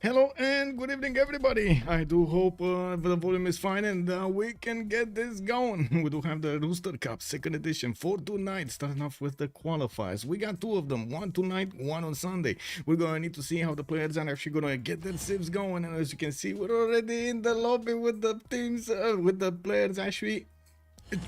Hello and good evening, everybody. I do hope the volume is fine and we can get this going. We do have the Rooster Cup second edition for tonight, starting off with the qualifiers. We got two of them, one tonight, one on Sunday. We're going to need to see how the players are actually going to get their Civs going. And as you can see, we're already in the lobby with the teams, with the players actually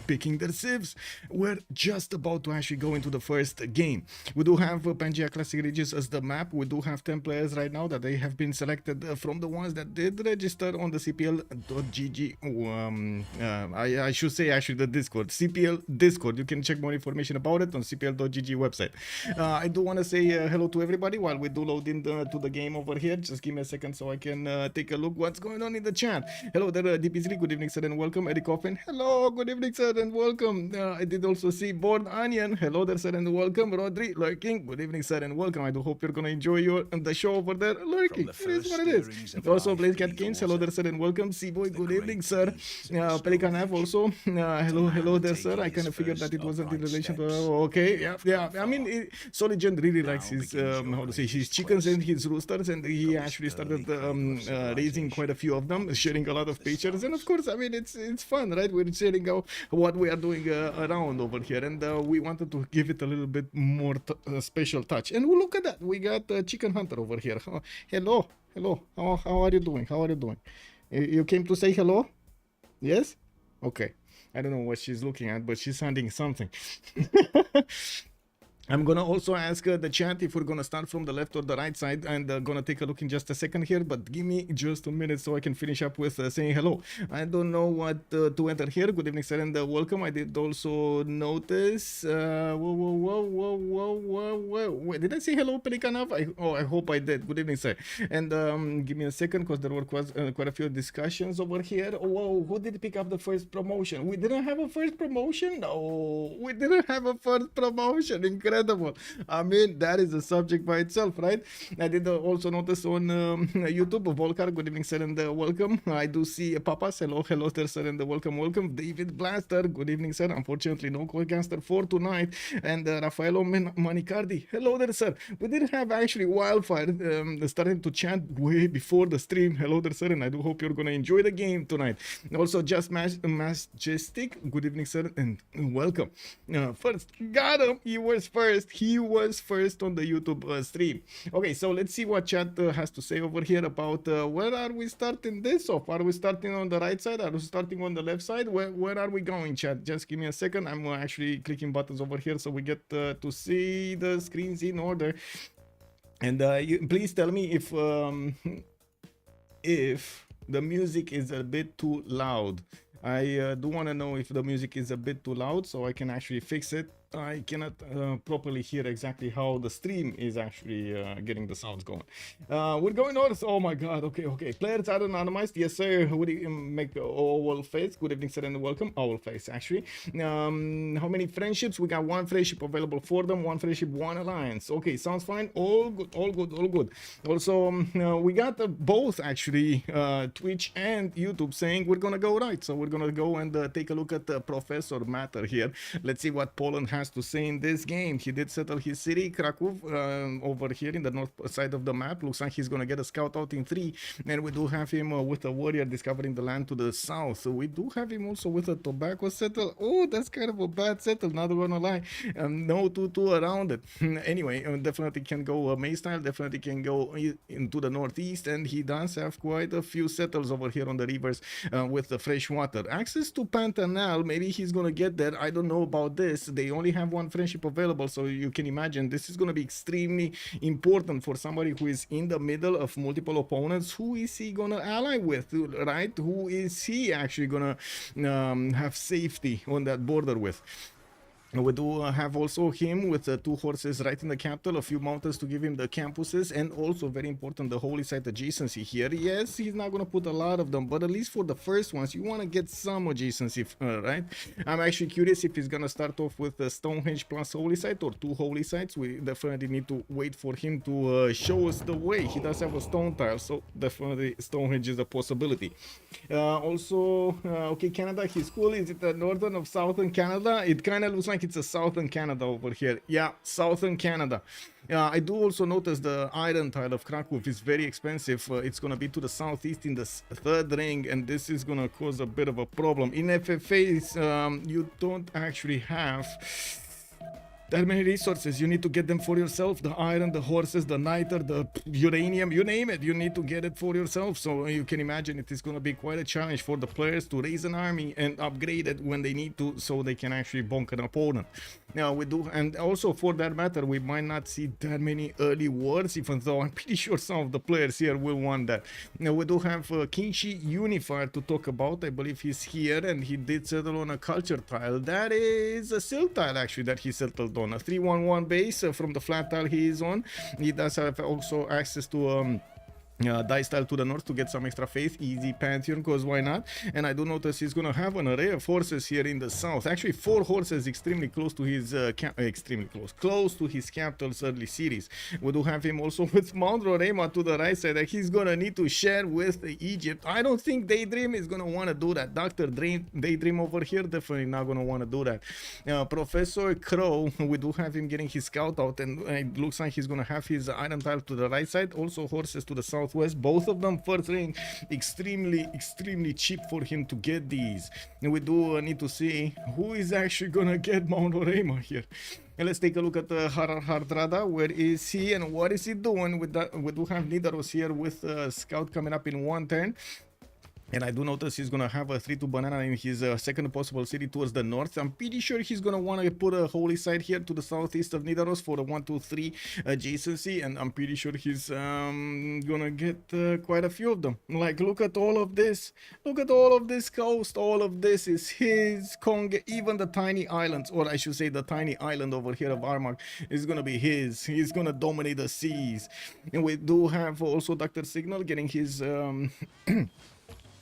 picking their Civs. We're just about to actually go into the first game. We do have Pangea Classic Regis as the map. We do have 10 players right now that they have been selected from the ones that did register on the CPL.gg. I should say actually the Discord. CPL Discord. You can check more information about it on CPL.gg website. I do want to say hello to everybody while we do load into the game over here. Just give me a second so I can take a look what's going on in the chat. Hello there, DP3. Good evening, sir, and welcome. Eric Coffin. Hello, good evening, sir, and welcome. I did also see Born Onion. Hello there, sir, and welcome. Rodri lurking. Good evening, sir, and welcome. I do hope you're gonna enjoy the show over there. Lurking. It is what it is. Also, Blaze Cat Kings. Hello there, sir, and welcome. Seaboy. Good evening, sir. Pelican F also. Hello there, sir. I kind of figured that it wasn't in relation to. Okay, yeah. I mean, Solid Gen really likes his how to say his chickens and his roosters, and he actually started raising quite a few of them, sharing a lot of pictures, and of course, I mean, it's fun, right? We're sharing what we are doing around over here, and we wanted to give it a little bit more special touch. And look at that, we got Chicken Hunter over here. Hello. How are you doing? You came to say hello? Yes? Okay. I don't know what she's looking at, but she's handing something. I'm gonna also ask the chat if we're gonna start from the left or the right side, and gonna take a look in just a second here, but give me just a minute so I can finish up with saying hello. I don't know what to enter here. Good evening, sir, and welcome. I did also notice whoa. Did I say hello, Pelikanov? I hope I did. Good evening, sir, and give me a second because there were quite a few discussions over here. Whoa, who did pick up the first promotion? We didn't have a first promotion. No, we didn't have a first promotion. Incredible. I mean, that is a subject by itself, right? I did also notice on YouTube, Volcar, good evening, sir, and welcome. I do see Papas, hello there, sir, and welcome. David Blaster, good evening, sir. Unfortunately, no co-caster for tonight. And Raffaello Manicardi, hello there, sir. We did have actually Wildfire starting to chant way before the stream. Hello there, sir, and I do hope you're going to enjoy the game tonight. Also, Just Majestic, good evening, sir, and welcome. First, got him. He was first on the YouTube stream. Okay, so let's see what chat has to say over here about where are we starting this off. Are we starting on the right side? Are we starting on the left side? Where are we going, chat? Just give me a second. I'm actually clicking buttons over here so we get to see the screens in order. And please tell me if the music is a bit too loud. I do want to know if the music is a bit too loud so I can actually fix it. I cannot properly hear exactly how the stream is actually getting the sounds going. We're going north. Oh my god, okay. Players are anonymized. Yes, sir. Would you make owl face? Good evening, sir, and welcome. Owl face, actually. How many friendships? We got one friendship available for them, one friendship, one alliance. Okay, sounds fine. All good. Also, we got both actually, Twitch and YouTube saying we're gonna go right. So we're gonna go and take a look at Professor Matter here. Let's see what Poland has to say in this game. He did settle his city, Krakow, over here in the north side of the map. Looks like he's gonna get a scout out in 3, and we do have him with a warrior discovering the land to the south. So we do have him also with a tobacco settle. Oh, that's kind of a bad settle, not gonna lie. No 2-2 around it. Anyway, definitely can go May style, definitely can go into the northeast, and he does have quite a few settles over here on the rivers with the fresh water. Access to Pantanal, maybe he's gonna get there. I don't know about this. They only have one friendship available, so you can imagine this is going to be extremely important for somebody who is in the middle of multiple opponents. Who is he going to ally with, right? Who is he actually going to have safety on that border with? We do have also him with 2 horses right in the capital, a few mountains to give him the campuses, and also very important, the holy site adjacency here. Yes, he's not going to put a lot of them, but at least for the first ones, you want to get some adjacency, right? I'm actually curious if he's going to start off with Stonehenge plus holy site or 2 holy sites. We definitely need to wait for him to show us the way. He does have a stone tile, so definitely Stonehenge is a possibility. Also, okay, Canada, his school, is it the northern of southern Canada? It kind of looks like like it's a southern Canada over here. Yeah, southern Canada. I do also notice the iron tile of Krakow is very expensive. It's gonna be to the southeast in the third ring, and this is gonna cause a bit of a problem. In FFAs, you don't actually have that many resources. You need to get them for yourself. The iron, the horses, the niter, the uranium, you name it, you need to get it for yourself. So you can imagine it is going to be quite a challenge for the players to raise an army and upgrade it when they need to, so they can actually bonk an opponent. Now we do, and also for that matter, we might not see that many early wars, even though I'm pretty sure some of the players here will want that. Now we do have Kinshi Unifier to talk about. I believe he's here, and he did settle on a culture tile. That is a silk tile actually that he settled on. A 311 base from the flat tile he is on. He does have also access to dice tile to the north to get some extra faith. Easy Pantheon, because why not? And I do notice he's gonna have an array of horses here in the south. Actually 4 horses extremely close to his close to his capital's early series. We do have him also with Mount Rorema to the right side that he's gonna need to share with Egypt. I don't think Daydream is gonna want to do that. Dr. Daydream over here definitely not gonna want to do that. Professor Crow, we do have him getting his scout out, and it looks like he's gonna have his iron tile to the right side, also horses to the southwest. Both of them first ring, extremely cheap for him to get these. And we do need to see who is actually gonna get Mount Rorema here. And let's take a look at the Harar Hardrada. Where is he and what is he doing with that? We do have Nidaros here with scout coming up in 1 turn. And I do notice he's going to have a 3-2 banana in his second possible city towards the north. I'm pretty sure he's going to want to put a holy site here to the southeast of Nidaros for a 1-2-3 adjacency. And I'm pretty sure he's going to get quite a few of them. Like, look at all of this. Look at all of this coast. All of this is his. Even the tiny islands, or I should say the tiny island over here of Armagh, is going to be his. He's going to dominate the seas. And we do have also Dr. Signal getting his...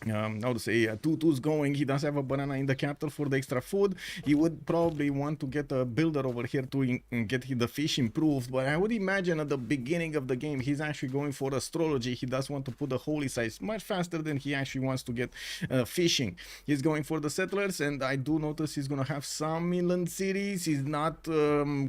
how to say, 2-2's going. He does have a banana in the capital for the extra food. He would probably want to get a builder over here to get the fish improved, but I would imagine at the beginning of the game he's actually going for astrology. He does want to put the holy sites much faster than he actually wants to get fishing. He's going for the settlers, and I do notice he's gonna have some inland cities. He's not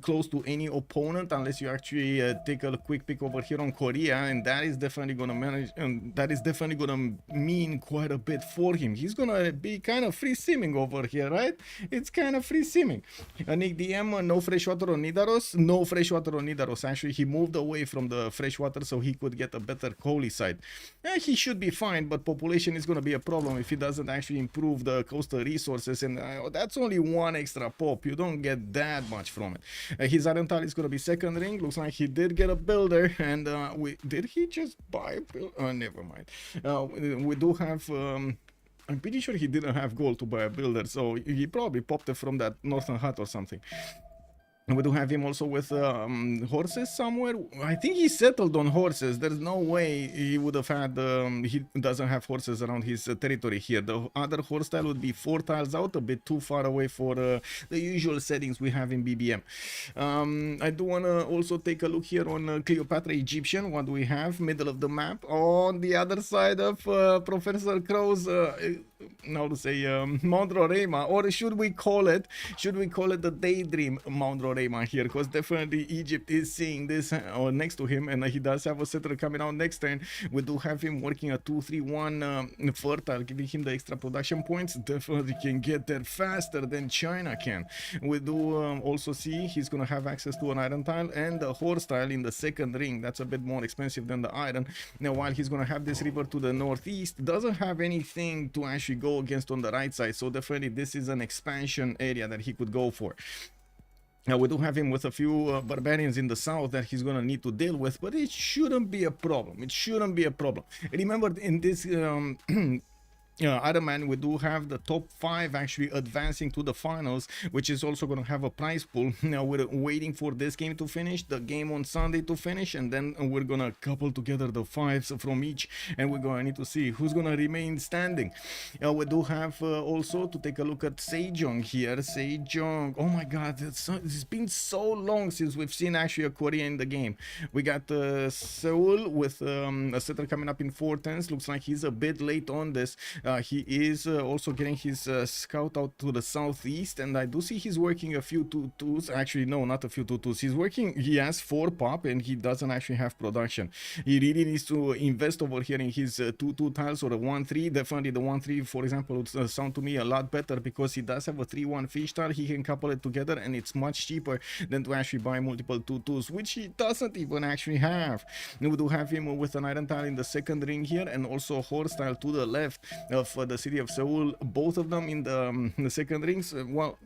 close to any opponent unless you actually take a quick pick over here on Korea, and that is definitely gonna manage, and that is definitely gonna mean quite a bit for him. He's gonna be kind of free simming over here, right? It's kind of free simming. Nick DM, no freshwater on Nidaros. No freshwater on Nidaros. Actually, he moved away from the freshwater so he could get a better holy site. He should be fine, but population is gonna be a problem if he doesn't actually improve the coastal resources, and that's only 1 extra pop. You don't get that much from it. His Arental is gonna be second ring. Looks like he did get a builder, and did he just buy a builder? Never mind. We do have I'm pretty sure he didn't have gold to buy a builder, so he probably popped it from that northern hut or something. And we do have him also with horses somewhere. I think he settled on horses. There's no way he would have had... he doesn't have horses around his territory here. The other horse tile would be 4 tiles out, a bit too far away for the usual settings we have in BBM. I do want to also take a look here on Cleopatra Egyptian. What do we have? Middle of the map. On the other side of Professor Crow's... how to say, Mount Rorema, or should we call it the Daydream Mount Rorema here, because definitely Egypt is seeing this or next to him, and he does have a settler coming out next turn. We do have him working a 2-3-1 fertile, giving him the extra production points. Definitely can get there faster than China can. We do also see he's gonna have access to an iron tile and a horse tile in the second ring. That's a bit more expensive than the iron. Now, while he's gonna have this river to the northeast, doesn't have anything to actually go against on the right side, so definitely this is an expansion area that he could go for. Now, we do have him with a few barbarians in the south that he's gonna need to deal with, but it shouldn't be a problem. It shouldn't be a problem. Remember, in this Iron Man, we do have the top 5 actually advancing to the finals, which is also going to have a prize pool. Now we're waiting for this game to finish, the game on Sunday to finish, and then we're going to couple together the 5s from each, and we're going to need to see who's going to remain standing. We do have also to take a look at Sejong here. Sejong, oh my god, it's been so long since we've seen actually a Korean in the game. We got Seoul with a setter coming up in 4 turns. Looks like he's a bit late on this. He is also getting his scout out to the southeast, and I do see he's working a few 2-2s. Actually, no, not a few 2-2s. He's working, he has 4 pop, and he doesn't actually have production. He really needs to invest over here in his 2-2 tiles or a 1-3. Definitely the 1-3, for example, would sound to me a lot better, because he does have a 3-1 fish tile. He can couple it together, and it's much cheaper than to actually buy multiple 2-2s, which he doesn't even actually have. We do have him with an iron tile in the second ring here, and also a horse tile to the left of the city of Seoul. Both of them in the second rings. Well,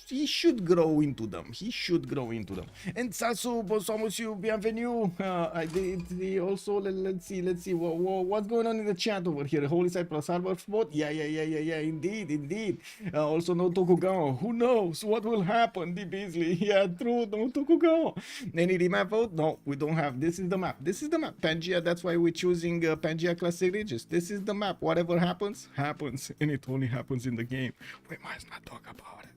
he should grow into them. He should grow into them. And Sasu, bonsoir monsieur, bienvenue. I did also, let's see what's going on in the chat over here. Holy Side plus Harbor Spot. Yeah, indeed. Also no Tokugawa. Who knows what will happen, D Beasley? Yeah, true, no Tokugawa. Any remap vote? No, we don't have. This is the map. Pangea. That's why we're choosing Pangea Classic Regis. This is the map. Whatever happens, and it only happens in the game. We must not talk about it.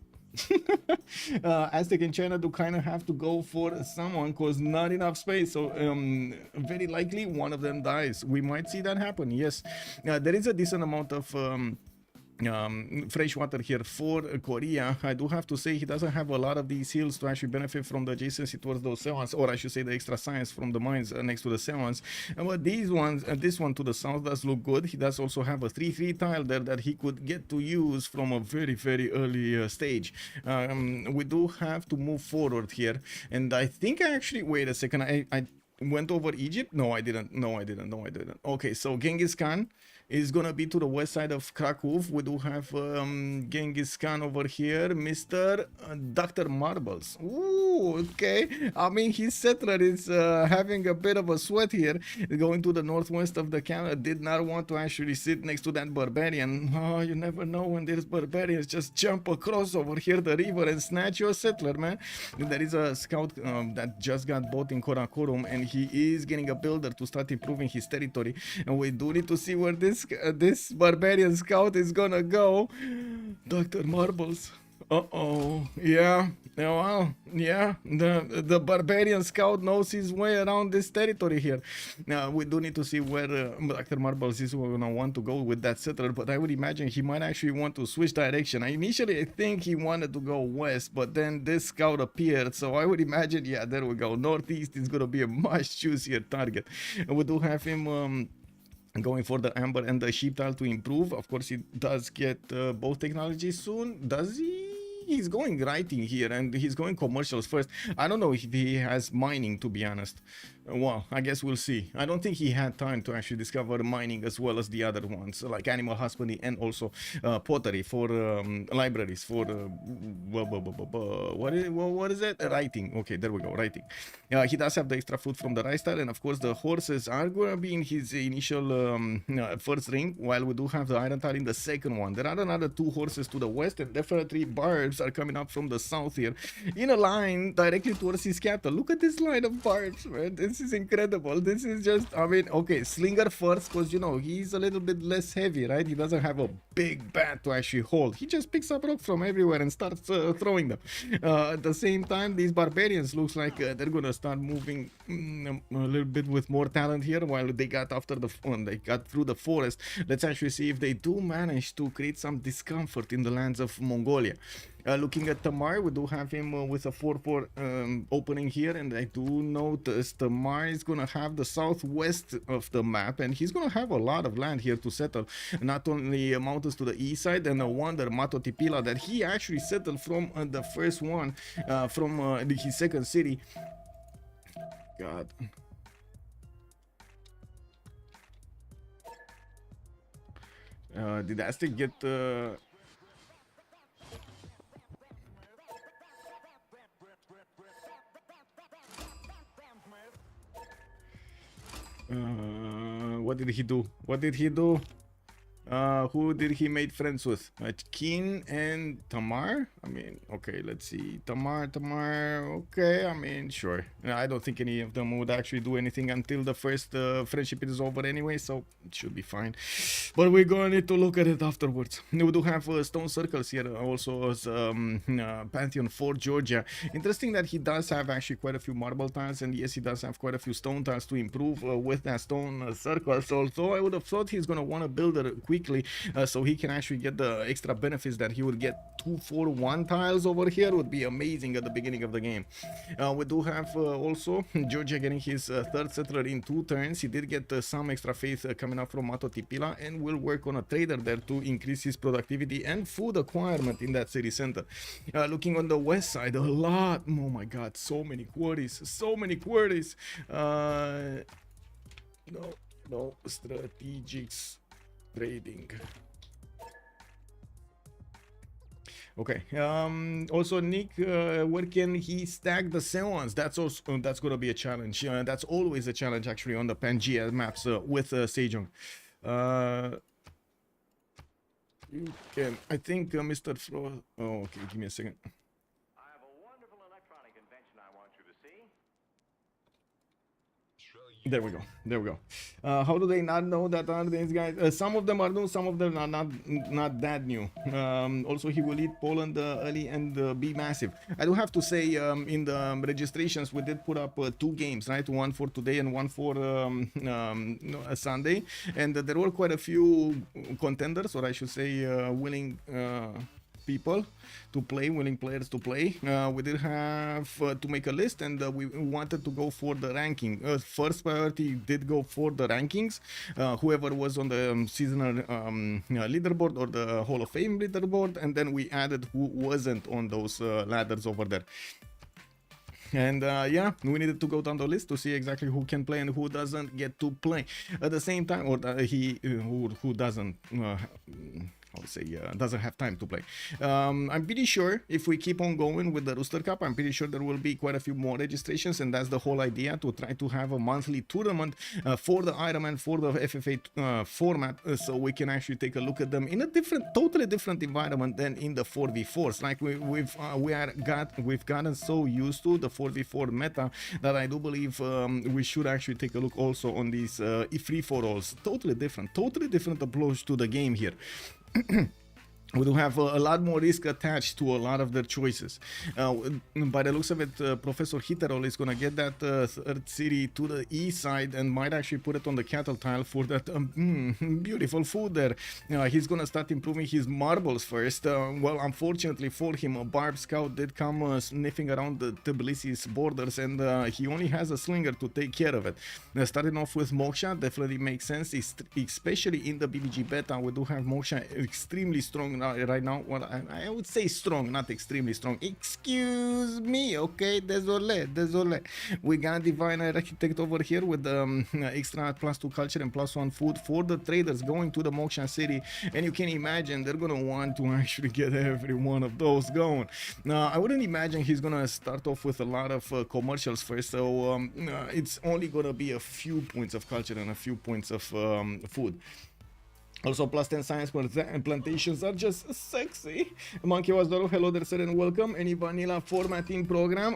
Aztec and China do kind of have to go for someone, because not enough space, so very likely one of them dies. We might see that happen. Yes, there is a decent amount of fresh water here for Korea. I do have to say he doesn't have a lot of these hills to actually benefit from the adjacency towards those Sewans, or I should say the extra science from the mines next to the Sewans. But these ones, this one to the south does look good. He does also have a 3-3 tile there that he could get to use from a very early stage. We do have to move forward here, and I think I actually, wait a second, I went over Egypt. No, I didn't. Okay, so Genghis Khan is gonna be to the west side of Krakow. We do have Genghis Khan over here, Mr. Dr. Marbles. Ooh, okay. I mean, his settler is having a bit of a sweat here, going to the northwest of the Canada. Did not want to actually sit next to that barbarian. Oh, you never know when there's barbarians just jump across over here the river and snatch your settler, man. There is a scout that just got bought in Karakorum, and he is getting a builder to start improving his territory, and we do need to see where this barbarian scout is gonna go. Dr. Marbles. Yeah, well, yeah, the barbarian scout knows his way around this territory here. Now we do need to see where Dr. Marbles is gonna want to go with that settler, but I would imagine he might actually want to switch direction. Initially I think he wanted to go west, but then this scout appeared, so I would imagine, yeah, there we go, northeast is gonna be a much juicier target. And we do have him going for the amber and the sheep tile to improve. Of course, he does get both technologies soon. Does he? He's going writing here, and he's going commercials first. I don't know if he has mining, to be honest. Well, I guess we'll see. I don't think he had time to actually discover mining as well as the other ones, like animal husbandry and also pottery for libraries for what is it? Writing. Okay, there we go, writing. He does have the extra food from the rice tile, and of course the horses are going to be in his initial first ring, while we do have the iron tile in the second one. There are another 2 horses to the west, and definitely barbs are coming up from the south here in a line directly towards his capital. Look at this line of barbs, man. This is incredible. This is just, I mean, okay, slinger first, because you know he's a little bit less heavy, right? He doesn't have a big bat to actually hold. He just picks up rocks from everywhere and starts throwing them. At the same time, these barbarians looks like they're gonna start moving a little bit with more talent here, while they got after the they got through the forest. Let's actually see if they do manage to create some discomfort in the lands of Mongolia. Looking at Tamar, we do have him with a 4-4 opening here, and I do notice Tamar is gonna have the southwest of the map, and he's gonna have a lot of land here to settle. Not only mountains to the east side, and no wonder Mato Tipila that he actually settled from the first one from his second city. God. Did Aztec get what did he do? Who did he make friends with? Keen and Tamar? I mean, okay, let's see. Tamar, okay, I mean, sure. I don't think any of them would actually do anything until the first friendship is over anyway, so it should be fine. But we're gonna need to look at it afterwards. We do have stone circles here also as Pantheon for Georgia. Interesting that he does have actually quite a few marble tiles, and yes, he does have quite a few stone tiles to improve with that stone circles. Although I would have thought he's gonna want to build a quick quickly, so he can actually get the extra benefits that he would get. 2-4-1 tiles over here would be amazing at the beginning of the game. We do have also Georgia getting his third settler in 2 turns. He did get some extra faith coming up from Mato Tipila, and will work on a trader there to increase his productivity and food acquirement in that city center. Looking on the west side, a lot, oh my god, so many quarries, so many quarries. No strategics trading. Okay. Also, Nick, where can he stack the Seons? That's also that's gonna be a challenge. That's always a challenge actually on the Pangea maps with Sejong. You can. I think Mr. Fro. Oh, okay. Give me a second. I have a wonderful electronic invention I want you to see. There we go. There we go. How do they not know that are these guys? Some of them are new, some of them are not that new. Also, he will eat Poland early and be massive. I do have to say, in the registrations, we did put up 2 games, right? One for today and one for a Sunday. And there were quite a few contenders, or I should say, willing people to play, willing players to play. We did have to make a list, and we wanted to go for the ranking. First priority did go for the rankings. Whoever was on the seasonal leaderboard or the Hall of Fame leaderboard, and then we added who wasn't on those ladders over there. And yeah, we needed to go down the list to see exactly who can play and who doesn't get to play at the same time, or who doesn't I would say doesn't have time to play. I'm pretty sure if we keep on going with the Rooster Cup, I'm pretty sure there will be quite a few more registrations, and that's the whole idea, to try to have a monthly tournament for the Ironman, for the FFA format, so we can actually take a look at them in a totally different environment than in the 4v4s. Like we've gotten so used to the 4v4 meta that I do believe we should actually take a look also on these free-for-alls. Totally different approach to the game here. We do have a lot more risk attached to a lot of their choices. By the looks of it, Professor Hitterol is going to get that third city to the east side and might actually put it on the cattle tile for that beautiful food there. He's going to start improving his marbles first. Well, unfortunately for him, a Barb Scout did come sniffing around the Tbilisi's borders, and he only has a slinger to take care of it. Starting off with Moksha definitely makes sense, especially in the BBG beta. We do have Moksha extremely strong right now. Well, I would say strong, not extremely strong. Excuse me, okay? Désolé. We got Divine Architect over here with the extra +2 culture and +1 food for the traders going to the Moksha city, and you can imagine they're gonna want to actually get every one of those going. I wouldn't imagine he's gonna start off with a lot of commercials first, so it's only gonna be a few points of culture and a few points of food. Also, +10 science plantations are just sexy. Monkey was Doro, hello there, sir, and welcome. Any vanilla formatting program?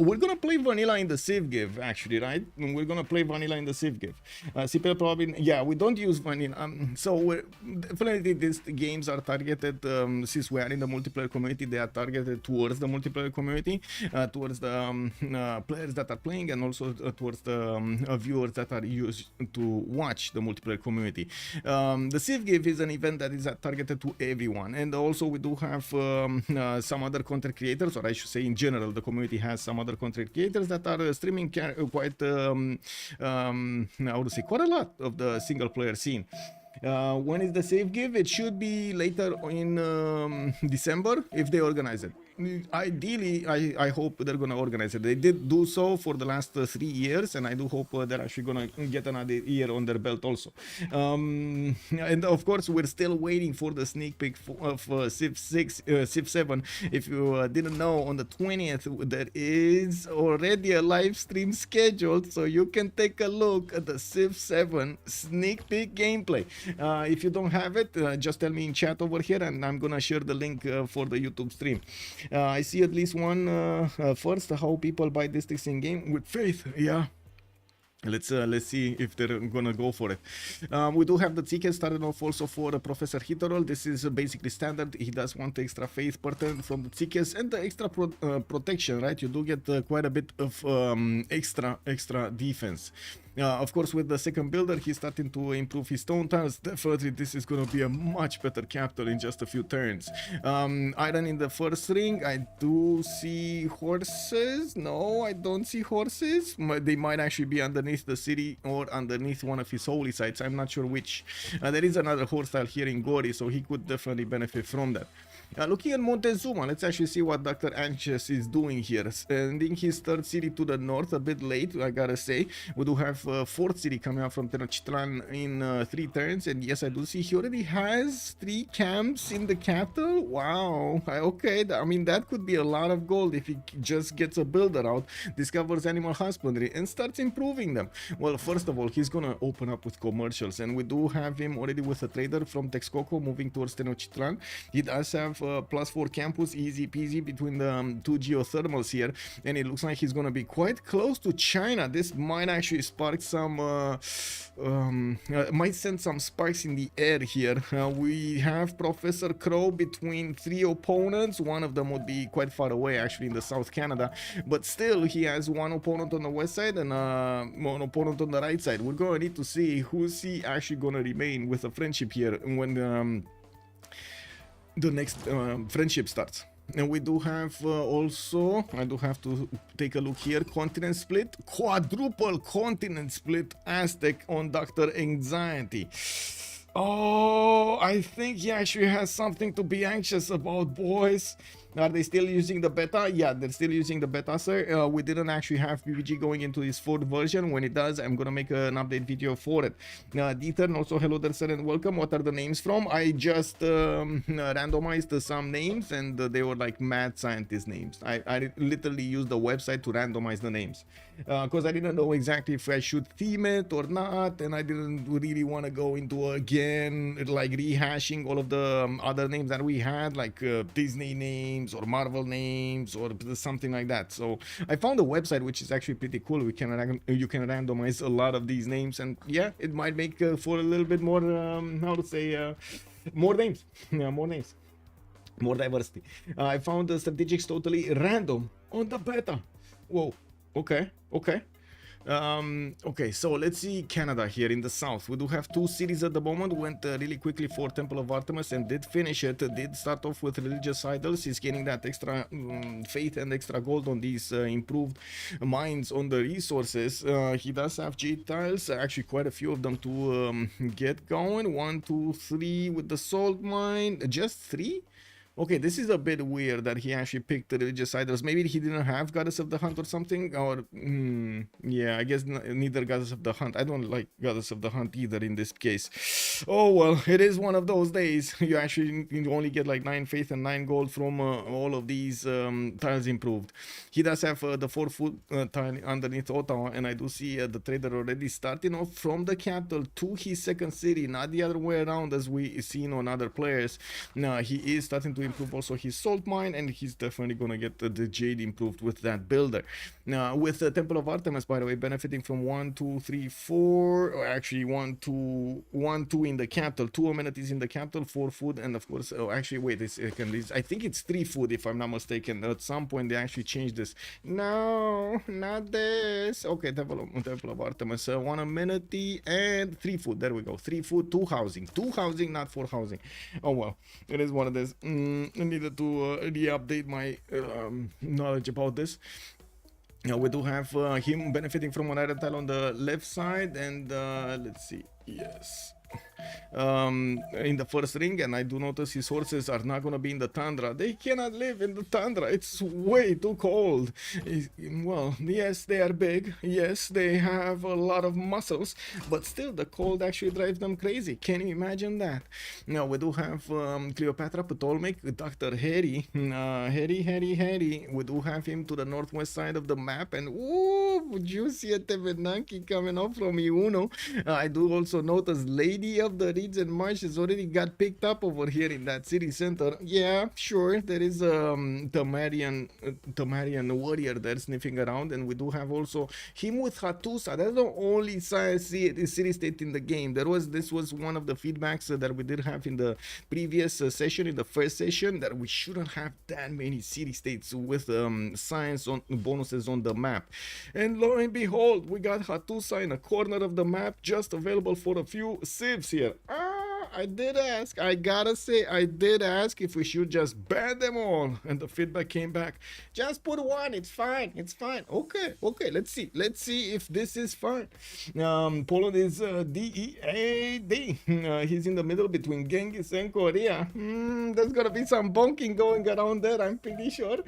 We're gonna play vanilla in the Civ6, actually, right? We're gonna play vanilla in the Civ6. CPL probably, yeah, we don't use vanilla. So we're definitely, these games are targeted, since we are in the multiplayer community, they are targeted towards the multiplayer community, towards the players that are playing, and also towards the viewers that are used to watch the multiplayer community. The Civ6 is an event that is targeted to everyone, and also we do have some other content creators, or I should say in general the community has some other content creators that are streaming quite I would say quite a lot of the single player scene. When is the Civ6? It should be later in December if they organize it. Ideally, I hope they're gonna organize it. They did do so for the last 3 years, and I do hope they're actually gonna get another year on their belt also. And of course, we're still waiting for the sneak peek of Civ6, Civ7. If you didn't know, on the 20th there is already a live stream scheduled, so you can take a look at the Civ7 sneak peek gameplay. If you don't have it, just tell me in chat over here, and I'm gonna share the link for the YouTube stream. I see at least one first, how people buy districts in game with faith. Yeah, Let's see if they're gonna go for it. We do have the ticket started off also for Professor Hitorol. This is basically standard. He does want the extra faith pattern from the tickets and the extra protection, right? You do get quite a bit of extra defense. Of course, with the second builder, he's starting to improve his stone tiles. Definitely, this is going to be a much better capital in just a few turns. Iron in the first ring. I do see horses. No, I don't see horses. They might actually be underneath the city or underneath one of his holy sites. I'm not sure which. There is another horse tile here in Gori, so he could definitely benefit from that. Looking at Montezuma, let's actually see what Dr. Anxious is doing here. Sending his third city to the north, a bit late, I gotta say. We do have fourth city coming out from Tenochtitlan in 3 turns, and yes, I do see he already has 3 camps in the capital. Wow, okay, I mean, that could be a lot of gold if he just gets a builder out, discovers animal husbandry, and starts improving them. Well, first of all, he's gonna open up with commercials, and we do have him already with a trader from Texcoco moving towards Tenochtitlan. He does have +4 campus, easy peasy between the 2 geothermals here, and it looks like he's gonna be quite close to China. This might actually spark some might send some sparks in the air here. We have Professor Crow between 3 opponents. One of them would be quite far away, actually, in the South Canada, but still he has 1 opponent on the west side and 1 opponent on the right side. We're gonna need to see who's he actually gonna remain with a friendship here when the next friendship starts. And we do have also, I do have to take a look here, continent split, quadruple continent split Aztec on Dr. Anxiety. Oh, I think he actually has something to be anxious about, boys. Are they still using the beta? Yeah, they're still using the beta, sir. We didn't actually have PVG going into this 4th version. When it does, I'm gonna make an update video for it. Dieter, also hello there, sir, and welcome. What are the names from? I just randomized some names, and they were like mad scientist names. I literally used the website to randomize the names because I didn't know exactly if I should theme it or not, and I didn't really want to go into again like rehashing all of the other names that we had, like Disney names or Marvel names or something like that. So I found a website which is actually pretty cool. You can randomize a lot of these names, and yeah, it might make for a little bit more how to say more names. Yeah, more names, more diversity. I found the strategics totally random on the beta. Whoa, okay. Okay, so let's see Canada here in the south. We do have 2 cities at the moment. Went really quickly for Temple of Artemis and did finish it. Did start off with religious idols. He's getting that extra faith and extra gold on these improved mines on the resources. He does have jade tiles, actually quite a few of them to get going. 1, 2, 3 with the salt mine. Just 3? Okay, this is a bit weird that he actually picked the religious idols. Maybe he didn't have Goddess of the Hunt or something, or yeah, I guess neither Goddess of the Hunt. I don't like Goddess of the Hunt either in this case. Oh well, it is one of those days. You only get like 9 faith and 9 gold from all of these tiles improved. He does have the 4-foot tile underneath Ottawa, and I do see the trader already starting off from the capital to his second city, not the other way around as we seen on other players. Now he is starting to improve also his salt mine, and he's definitely gonna get the jade improved with that builder. Now with the Temple of Artemis, by the way, benefiting from 1, 2, 3, 4, or actually 1, 2 in the capital, 2 amenities in the capital, 4 food, and of course, oh actually wait a second, I think it's 3 food if I'm not mistaken. At some point they actually changed this. No, not this. Okay, Temple of Artemis, 1 amenity and 3 food. There we go, 3 food, 2 housing, not 4 housing. Oh well, it is one of this. I needed to re-update my knowledge about this. Now we do have him benefiting from an iron tile on the left side, and let's see, yes, in the first ring, and I do notice his horses are not gonna be in the tundra. They cannot live in the tundra, it's way too cold. Well, yes, they are big, yes, they have a lot of muscles, but still the cold actually drives them crazy. Can you imagine that? Now we do have Cleopatra, Ptolemy, Dr. Harry, Harry. We do have him to the northwest side of the map, and ooh, juicy Tevenanki coming up from Iuno. I do also notice Lady idea of the reeds and marshes already got picked up over here in that city center. Yeah, sure, there is a Tamarian warrior there sniffing around, and we do have also him with Hattusa. That's the only city state in the game. This was one of the feedbacks that we did have in the previous session, in the first session, that we shouldn't have that many city states with science on bonuses on the map. And lo and behold, we got Hattusa in a corner of the map, just available for a few civs here. I did ask, I gotta say, I did ask if we should just ban them all, and the feedback came back, just put one, it's fine, it's fine. Okay, let's see if this is fine. Poland is DEAD. He's in the middle between Genghis and Korea. There's gonna be some bonking going around there, I'm pretty sure.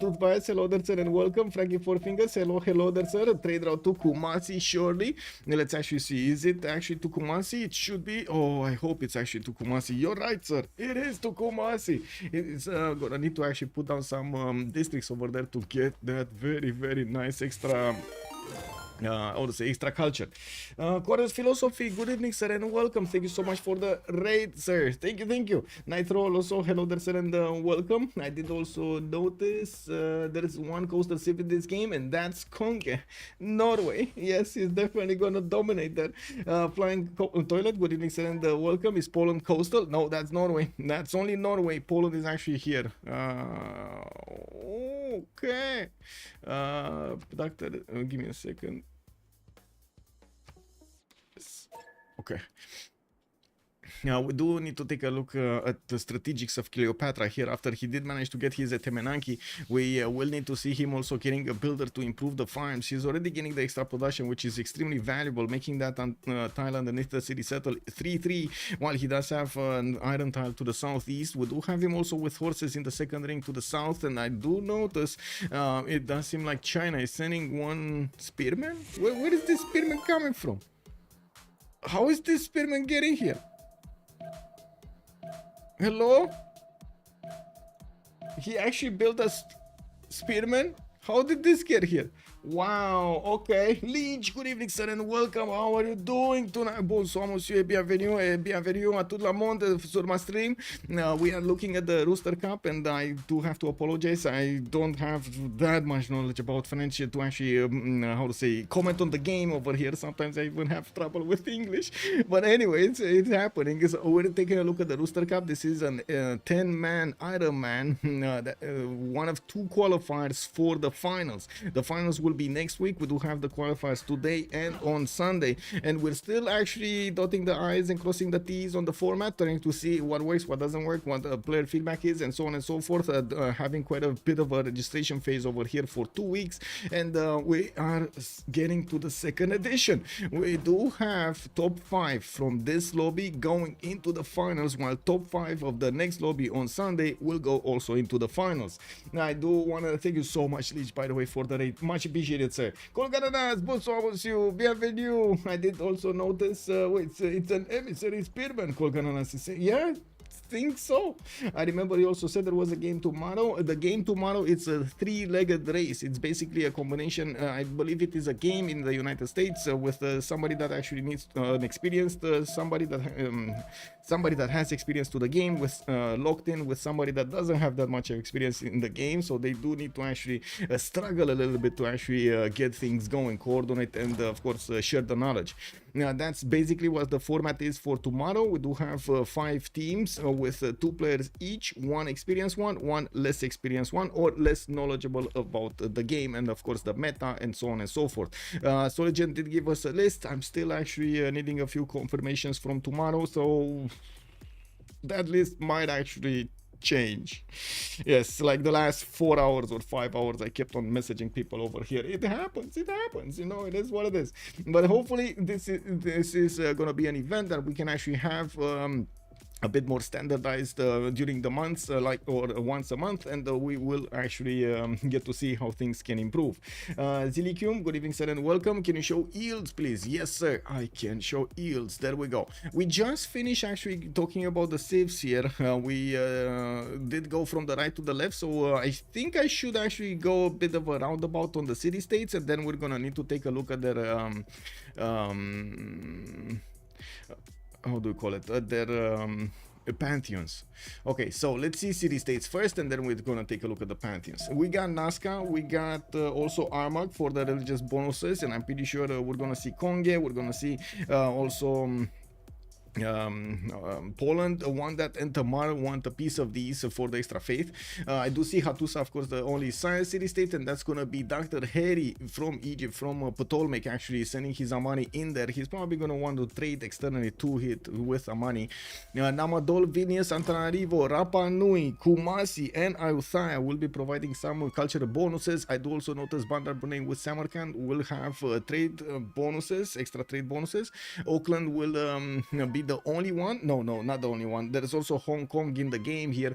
Toothbias, hello there, sir, and welcome. Frankie Four Fingers, hello there, sir. Trade route to Kumasi, surely. Let's actually see, is it actually to Kumasi? It should be. Oh, I hope it's actually to Kumasi. You're right, sir. It is to Kumasi. It's gonna need to actually put down some districts over there to get that very, very nice extra. I would say extra culture. Quarters Philosophy, good evening, sir, and welcome. Thank you so much for the raid, sir. Thank you. Nitro also, hello there, sir, and welcome. I did also notice there is one coastal city in this game, and that's Konge, Norway. Yes, he's definitely gonna dominate that. Flying Toilet, good evening, sir, and welcome. Is Poland coastal? No, that's Norway. That's only Norway. Poland is actually here. Okay. Doctor, give me a second. Okay. Now we do need to take a look at the strategics of Cleopatra here. After he did manage to get his Temenanki, we will need to see him also getting a builder to improve the farms. He's already getting the extra production, which is extremely valuable, making that tile underneath the city settle 3-3, while he does have an iron tile to the southeast. We do have him also with horses in the second ring to the south, and I do notice it does seem like China is sending one spearman. Where is this spearman coming from? How is this spearman getting here? Hello? He actually built a spearman? How did this get here? Wow, okay. Leech, good evening, sir, and welcome. How are you doing tonight? Bonsoir, monsieur, bienvenue à tout le monde sur ma stream. We are looking at the Rooster Cup, and I do have to apologize. I don't have that much knowledge about French to actually, how to say, comment on the game over here. Sometimes I even have trouble with English. But anyway, it's happening. So we're taking a look at the Rooster Cup. This is an 10-man Ironman, one of two qualifiers for the finals. The finals will be next week. We do have the qualifiers today and on Sunday, and we're still actually dotting the I's and crossing the T's on the format, trying to see what works, what doesn't work, what the player feedback is, and so on and so forth. Having quite a bit of a registration phase over here for 2 weeks, and we are getting to the second edition. We do have top 5 from this lobby going into the finals, while top 5 of the next lobby on Sunday will go also into the finals. Now, I do want to thank you so much, Leech, by the way, for the raid. Much appreciated, sir. Colgaranas, bonsoir, monsieur, bienvenue. I did also notice, wait, it's an emissary spearman, Colgaranas is saying, yeah? Think so. I remember he also said there was a game tomorrow. The game tomorrow, it's a 3-legged race. It's basically a combination. I believe it is a game in the United States with somebody that actually needs an experienced somebody that has experience to the game, with locked in with somebody that doesn't have that much experience in the game. So they do need to actually struggle a little bit to actually get things going, coordinate, and of course share the knowledge. Now that's basically what the format is for tomorrow. We do have 5 teams with 2 players each, one experienced one less experienced one, or less knowledgeable about the game, and of course the meta, and so on and so forth. So Legend did give us a list. I'm still actually needing a few confirmations from tomorrow, so that list might actually change. Yes, like the last 4 hours or 5 hours I kept on messaging people over here. It happens, you know, it is what it is. But hopefully this is gonna be an event that we can actually have a bit more standardized during the months, or once a month, and we will actually get to see how things can improve. Zilicium, good evening, sir, and welcome. Can you show yields, please? Yes, sir, I can show yields. There we go. We just finished actually talking about the civs here. We did go from the right to the left, so I think I should actually go a bit of a roundabout on the city states, and then we're gonna need to take a look at their how do you call it? Their pantheons. Okay, so let's see city states first, and then we're gonna take a look at the pantheons. We got Nazca, we got also Armagh for the religious bonuses, and I'm pretty sure we're gonna see Konge, we're gonna see also Poland want that, and Tamar want a piece of these for the extra faith. I do see Hattusa, of course, the only science city state, and that's gonna be Dr. Harry from Egypt, from Ptolemaic, actually sending his Amani in there. He's probably gonna want to trade externally to hit with Amani. Namadol, Vilnius, Antananarivo, Rapa Nui, Kumasi, and Ayutthaya will be providing some cultural bonuses. I do also notice Bandar Brunei with Samarkand will have trade bonuses, extra trade bonuses. Auckland will be the only one. No, not the only one. There is also Hong Kong in the game here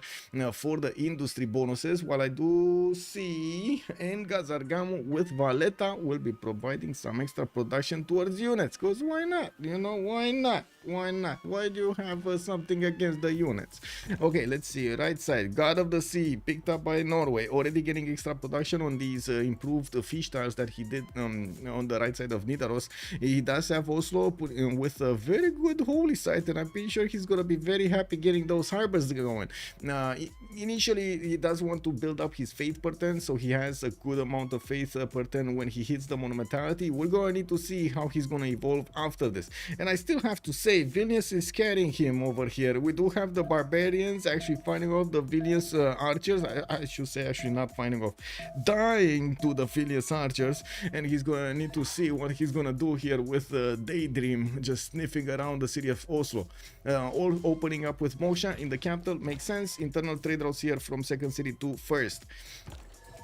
for the industry bonuses, while I do see Engazargamu with Valletta will be providing some extra production towards units, because why not? You know, why not? Why do you have something against the units? Okay, let's see. Right side, God of the Sea, picked up by Norway, already getting extra production on these improved fish tiles that he did on the right side of Nidaros. He does have Oslo with a very good holy site, and I'm pretty sure he's gonna be very happy getting those harbors going. Initially, he does want to build up his faith per turn, so he has a good amount of faith per turn when he hits the monumentality. We're gonna need to see how he's gonna evolve after this. And I still have to say, Vilnius is carrying him over here. We do have the barbarians actually finding off the Vilnius archers. I should say actually not finding off, dying to the Vilnius archers, and he's gonna need to see what he's gonna do here with Daydream just sniffing around the city of Oslo. All opening up with Moksha in the capital makes sense. Internal trade routes here from second city to first.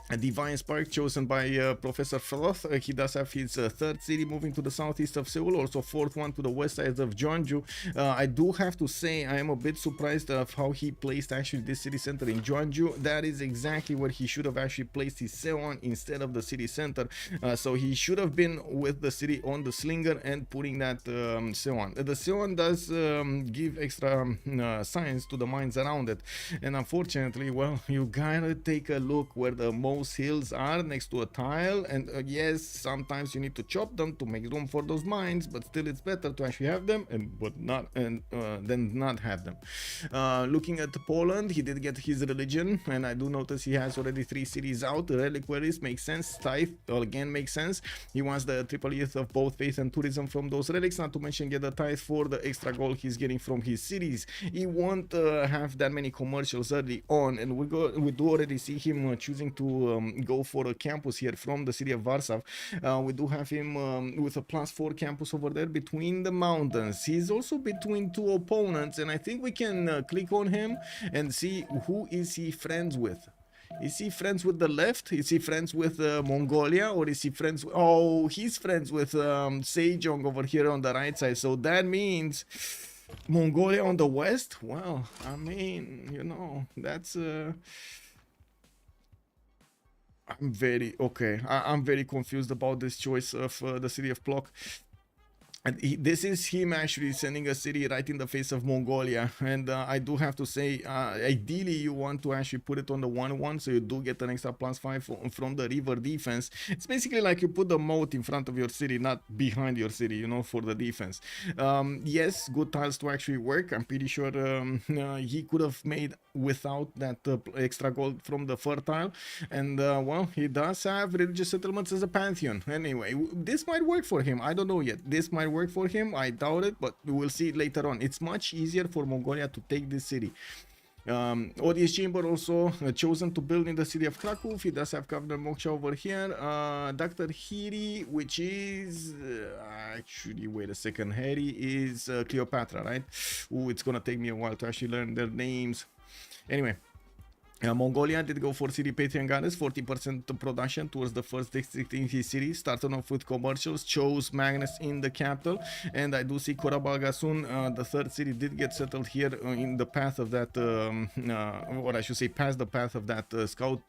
A Divine Spark chosen by Professor Froth. He does have his third city moving to the southeast of Seoul, also fourth one to the west side of Jeonju. I do have to say I am a bit surprised of how he placed actually this city center in Jeonju. That is exactly where he should have actually placed his Seon instead of the city center. So he should have been with the city on the slinger and putting that Seon. The Seon does give extra science to the mines around it, and unfortunately, well, you gotta take a look where the most hills are next to a tile, and yes, sometimes you need to chop them to make room for those mines, but still it's better to actually have them than not have them. Looking at Poland, he did get his religion, and I do notice he has already 3 cities out. Reliquaries makes sense. Tithe again makes sense. He wants the triple ETH of both faith and tourism from those relics, not to mention get the tithe for the extra gold he's getting from his cities. He won't have that many commercials early on, and we do already see him choosing to go for a campus here from the city of Warsaw. We do have him with a +4 campus over there between the mountains. He's also between 2 opponents, and I think we can click on him and see who is he friends with. Is he friends with the left? Is he friends with Mongolia? Or is he friends with... Oh, he's friends with Sejong over here on the right side. So that means Mongolia on the west? Well, I mean, you know, that's... I'm very confused about this choice of the city of Plok. And this is him actually sending a city right in the face of Mongolia, and I do have to say, ideally you want to actually put it on the 1-1, so you do get an extra +5 from the river defense. It's basically like you put the moat in front of your city, not behind your city, you know, for the defense. Yes, good tiles to actually work. I'm pretty sure he could have made without that extra gold from the fertile, and well, he does have religious settlements as a pantheon. Anyway, this might work for him. I don't know yet. This might work for him. I doubt it, but we will see it later on. It's much easier for Mongolia to take this city. ODS Chamber also chosen to build in the city of Krakow. He does have Governor Moksha over here. Dr. Hiri, which is actually, wait a second, Harry is Cleopatra, right? Ooh, it's gonna take me a while to actually learn their names. Anyway, Mongolia did go for city Patreon goddess, 40% production towards the first district in his city. Started off with commercials, chose Magnus in the capital, and I do see Korabalgasun, the third city, did get settled here in the path of that, or I should say past the path of that scout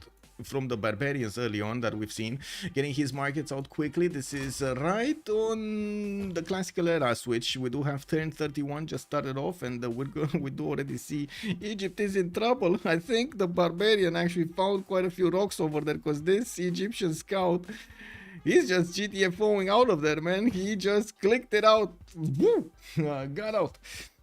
from the barbarians early on that we've seen, getting his markets out quickly. This is right on the classical era switch. We do have turn 31 just started off, and we do already see Egypt is in trouble. I think the barbarian actually found quite a few rocks over there, because this Egyptian scout He's just GTFOing out of there, man. He just clicked it out. Woo! Got out.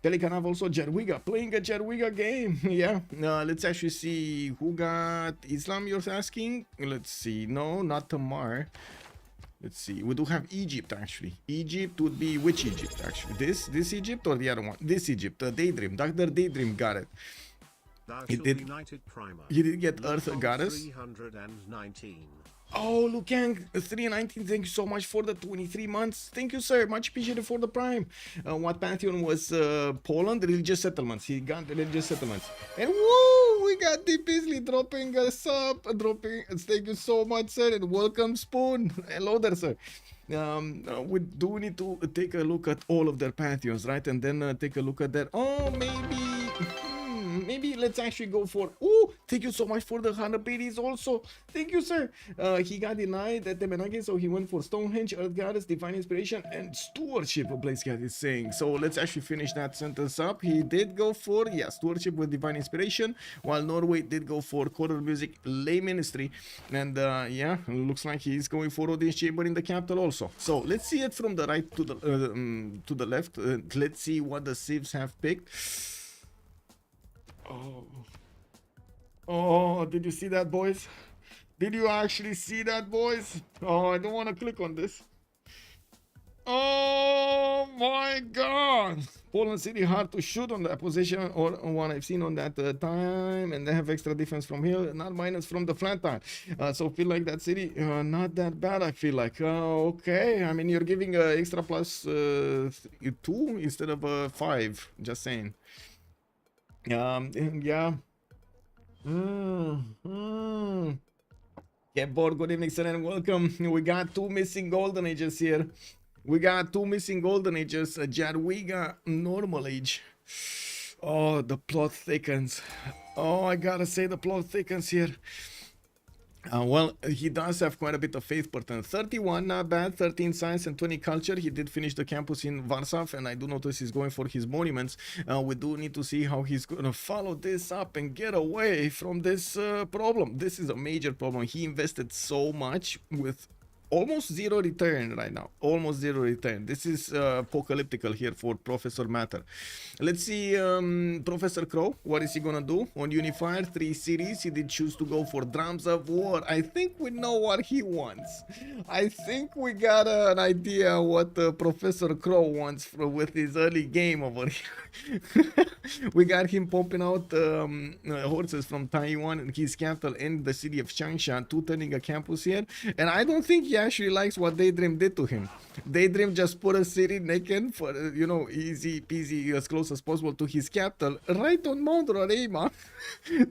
Telekanov also Jerwiga, playing a Jerwiga game. Yeah. Let's actually see who got Islam, you're asking. Let's see. No, not Tamar. Let's see. We do have Egypt, actually. Egypt would be which Egypt, actually? This Egypt or the other one? This Egypt. Daydream. Dr. Daydream got it. He did. He did get Earth Goddess. 319. Oh, Lukang, 319, thank you so much for the 23 months. Thank you, sir. Much appreciated for the prime. What Pantheon was Poland? Religious settlements. He got religious settlements. And woo, we got Deep Beasley dropping a sub. Thank you so much, sir. And welcome, Spoon. Hello there, sir. We do need to take a look at all of their Pantheons, right? And then take a look at that. Oh, maybe let's actually go for. Oh, thank you so much for the 100 biddies also. Thank you, sir. He got denied at the Temenage, so he went for Stonehenge, Earth Goddess, Divine Inspiration, and Stewardship. Blaze Cat is saying. So let's actually finish that sentence up. He did go for Stewardship with Divine Inspiration, while Norway did go for Choral Music, Lay Ministry, and looks like he's going for Audience Chamber in the capital also. So let's see it from the right to the left. Let's see what the Civs have picked. Oh, did you see that, boys? Did you actually see that, boys? Oh, I don't want to click on this. Oh my god! Poland City hard to shoot on that position or on one I've seen on that time, and they have extra defense from here, not minus from the flat tile. So feel like that city not that bad. I feel like okay. I mean, you're giving extra plus 2 instead of 5. Just saying. Yeah. Board, good evening, sir, and welcome. We got 2 missing golden ages here. We got 2 missing golden ages. Jadwiga normal age. Oh, the plot thickens. Oh, I gotta say the plot thickens here. Well, he does have quite a bit of faith pattern. 31, not bad. 13 science and 20 culture. He did finish the campus in Warsaw, and I do notice he's going for his monuments. We do need to see how he's going to follow this up and get away from this problem. This is a major problem. He invested so much with almost zero return right now. Almost zero return. This is apocalyptical here for Professor Matter. Let's see Professor Crow. What is he gonna do? On Unifier 3 series, he did choose to go for Drums of War. I think we know what he wants. I think we got an idea what Professor Crow wants with his early game over here. We got him pumping out horses from Taiwan, his capital, and the city of Changsha, to turning a campus here. And I don't think he actually likes what Daydream did to him. Daydream just put a city naked for, easy peasy, as close as possible to his capital, right on Mount Roraima,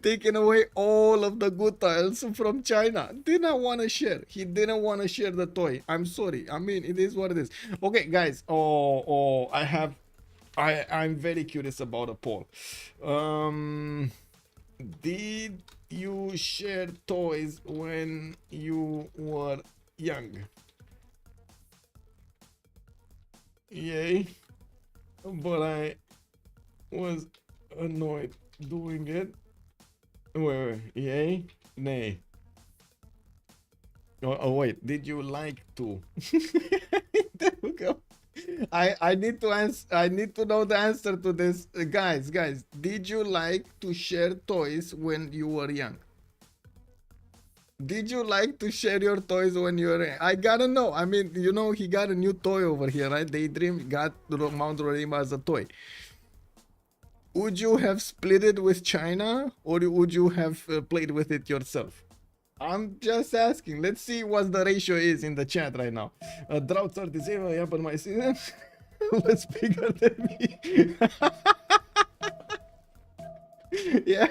taking away all of the good tiles from China. Did not want to share. He didn't want to share the toy. I'm sorry. I mean, it is what it is. Okay, guys. I'm very curious about a poll. Did you share toys when you were young? Yay. But I was annoyed doing it. Wait. Yay? Nay. Oh, wait. Did you like to? There we go. I need to answer. I need to know the answer to this, guys. Did you like to share toys when you were young? Did you like to share your toys when you were young? I gotta know. I mean, he got a new toy over here, right? Daydream got Mount Roraima as a toy. Would you have split it with China, or would you have played with it yourself? I'm just asking. Let's see what the ratio is in the chat right now. Drought 37, yeah, but my season was bigger than me. Yeah.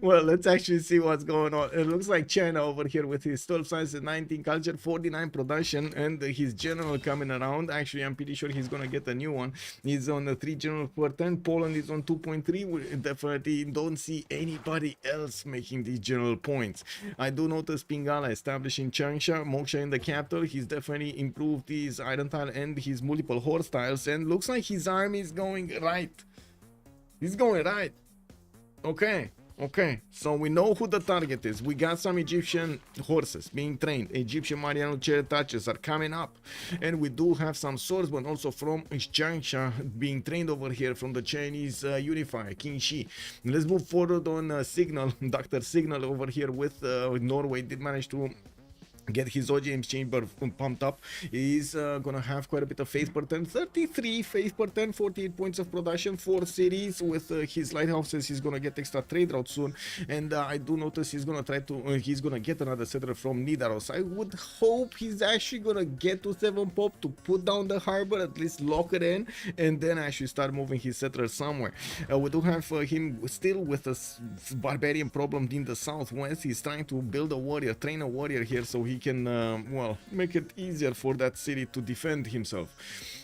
Well, let's actually see what's going on. It looks like China over here with his 12 science and 19 culture, 49 production, and his general coming around. Actually, I'm pretty sure he's gonna get a new one. He's on the 3 general per 10. Poland is on 2.3. We definitely don't see anybody else making these general points. I do notice Pingala establishing Changsha, Moksha in the capital. He's definitely improved his iron tile and his multiple horse tiles, and looks like his army is going right. He's going right. Okay. Okay, so we know who the target is. We got some Egyptian horses being trained. Egyptian Mariano chariots are coming up. And we do have some swordsmen also from Jiangsha being trained over here from the Chinese unifier, King Shi. Let's move forward on Signal. Dr. Signal over here with Norway did manage to get his OGM chamber pumped up. He's gonna have quite a bit of faith per turn, 33 faith per turn, 48 points of production, 4 cities with his lighthouses. He's gonna get extra trade route soon, and I do notice he's gonna try to he's gonna get another settler from Nidaros. I would hope he's actually gonna get to 7 pop to put down the harbor, at least lock it in, and then actually start moving his settlers somewhere. We do have him still with a barbarian problem in the southwest. He's trying to build a warrior, train a warrior here, so he can well, make it easier for that city to defend himself.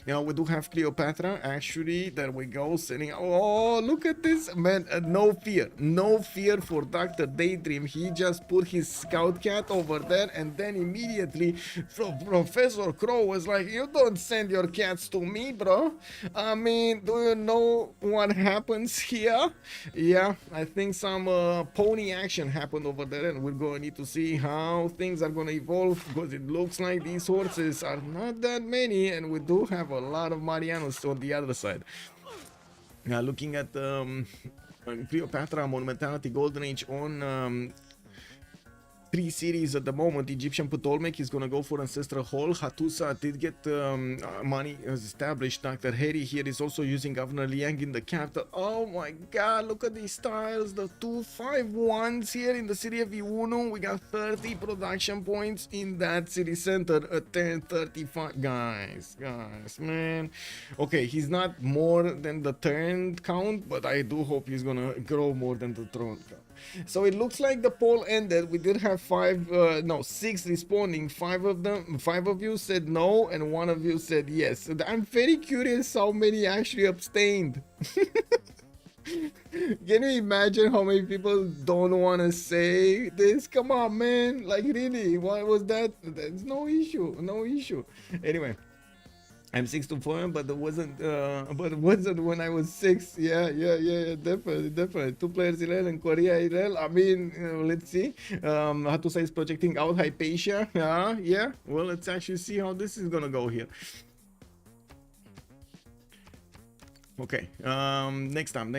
Now we do have Cleopatra. Actually, there we go, sending. Oh, look at this, man. No fear for Dr. Daydream. He just put his scout cat over there, and then immediately Professor Crow was like, you don't send your cats to me, bro. I mean, do you know what happens here? Yeah, I think some pony action happened over there, and we're going to need to see how things are going to evolve, because it looks like these horses are not that many, and we do have a lot of Marianos on the other side. Now looking at Cleopatra Monumentality Golden Age on 3 cities at the moment. Egyptian Ptolemy is gonna go for Ancestral Hall. Hattusa did get money established. Dr. Harry here is also using Governor Liang in the capital. Oh my god, look at these tiles. The 251s here in the city of Iunu. We got 30 production points in that city center at 1035. Guys, man. Okay, he's not more than the turn count, but I do hope he's gonna grow more than the throne count. So it looks like the poll ended. We did have 6 responding. 5 of you said no, and 1 of you said yes. I'm very curious how many actually abstained. Can you imagine how many people don't want to say this? Come on, man. Like, really, what was that? There's no issue. Anyway, I'm 6 to 4, but it wasn't when I was 6. Yeah, definitely. 2 players Israel and Korea Israel. I mean, let's see. Hattusa is projecting out Hypatia. Yeah. Well, let's actually see how this is gonna go here. Okay. Next time.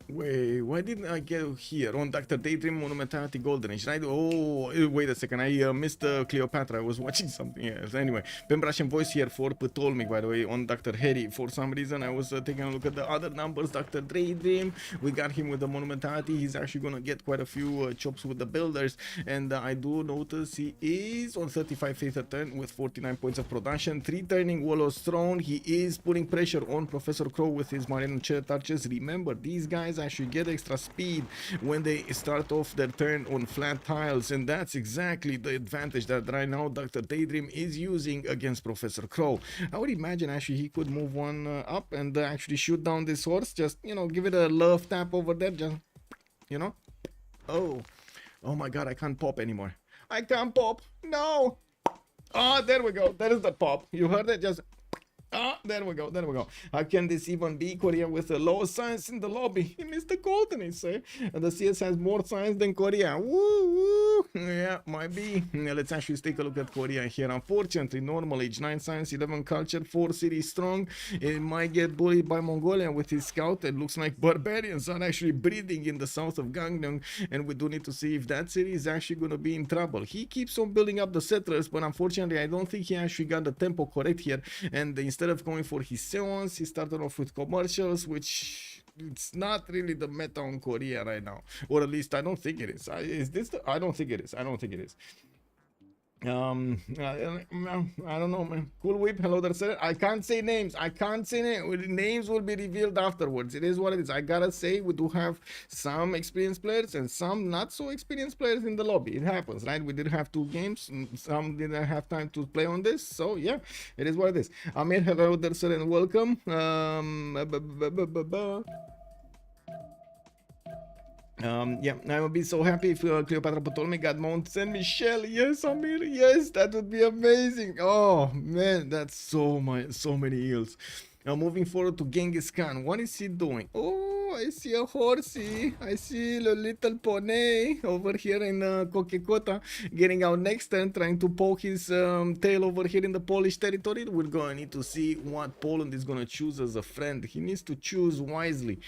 Wait, why didn't I get here on Dr. Daydream Monumentality Golden Age, right? Oh, wait a second, I missed Cleopatra. I was watching something else. Anyway, Pembrasian voice here for Ptolemy, by the way, on Dr. Harry. For some reason, I was taking a look at the other numbers. Dr. Daydream, we got him with the Monumentality. He's actually gonna get quite a few chops with the builders, and I do notice he is on 35 faith a turn with 49 points of production. 3 turning Wallow's Throne. He is putting pressure on Professor Crow with his Marine Chariot Archers. Remember, these guys actually get extra speed when they start off their turn on flat tiles, and that's exactly the advantage that right now Dr. Daydream is using against Professor Crow. I would imagine actually he could move one up and actually shoot down this horse. Just, you know, give it a love tap over there, just, you know. Oh my god, I can't pop anymore. I can't pop. No. Ah, there we go. That is the pop. You heard it? Just there we go. How can this even be? Korea with the lowest science in the lobby. Mr. Golden is say. And the CS has more science than Korea. Woo! Yeah, might be. Let's actually take a look at Korea here. Unfortunately, normal age 9 science, 11 culture, 4 city strong. It might get bullied by Mongolia with his scout. It looks like barbarians are actually breeding in the south of Gangneung, and we do need to see if that city is actually going to be in trouble. He keeps on building up the settlers, but unfortunately, I don't think he actually got the tempo correct here. And instead of going for his seance, he started off with commercials, which it's not really the meta on Korea right now, or at least I don't think it is. I don't think it is. I don't know, man. Cool Whip, hello there, sir. I can't say names. Names will be revealed afterwards. It is what it is. I gotta say, we do have some experienced players and some not so experienced players in the lobby. It happens, right? We did have 2 games. Some didn't have time to play on this. So yeah, it is what it is. Amir, hello there, sir, and welcome. Yeah, I would be so happy if Cleopatra Ptolemy got Mount Saint Michel. Yes, Amir, yes, that would be amazing. Oh man, that's so many eels. Now moving forward to Genghis Khan. What is he doing? Oh, I see a horsey. I see a little pony over here in Kokekota getting out next turn, trying to poke his tail over here in the Polish territory. We're going to need to see what Poland is going to choose as a friend. He needs to choose wisely.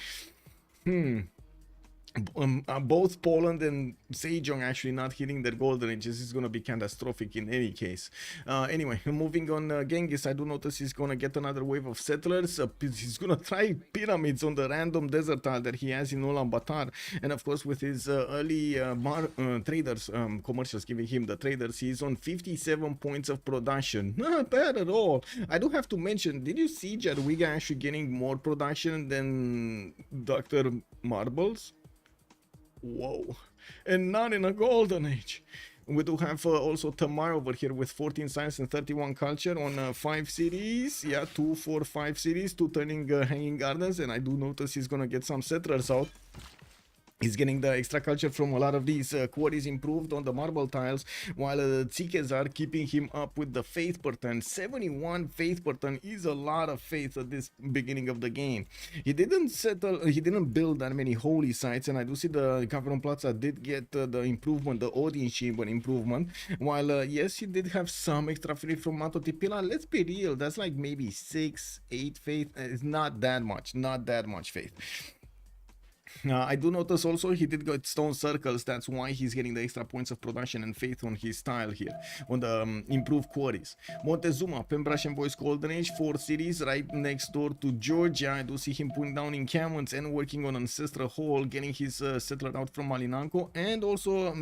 Both Poland and Sejong actually not hitting their golden ages is going to be catastrophic in any case. Anyway, moving on, Genghis, I do notice he's going to get another wave of settlers. He's going to try pyramids on the random desert tile that he has in Ulaanbaatar. And of course, with his early traders, commercials giving him the traders, he's on 57 points of production. Not bad at all. I do have to mention, did you see Jadwiga actually getting more production than Dr. Marbles? Whoa, and not in a golden age. We do have also Tamar over here with 14 science and 31 culture on 5 cities. Yeah, 2, 4, 5 cities, 2 turning hanging gardens, and I do notice he's gonna get some settlers out. He's getting the extra culture from a lot of these quarries improved on the marble tiles, while Tsikes are keeping him up with the faith per turn. 71 faith per turn is a lot of faith at this beginning of the game. He didn't build that many holy sites, and I do see the Gavron Plaza did get the improvement, the audience chamber improvement, while yes, he did have some extra faith from Mato Tipila. Let's be real, that's like maybe 6, 8 faith. It's not that much faith. I do notice also he did get stone circles. That's why he's getting the extra points of production and faith on his style here, on the improved quarries. Montezuma, Pembrashe and Voice Golden Age, 4 cities right next door to Georgia. I do see him putting down encampments and working on Ancestral Hall, getting his settler out from Malinanco, and also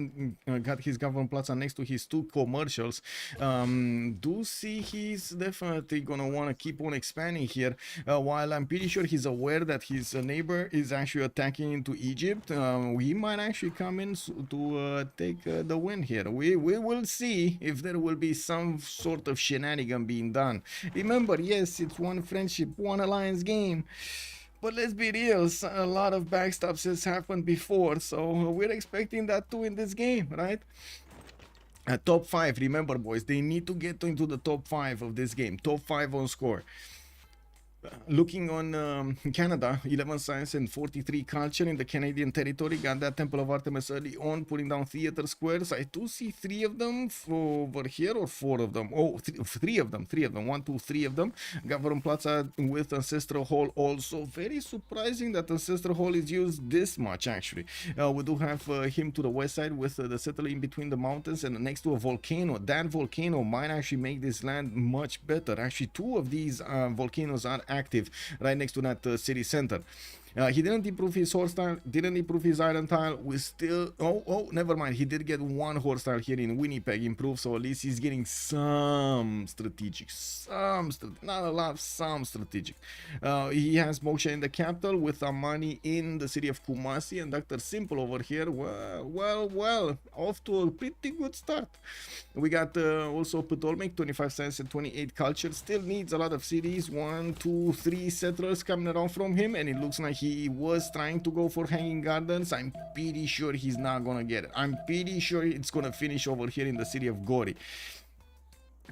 got his Government Plaza next to his 2 commercials. Do see he's definitely gonna want to keep on expanding here, while I'm pretty sure he's aware that his neighbor is actually attacking into Egypt. We might actually come in to take the win here. We will see if there will be some sort of shenanigan being done. Remember, yes, it's one friendship, one alliance game, but let's be real, a lot of backstabs has happened before, so we're expecting that too in this game, right? Top 5, remember boys, they need to get into the top 5 of this game, top 5 on score. Looking on Canada, 11 science and 43 culture in the Canadian territory. Got that Temple of Artemis early on, putting down theater squares. I do see 3 of them over here, or 4 of them. Oh, 3 of them. 1, 2, 3 of them. Gavron Plaza with Ancestral Hall also. Very surprising that Ancestral Hall is used this much, actually. We do have him to the west side with the settler in between the mountains and next to a volcano. That volcano might actually make this land much better. Actually, 2 of these volcanoes are active right next to that city center. He didn't improve his horse tile, didn't improve his iron tile. We still, never mind. He did get 1 horse tile here in Winnipeg improved, so at least he's getting some strategic, not a lot, some strategic. He has Moksha in the capital with Amani in the city of Kumasi, and Dr. Simple over here. Well, off to a pretty good start. We got also Ptolemy, 25 science and 28 culture. Still needs a lot of cities, 1, 2, 3 settlers coming around from him, and it looks like he was trying to go for hanging gardens. I'm pretty sure he's not gonna get it. I'm pretty sure it's gonna finish over here in the city of Gori.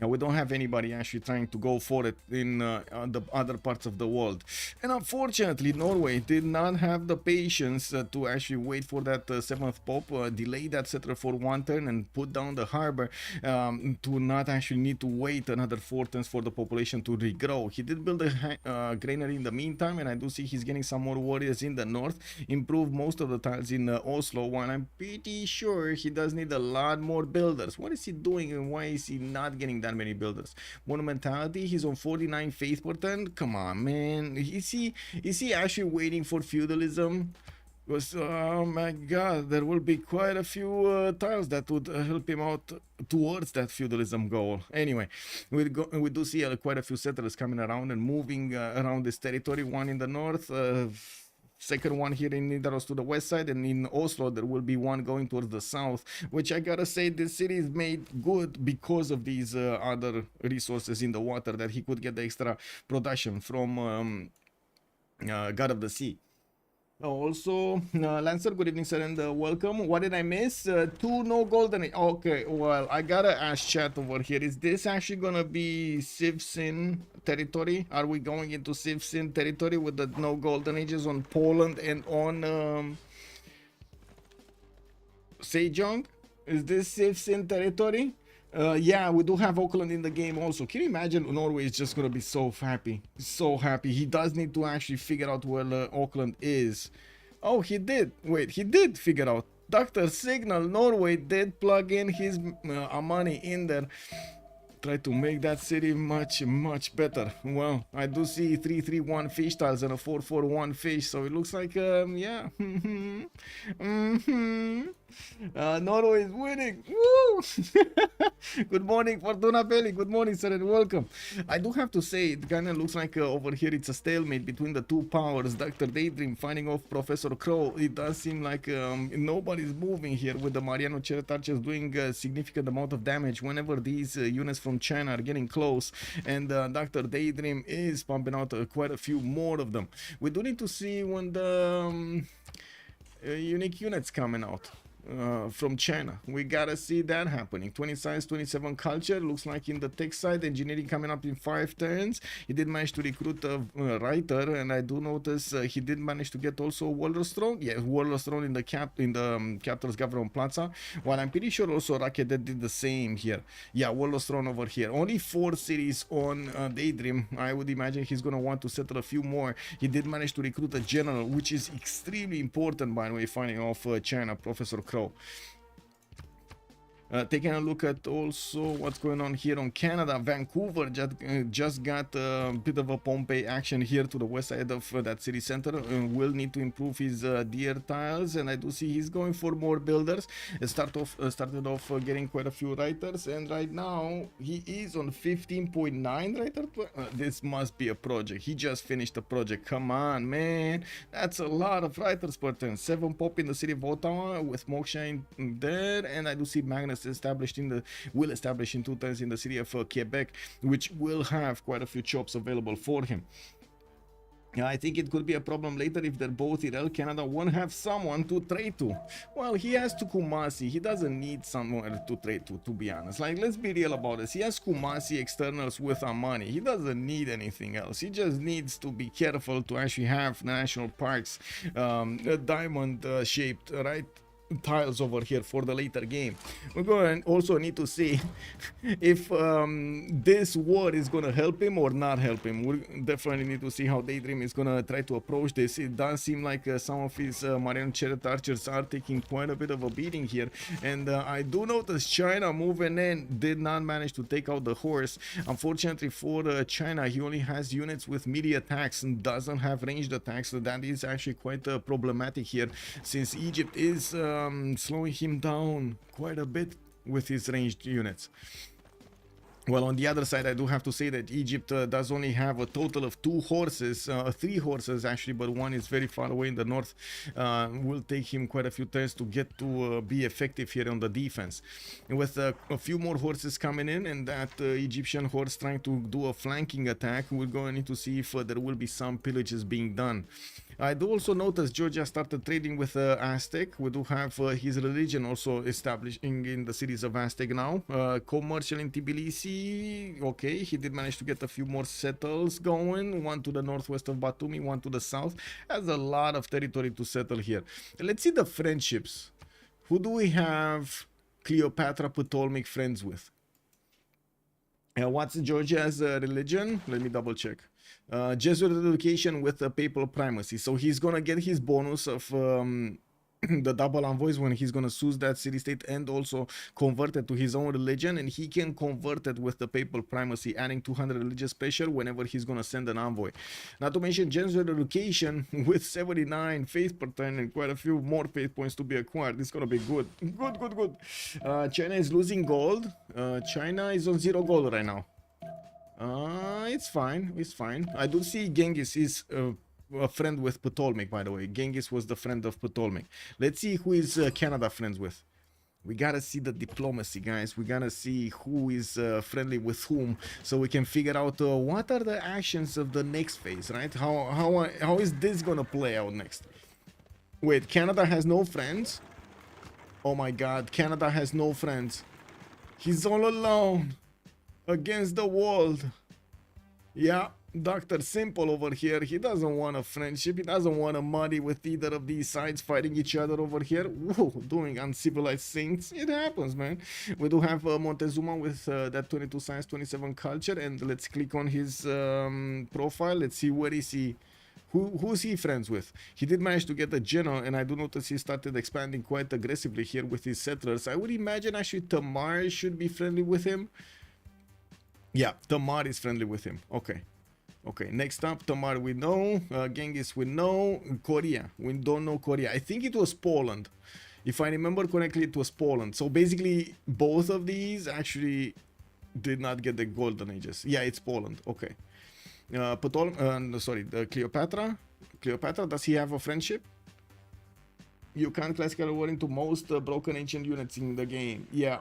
We don't have anybody actually trying to go for it in the other parts of the world, and unfortunately Norway did not have the patience to actually wait for that 7th Pope, delay that settler for 1 turn and put down the harbor, to not actually need to wait another 4 turns for the population to regrow. He did build a granary in the meantime, and I do see he's getting some more warriors in the north, improved most of the tiles in Oslo, while I'm pretty sure he does need a lot more builders. What is he doing, and why is he not getting that many builders? Monumentality, he's on 49 faith per turn. Come on, man. Is he actually waiting for feudalism? Because oh my god, there will be quite a few tiles that would help him out towards that feudalism goal. Anyway, we do see quite a few settlers coming around and moving around this territory. 1 in the north, second one here in Nidaros to the west side, and in Oslo there will be 1 going towards the south, which I gotta say this city is made good because of these other resources in the water that he could get the extra production from God of the Sea. Also, Lancer, good evening, sir, and welcome. What did I miss? Two no golden. Okay, well, I gotta ask chat over here. Is this actually gonna be Civ6 territory? Are we going into Civ6 territory with the no golden ages on Poland and on Sejong? Is this Civ6 territory? Yeah, we do have Auckland in the game also. Can you imagine Norway is just gonna be so happy? So happy. He does need to actually figure out where Auckland is. Oh, he did. Wait, he did figure out. Dr. Signal Norway did plug in his money in there. Try to make that city much better. Well, I do see 331 fish tiles and a 441 fish, so it looks like yeah. Norway is winning. Woo! Good morning, Fortuna Belli. Good morning, sir, and welcome. I do have to say, it kind of looks like over here it's a stalemate between the two powers. Dr. Daydream fighting off Professor Crow. It does seem like nobody's moving here, with the Mariano Chariot Archers doing a significant amount of damage whenever these units from China are getting close, and Dr. Daydream is pumping out quite a few more of them. We do need to see when the unique units coming out from China. We gotta see that happening. 20 science, 27 culture. Looks like in the tech side, engineering coming up in 5 turns. He did manage to recruit a writer, and I do notice he did manage to get also Walrus Throne. Yeah, Walrus Throne in the Captain's Government Plaza. While I'm pretty sure also Rakedet did the same here. Yeah, Walrus Throne over here. Only 4 cities on Daydream. I would imagine he's gonna want to settle a few more. He did manage to recruit a general, which is extremely important, by the way, fighting off China, Professor Crow. Taking a look at also what's going on here on Canada. Vancouver just got a bit of a Pompeii action here to the west side of that city center. Will need to improve his deer tiles, and I do see he's going for more builders. Started off getting quite a few writers, and right now he is on 15.9 writer. This must be a project. He just finished a project. Come on, man, that's a lot of writers per turn. 7 pop in the city of Ottawa with Moksha there, and I do see Magnus will establish in 2 turns in the city of Quebec, which will have quite a few chops available for him. I think it could be a problem later if they're both Irel. Canada won't have someone to trade to. Well, he has to Kumasi. He doesn't need someone to trade to be honest. Like, let's be real about this. He has Kumasi externals with Amani. He doesn't need anything else. He just needs to be careful to actually have national parks, diamond shaped, right, tiles over here for the later game. We're going to also need to see if this war is going to help him or not help him. We definitely need to see how Daydream is going to try to approach this. It does seem like some of his Mariano Chariot Archers are taking quite a bit of a beating here, and I do notice China moving in did not manage to take out the horse. Unfortunately for China, he only has units with melee attacks and doesn't have ranged attacks, so that is actually quite problematic here, since Egypt is slowing him down quite a bit with his ranged units. Well, on the other side, I do have to say that Egypt does only have a total of 2 horses, 3 horses actually, but one is very far away in the north. Will take him quite a few turns to get to be effective here on the defense. And with a few more horses coming in, and that Egyptian horse trying to do a flanking attack, we're going to need to see if there will be some pillages being done. I do also notice Georgia started trading with Aztec. We do have his religion also establishing in the cities of Aztec now. Commercial in Tbilisi, okay, he did manage to get a few more settles going. One to the northwest of Batumi, one to the south. Has a lot of territory to settle here. Let's see the friendships. Who do we have Cleopatra Ptolemaic friends with? What's Georgia's religion? Let me double check. Jesuit education with the papal primacy. So he's gonna get his bonus of the double envoys when he's gonna seize that city-state and also convert it to his own religion, and he can convert it with the papal primacy, adding 200 religious pressure whenever he's gonna send an envoy. Not to mention Jesuit education with 79 faith per turn and quite a few more faith points to be acquired. It's gonna be good. Good. China is losing gold. China is on 0 gold right now. It's fine. I do see Genghis is a friend with Ptolemaic, by the way. Genghis was the friend of Ptolemaic. Let's see who is Canada friends with. We gotta see the diplomacy, guys. We gotta see who is friendly with whom, so we can figure out what are the actions of the next phase, right? How is this gonna play out next? Wait, Canada has no friends? Oh my god, Canada has no friends. He's all alone against the world. Yeah, Dr. Simple over here, he doesn't want a friendship. He doesn't want a muddy with either of these sides fighting each other over here. Whoa, doing uncivilized things. It happens, man. We do have Montezuma with that 22 science, 27 culture. And let's click on his profile. Let's see where is he. Who's he friends with? He did manage to get a general, and I do notice he started expanding quite aggressively here with his settlers. I would imagine actually Tamar should be friendly with him. Yeah, Tamar is friendly with him. Okay. Okay, next up, Tamar we know. Genghis we know. Korea. We don't know Korea. I think it was Poland. If I remember correctly, it was Poland. So basically, both of these actually did not get the golden ages. Yeah, it's Poland. Okay. Cleopatra. Cleopatra, does he have a friendship? You can't classically war into most broken ancient units in the game. Yeah.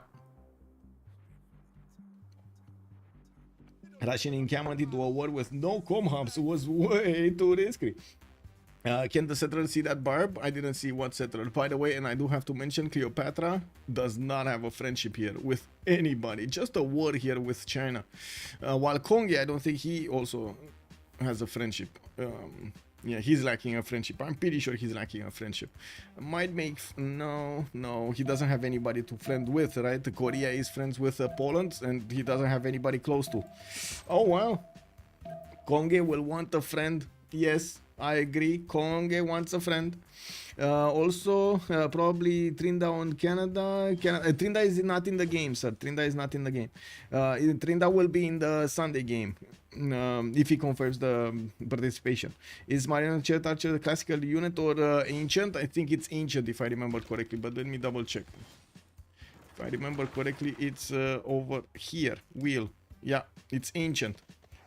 Rushing encampment into a war with no com hubs was way too risky. Can the settler see that barb? I didn't see what settler. By the way, and I do have to mention, Cleopatra does not have a friendship here with anybody. Just a war here with China. While Kongi, I don't think he also has a friendship. Yeah, he's lacking a friendship. I'm pretty sure he's lacking a friendship. Might make... No, he doesn't have anybody to friend with, right? Korea is friends with Poland, and he doesn't have anybody close to. Oh, well. Konge will want a friend. Yes, I agree. Konge wants a friend. Also, probably Trinda on Canada. Trinda is not in the game, sir. Trinda is not in the game. Trinda will be in the Sunday game. If he confirms the participation. Is Mariano Chet Archer the classical unit or ancient? I think it's ancient if I remember correctly, but let me double check. If I remember correctly, it's over here. Wheel. Yeah, it's ancient.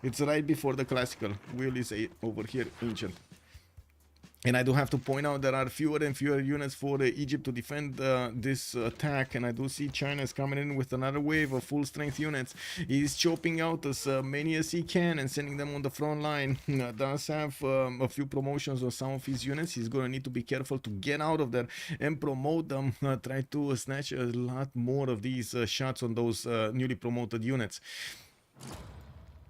It's right before the classical. Wheel is over here, ancient. And I do have to point out there are fewer and fewer units for Egypt to defend this attack. And I do see China is coming in with another wave of full strength units. He's chopping out as many as he can and sending them on the front line. Does have a few promotions on some of his units. He's going to need to be careful to get out of there and promote them. Try to snatch a lot more of these shots on those newly promoted units.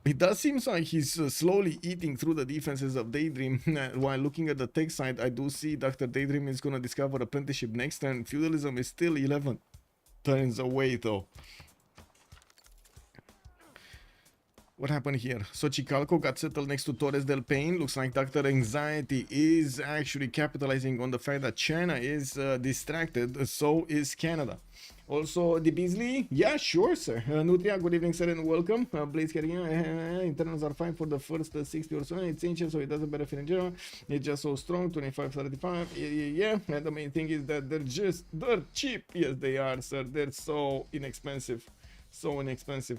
It does seem like he's slowly eating through the defenses of Daydream. While looking at the tech side, I do see Dr. Daydream is going to discover apprenticeship next turn. Feudalism is still 11 turns away, though. What happened here? Xochicalco got settled next to Torres del Paine. Looks like Dr. Anxiety is actually capitalizing on the fact that China is distracted. So is Canada. Also, the Beasley, yeah, sure, sir. Nutria, good evening, sir, and welcome. Blaze carrying internals are fine for the first 60 or so. It's ancient, so it doesn't benefit in general. It's just so strong, 25-35. Yeah. And the main thing is that they're cheap. Yes, they are, sir. They're so inexpensive. So inexpensive.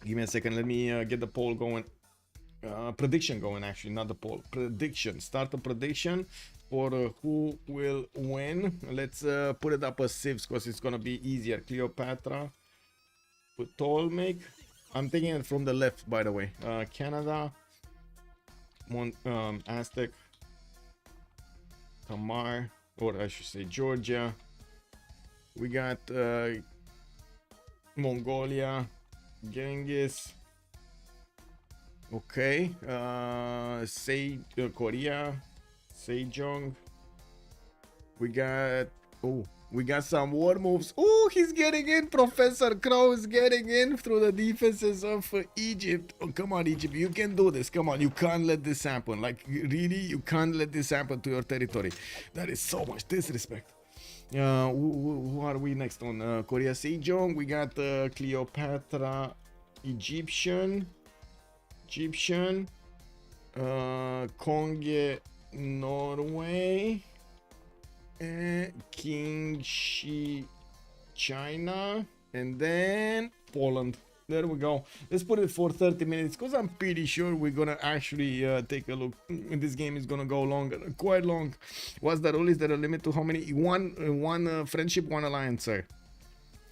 Give me a second. Let me get the poll going. Prediction going, actually, not the poll. Prediction. Start a prediction for who will win. Let's put it up as Civ6 because it's gonna be easier. Cleopatra, Ptolemy. I'm taking it from the left, by the way. Canada, Aztec, Tamar, or I should say Georgia. We got Mongolia, Genghis. Okay, Korea, Sejong. We got some war moves. Oh, he's getting in. Professor Crow is getting in through the defenses of Egypt. Oh, come on, Egypt, you can do this. Come on, you can't let this happen. Like, really, you can't let this happen to your territory. That is so much disrespect. Who are we next on? Korea, Sejong. We got Cleopatra, Egyptian, Konge, Norway, King Shi, China, and then Poland. There we go. Let's put it for 30 minutes because I'm pretty sure we're gonna actually take a look. This game is gonna go longer, quite long. What's the rule? Is there a limit to how many? One friendship, one alliance, sir.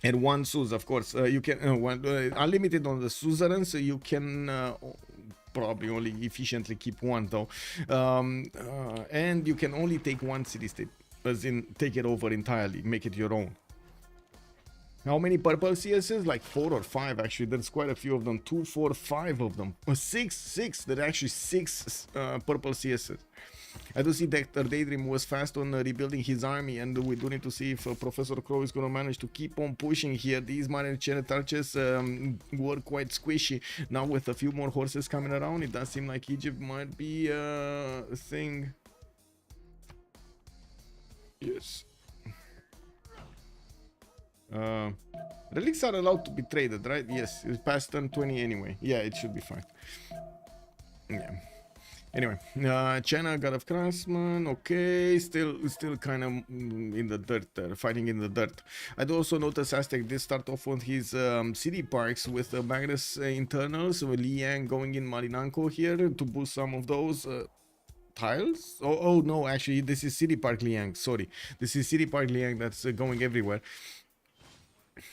And one Suz, of course. You can unlimited on the suzerain, so you can probably only efficiently keep one though. And you can only take one city state, as in take it over entirely, make it your own. How many purple CSs? Like 4 or 5 actually. There's quite a few of them. 2, 4, 5 of them. 6. There are actually 6 purple CSs. I do see Dr. Daydream was fast on rebuilding his army, and we do need to see if Professor Crow is going to manage to keep on pushing here. These Marine archers were quite squishy. Now with a few more horses coming around, it does seem like Egypt might be a thing. Yes. Relics are allowed to be traded, right? Yes, it's past turn 20 anyway. Yeah, it should be fine. Yeah. Anyway, China, God of Craftsman, okay, still kind of in the dirt there, fighting in the dirt. I do also notice Aztec did start off on his city parks with Magnus internals, with Liang going in Marinanko here to boost some of those tiles. Oh no, actually this is City Park Liang, sorry. This is City Park Liang that's going everywhere.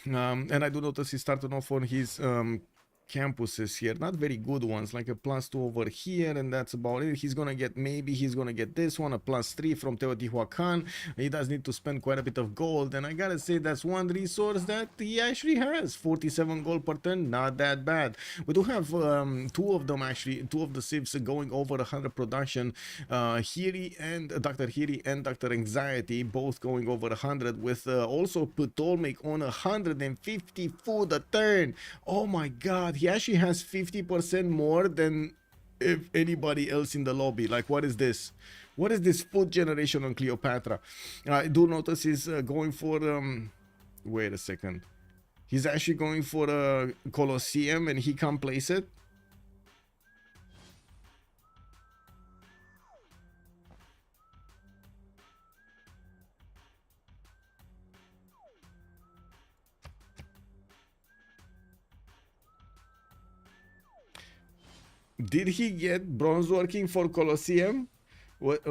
And I do notice he started off on his campuses here, not very good ones, like a +2 over here, and that's about it. He's gonna get, maybe he's gonna get this one, a +3 from Teotihuacan. He does need to spend quite a bit of gold, and I gotta say that's one resource that he actually has. 47 gold per turn, not that bad. We do have 2 of them actually, 2 of the Civs going over 100 production. Hiri and Dr. Hiri and Dr. Anxiety both going over 100, with also Ptolemy on 150 food a turn. Oh my god, he actually has 50% more than if anybody else in the lobby. Like, what is this? What is this food generation on Cleopatra? I do notice he's going for wait a second, he's actually going for a Colosseum, and he can't place it. Did he get bronze working for Colosseum? Wait,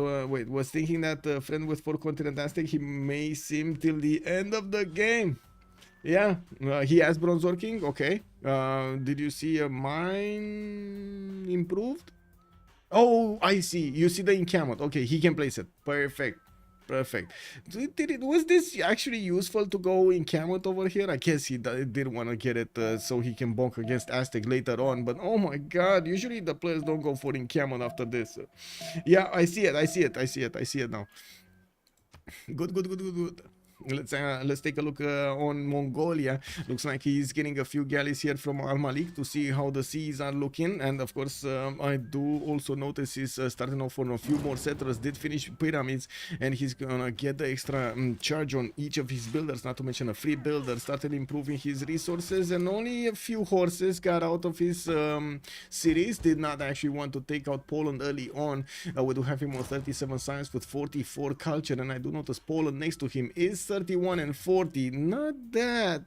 was thinking that friend with 4 continent Aztec, he may sim till the end of the game. Yeah, he has bronze working. Okay. Did you see a mine improved? Oh, I see. You see the encampment. Okay, he can place it. Perfect. Perfect. Was this actually useful to go encampment over here? I guess he did want to get it so he can bonk against Aztec later on. But oh my god, usually the players don't go for encampment after this. Yeah, I see it now. Good. Let's take a look on Mongolia. Looks like he's getting a few galleys here from Al Malik to see how the seas are looking, and of course I do also notice he's starting off on a few more settlers. Did finish pyramids, and he's gonna get the extra charge on each of his builders, not to mention a free builder. Started improving his resources, and only a few horses got out of his cities. Did not actually want to take out Poland early on. We do have him on 37 science with 44 culture, and I do notice Poland next to him is 31 and 40. Not that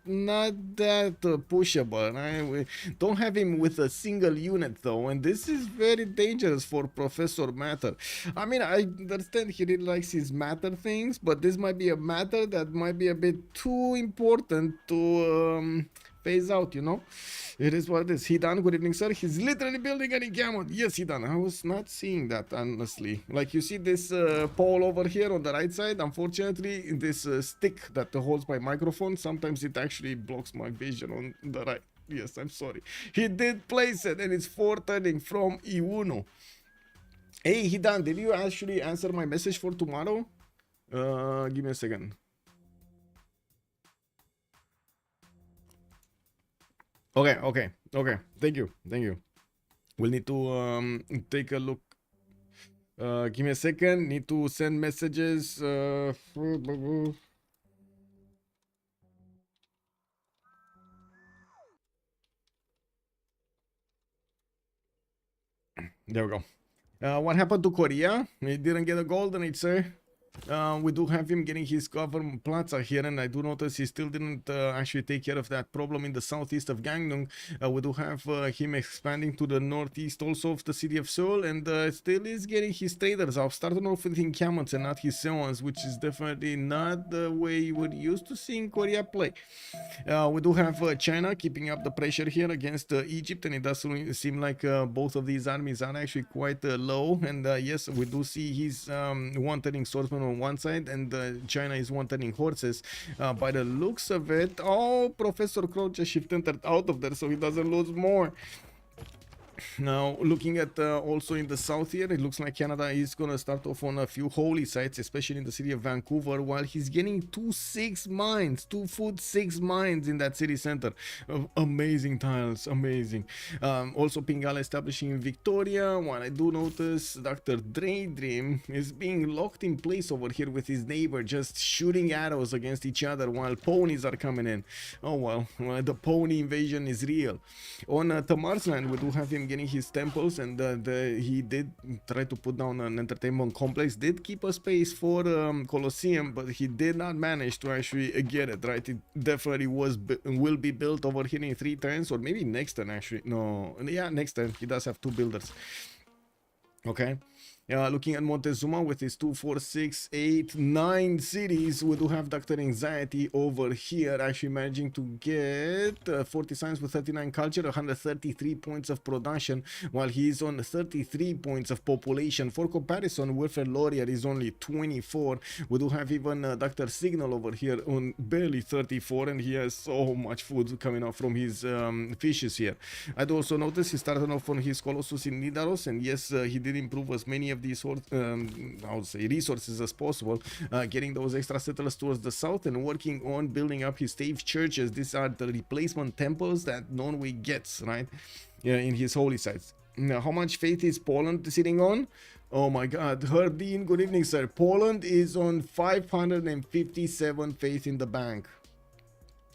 pushable. Right? We don't have him with a single unit though, and this is very dangerous for Professor Matter. I mean, I understand he really likes his matter things, but this might be a matter that might be a bit too important to phase out, you know. It is what it is. Hidan, good evening, sir. He's literally building an encampment. Yes, Hidan. I was not seeing that, honestly. Like, you see this pole over here on the right side? Unfortunately, this stick that holds my microphone, sometimes it actually blocks my vision on the right. Yes, I'm sorry. He did place it, and it's 4 turning from Iwuno. Hey, Hidan, did you actually answer my message for tomorrow? Give me a second. Okay. Thank you. We'll need to take a look. Give me a second. Need to send messages. There we go. What happened to Korea? We didn't get a golden age, sir. We do have him getting his government plaza here, and I do notice he still didn't actually take care of that problem in the southeast of Gangneung. We do have him expanding to the northeast also of the city of Seoul, and still is getting his traders off, starting off with incumbents and not his Seoans, which is definitely not the way you would used to seeing Korea play. We do have China keeping up the pressure here against Egypt, and it does seem like both of these armies are actually quite low. And yes, we do see he's one-turning swordsman on one side, and China is one-turning horses. By the looks of it, oh, Professor Crow just shifted out of there so he doesn't lose more. Now, looking at also in the south here, it looks like Canada is going to start off on a few holy sites, especially in the city of Vancouver, while he's getting 2-6 mines, 2-foot-6 mines in that city center. Amazing tiles, amazing. Also, Pingala establishing in Victoria, while I do notice Dr. Daydream is being locked in place over here with his neighbor, just shooting arrows against each other while ponies are coming in. Oh well, the pony invasion is real. On Tamar's land, we do have him getting his temples, and he did try to put down an entertainment complex, did keep a space for Colosseum, but he did not manage to actually get it right. It definitely will be built over here in 3 turns, or maybe next turn actually. No, yeah, next turn. He does have 2 builders. Okay. Looking at Montezuma with his 2, 4, 6, 8, 9 cities, we do have Dr. Anxiety over here, actually managing to get 40 science with 39 culture, 133 points of production, while he's on 33 points of population. For comparison, Wilfred Laurier is only 24. We do have even Dr. Signal over here on barely 34, and he has so much food coming out from his fishes here. I do also notice he started off on his Colossus in Nidaros, and yes, he did improve as many of these I would say resources as possible, getting those extra settlers towards the south and working on building up his stave churches. These are the replacement temples that Norway gets, right? In his holy sites. Now, how much faith is Poland sitting on? Oh my god, Herdine, good evening, sir. Poland is on 557 faith in the bank.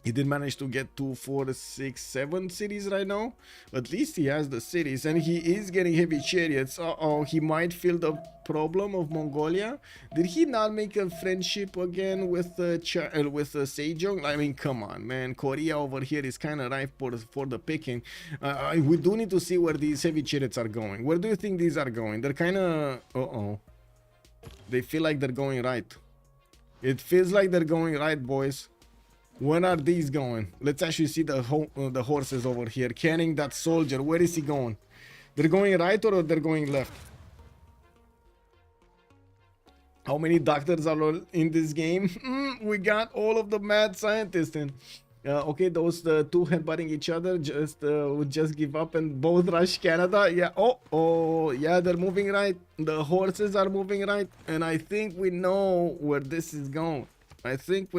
He did manage to get 2, 4, 6, 7 cities right now. At least he has the cities, and he is getting heavy chariots. Uh-oh, he might feel the problem of Mongolia. Did he not make a friendship again with Sejong? I mean, come on, man. Korea over here is kind of ripe for the picking. We do need to see where these heavy chariots are going. Where do you think these are going? They're kind of... Uh-oh. They feel like they're going right. It feels like they're going right, boys. When are these going? Let's actually see the horses over here carrying that soldier. Where is he going? They're going right or they're going left? How many doctors are in this game? We got all of the mad scientists in. Okay, those 2 headbutting each other would just give up and both rush Canada. Yeah. Oh, yeah, they're moving right. The horses are moving right, and I think we know where this is going. I think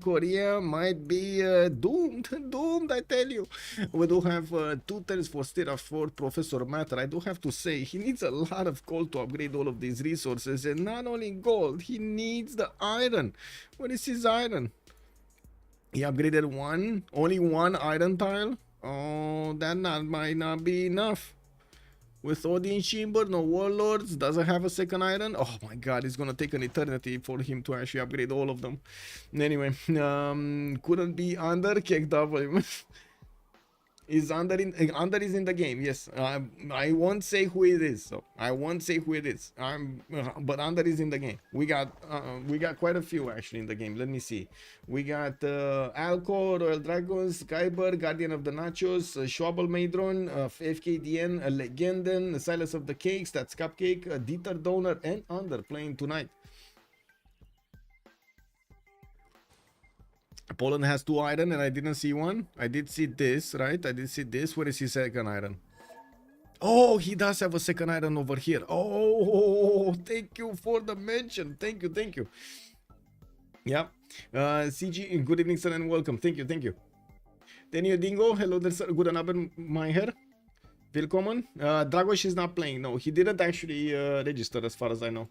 Korea might be doomed, I tell you. We do have 2 turns for Stira for Professor Matter. I do have to say, he needs a lot of gold to upgrade all of these resources, and not only gold, he needs the iron. Where is his iron? He upgraded only one iron tile. Oh, that might not be enough. With Odin Chamber, no warlords, doesn't have a second iron. Oh my god, it's gonna take an eternity for him to actually upgrade all of them. Anyway, couldn't be under, kicked off him. Is under is in the game, yes. I won't say who it is, so I won't say who it is. But under is in the game. We got quite a few actually in the game. Let me see. We got Alco, Royal Dragons, Kyber, Guardian of the Nachos, Schwabel Maidron, FKDN, Legenden, Silas of the Cakes, that's Cupcake, Dieter Donor, and Under playing tonight. Poland has 2 iron and I didn't see one. I did see this, right? I did see this. Where is his second iron? Oh, he does have a second iron over here. Oh, thank you for the mention. Thank you. Yeah. CG, good evening, sir, and welcome. Thank you. Daniel Dingo, hello there, sir. Good Abend, my hair. Willkommen. Dragos is not playing. No, he didn't actually register as far as I know.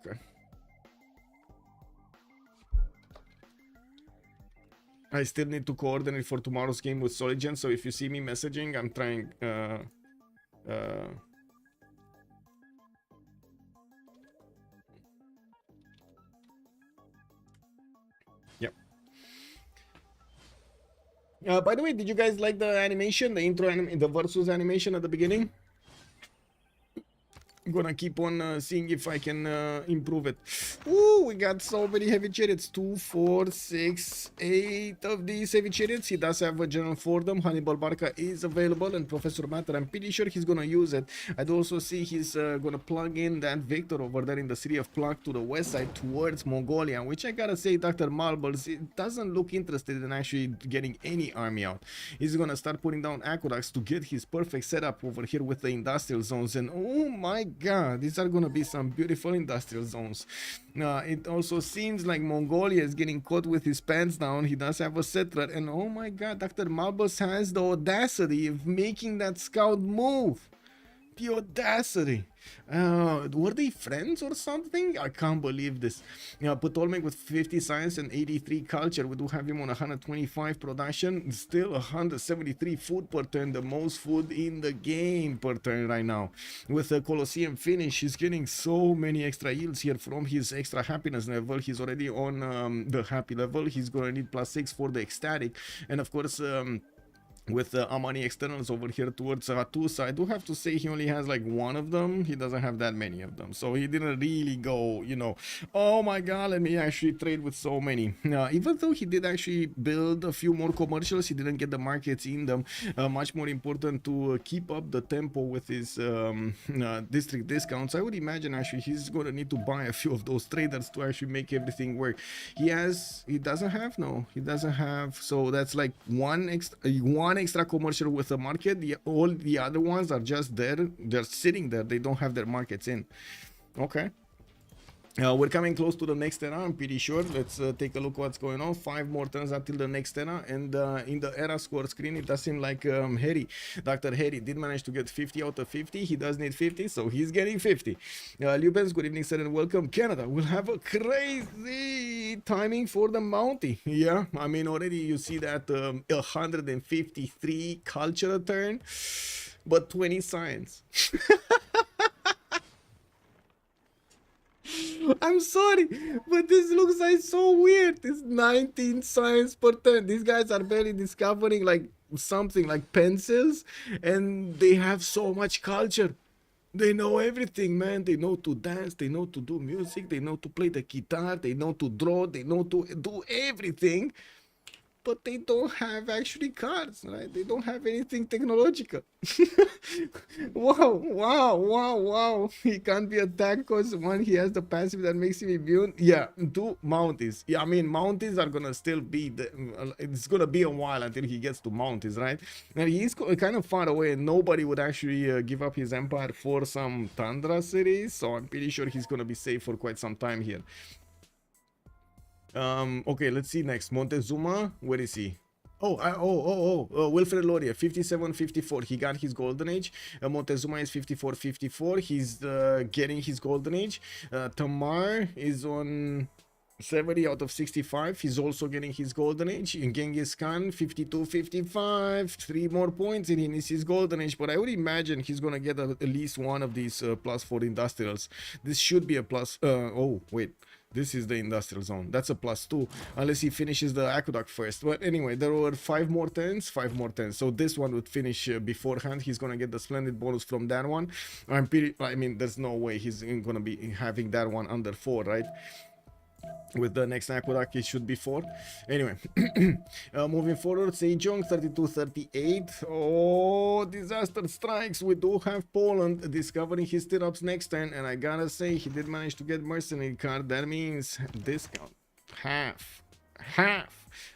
Okay. I still need to coordinate for tomorrow's game with Soligen, so if you see me messaging, I'm trying yep. By the way, did you guys like the animation, the intro the versus animation at the beginning? I'm gonna keep on seeing if I can improve it. Ooh, we got so many heavy chariots. 2, 4, 6, 8 of these heavy chariots. He does have a general for them. Hannibal Barca is available, and Professor Matter, I'm pretty sure he's gonna use it. I'd also see he's gonna plug in that Victor over there in the city of Plug to the west side towards Mongolia, which I gotta say, Dr. Marbles, it doesn't look interested in actually getting any army out. He's gonna start putting down aqueducts to get his perfect setup over here with the industrial zones, and oh my god, these are gonna be some beautiful industrial zones. It also seems like Mongolia is getting caught with his pants down. He does have a settler, and oh my god, Dr. Marbles has the audacity of making that scout move. The audacity. Were they friends or something? I can't believe this. Ptolemy with 50 science and 83 culture. We do have him on 125 production. Still 173 food per turn. The most food in the game per turn right now. With the Colosseum finish, he's getting so many extra yields here from his extra happiness level. He's already on the happy level. He's going to need +6 for the ecstatic. And of course, with Amani externals over here towards Ratusa, I do have to say he only has like one of them. He doesn't have that many of them, so he didn't really go, you know, oh my god, let me actually trade with so many. Even though he did actually build a few more commercials, he didn't get the markets in them. Much more important to keep up the tempo with his district discounts. I would imagine actually he's gonna need to buy a few of those traders to actually make everything work. He doesn't have, so that's like one extra commercial with the market. All the other ones are just there, they're sitting there, they don't have their markets in. Okay, we're coming close to the next era, I'm pretty sure. Let's take a look what's going on. 5 more turns until the next era, and in the era score screen, it does seem like Dr. Harry did manage to get 50 out of 50. He does need 50, so he's getting 50. Lubens, good evening, sir, and welcome. Canada will have a crazy timing for the Mountie. Yeah, I mean, already you see that 153 culture a turn, but 20 science. I'm sorry, but this looks like so weird. It's 19 science per turn. These guys are barely discovering like something like pencils, and they have so much culture. They know everything, man. They know to dance, they know to do music, they know to play the guitar, they know to draw, they know to do everything. But they don't have actually cards, right? They don't have anything technological. Wow. He can't be attacked because one, he has the passive that makes him immune. Yeah, 2 Mounties. Yeah, I mean, Mounties are gonna still be, it's gonna be a while until he gets to Mounties, right? And he's kind of far away, and nobody would actually give up his empire for some Tundra series, so I'm pretty sure he's gonna be safe for quite some time here. Okay, let's see next. Montezuma, where is he? Wilfred Laurier, 57-54. He got his golden age. Montezuma is 54-54. He's getting his golden age. Tamar is on 70 out of 65. He's also getting his golden age. And Genghis Khan, 52-55. 3 more points and he needs his golden age. But I would imagine he's gonna get at least one of these +4 industrials. This should be a plus. Oh wait. This is the industrial zone. That's a +2, unless he finishes the aqueduct first. But anyway, there were 5 more turns. So this one would finish beforehand. He's gonna get the splendid bonus from that one. I mean, there's no way he's gonna be having that one under 4, right? With the next aqueduct, it should be 4. Anyway, moving forward, Sejong 32-38. Oh, disaster strikes. We do have Poland discovering his stirrups next turn, and I gotta say, he did manage to get mercenary card. That means discount half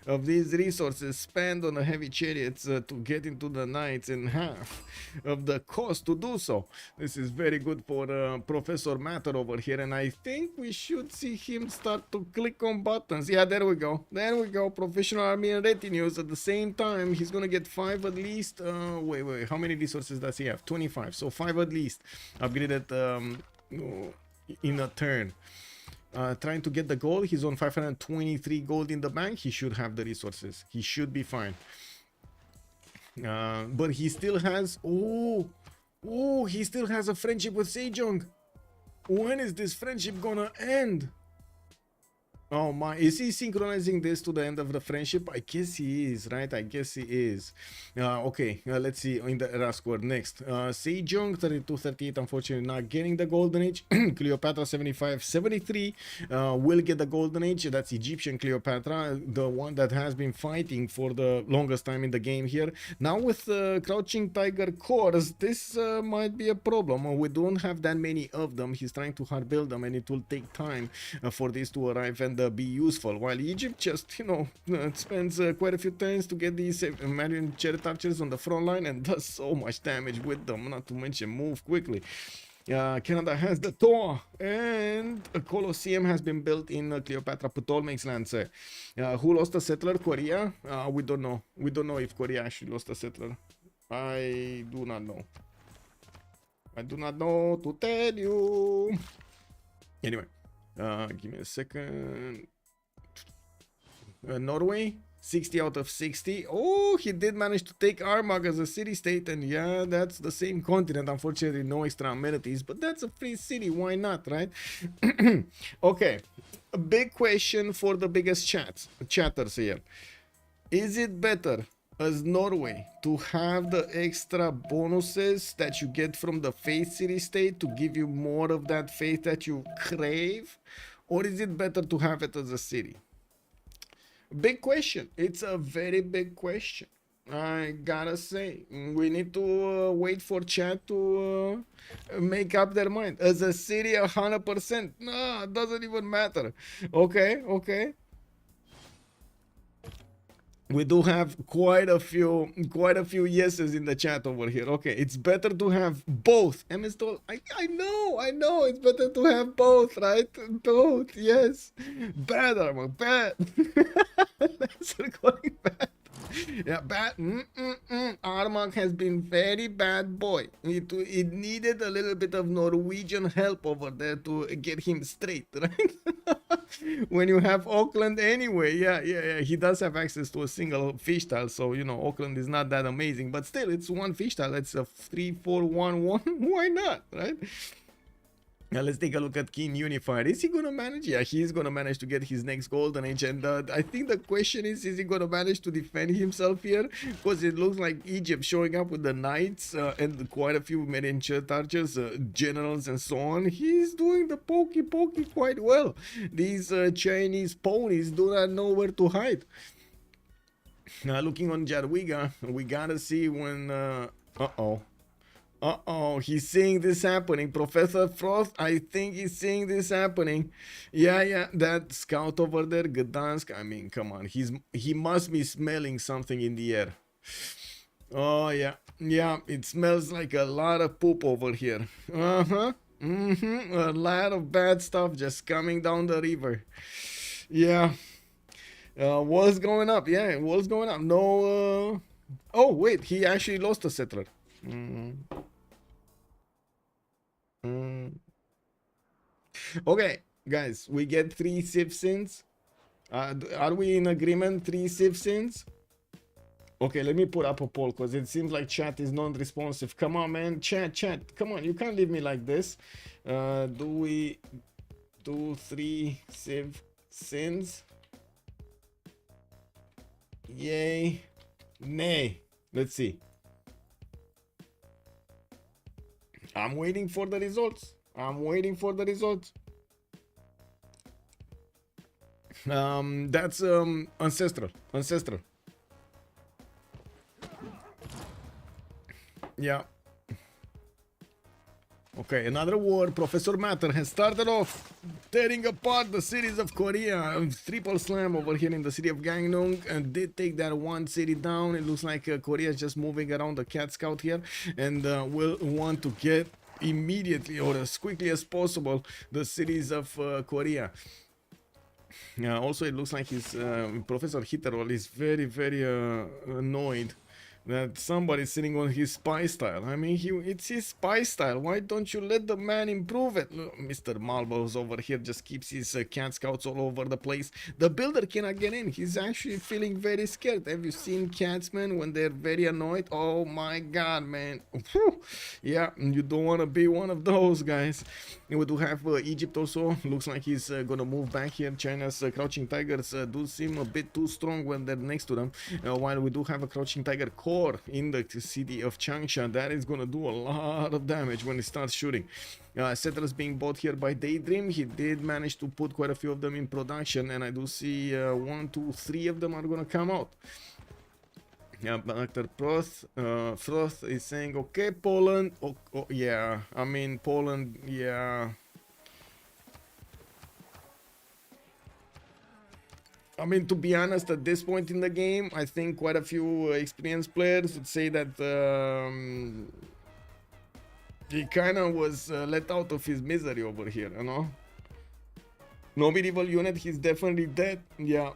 of these resources spent on the heavy chariots to get into the knights, and half of the cost to do so. This is very good for Professor Matter over here, and I think we should see him start to click on buttons. Yeah, there we go. Professional army and retinues at the same time. He's gonna get 5 at least. Wait, how many resources does he have? 25, so 5 at least upgraded in a turn. trying to get the gold. He's on 523 gold in the bank. He should have the resources. He should be fine. But he still has... Oh, he still has a friendship with Sejong. When is this friendship gonna end? Oh my, is he synchronizing this to the end of the friendship? I guess he is, right? I guess he is. Okay, let's see in the era score next. Sejong 32-38, unfortunately not getting the golden age. Cleopatra 75-73 will get the golden age. That's Egyptian Cleopatra, the one that has been fighting for the longest time in the game here. Now with Crouching Tiger cores, this might be a problem. We don't have that many of them. He's trying to hard build them and it will take time for this to arrive and be useful, while Egypt just, you know, spends quite a few turns to get these Marion chariot archers on the front line and does so much damage with them, not to mention move quickly. Canada has the Thor, and a Colosseum has been built in Cleopatra Ptolemy's land. Who lost a settler? Korea? We don't know. We don't know if Korea actually lost a settler. I do not know. I do not know to tell you. Anyway. Give me a second. Norway 60 out of 60. Oh, he did manage to take Armagh as a city state, and yeah, that's the same continent. Unfortunately, no extra amenities, but that's a free city. Why not, right? Okay, a big question for the biggest chatters here. Is it better as Norway to have the extra bonuses that you get from the faith city state to give you more of that faith that you crave, or is it better to have it as a city? Big question. It's a very big question. I gotta say, we need to wait for chat to make up their mind. As a city, 100%. No, it doesn't even matter. Okay. We do have quite a few yeses in the chat over here. Okay, it's better to have both. MS told, I know, it's better to have both, right? Both, yes. Bad Armor, bad. That's recording bad. Yeah, bad. Armagh has been very bad boy. It needed a little bit of Norwegian help over there to get him straight, right? When you have Auckland anyway, yeah, he does have access to a single fish tile, so you know Auckland is not that amazing, but still it's one fish tile. It's a 3-4-1-1. Why not, right? Now let's take a look at King Unified. Is he gonna manage? Yeah, he's gonna manage to get his next golden age, and I think the question is he gonna manage to defend himself here? Because it looks like Egypt showing up with the knights and quite a few Median chariot archers, generals and so on. He's doing the pokey quite well. These Chinese ponies do not know where to hide. Now looking on Jadwiga, we gotta see when he's seeing this happening. Professor Frost, I think he's seeing this happening. Yeah, that scout over there, Gdansk. I mean, come on, he must be smelling something in the air. Oh yeah, it smells like a lot of poop over here. A lot of bad stuff just coming down the river. Yeah. Wall's going up. Yeah, wall's going up. No. Oh wait, he actually lost a settler. Okay, guys, we get 3 Civ6. Are we in agreement? 3 Civ6. Okay, let me put up a poll because it seems like chat is non-responsive. Come on, man, chat, come on, you can't leave me like this. Do we do 3 Civ6? Yay, nay. Let's see. I'm waiting for the results. That's ancestral. Yeah. Okay, another war. Professor Matter has started off tearing apart the cities of Korea. Triple slam over here in the city of Gangneung, and did take that one city down. It looks like Korea is just moving around the cat scout here, and will want to get immediately or as quickly as possible the cities of Korea. Also, it looks like his Professor Hitterol is very annoyed that somebody's sitting on his spy style. I mean, it's his spy style. Why don't you let the man improve it? Look, Mr. Malvo's over here just keeps his cat scouts all over the place. The builder cannot get in. He's actually feeling very scared. Have you seen cats, man, when they're very annoyed? Oh my god, man. Whew. Yeah, you don't want to be one of those guys. And we do have Egypt also. Looks like he's gonna move back here. China's crouching tigers do seem a bit too strong when they're next to them. While we do have a crouching tiger core in the city of Changsha, that is gonna do a lot of damage when it starts shooting. Settlers being bought here by Daydream. He did manage to put quite a few of them in production, and I do see 1, 2, 3 of them are gonna come out. Yeah, but Dr. Frost is saying, okay, Poland. Oh, yeah, I mean, Poland, yeah. I mean, to be honest, at this point in the game, I think quite a few experienced players would say that he kind of was let out of his misery over here, you know? No medieval unit, he's definitely dead. Yeah.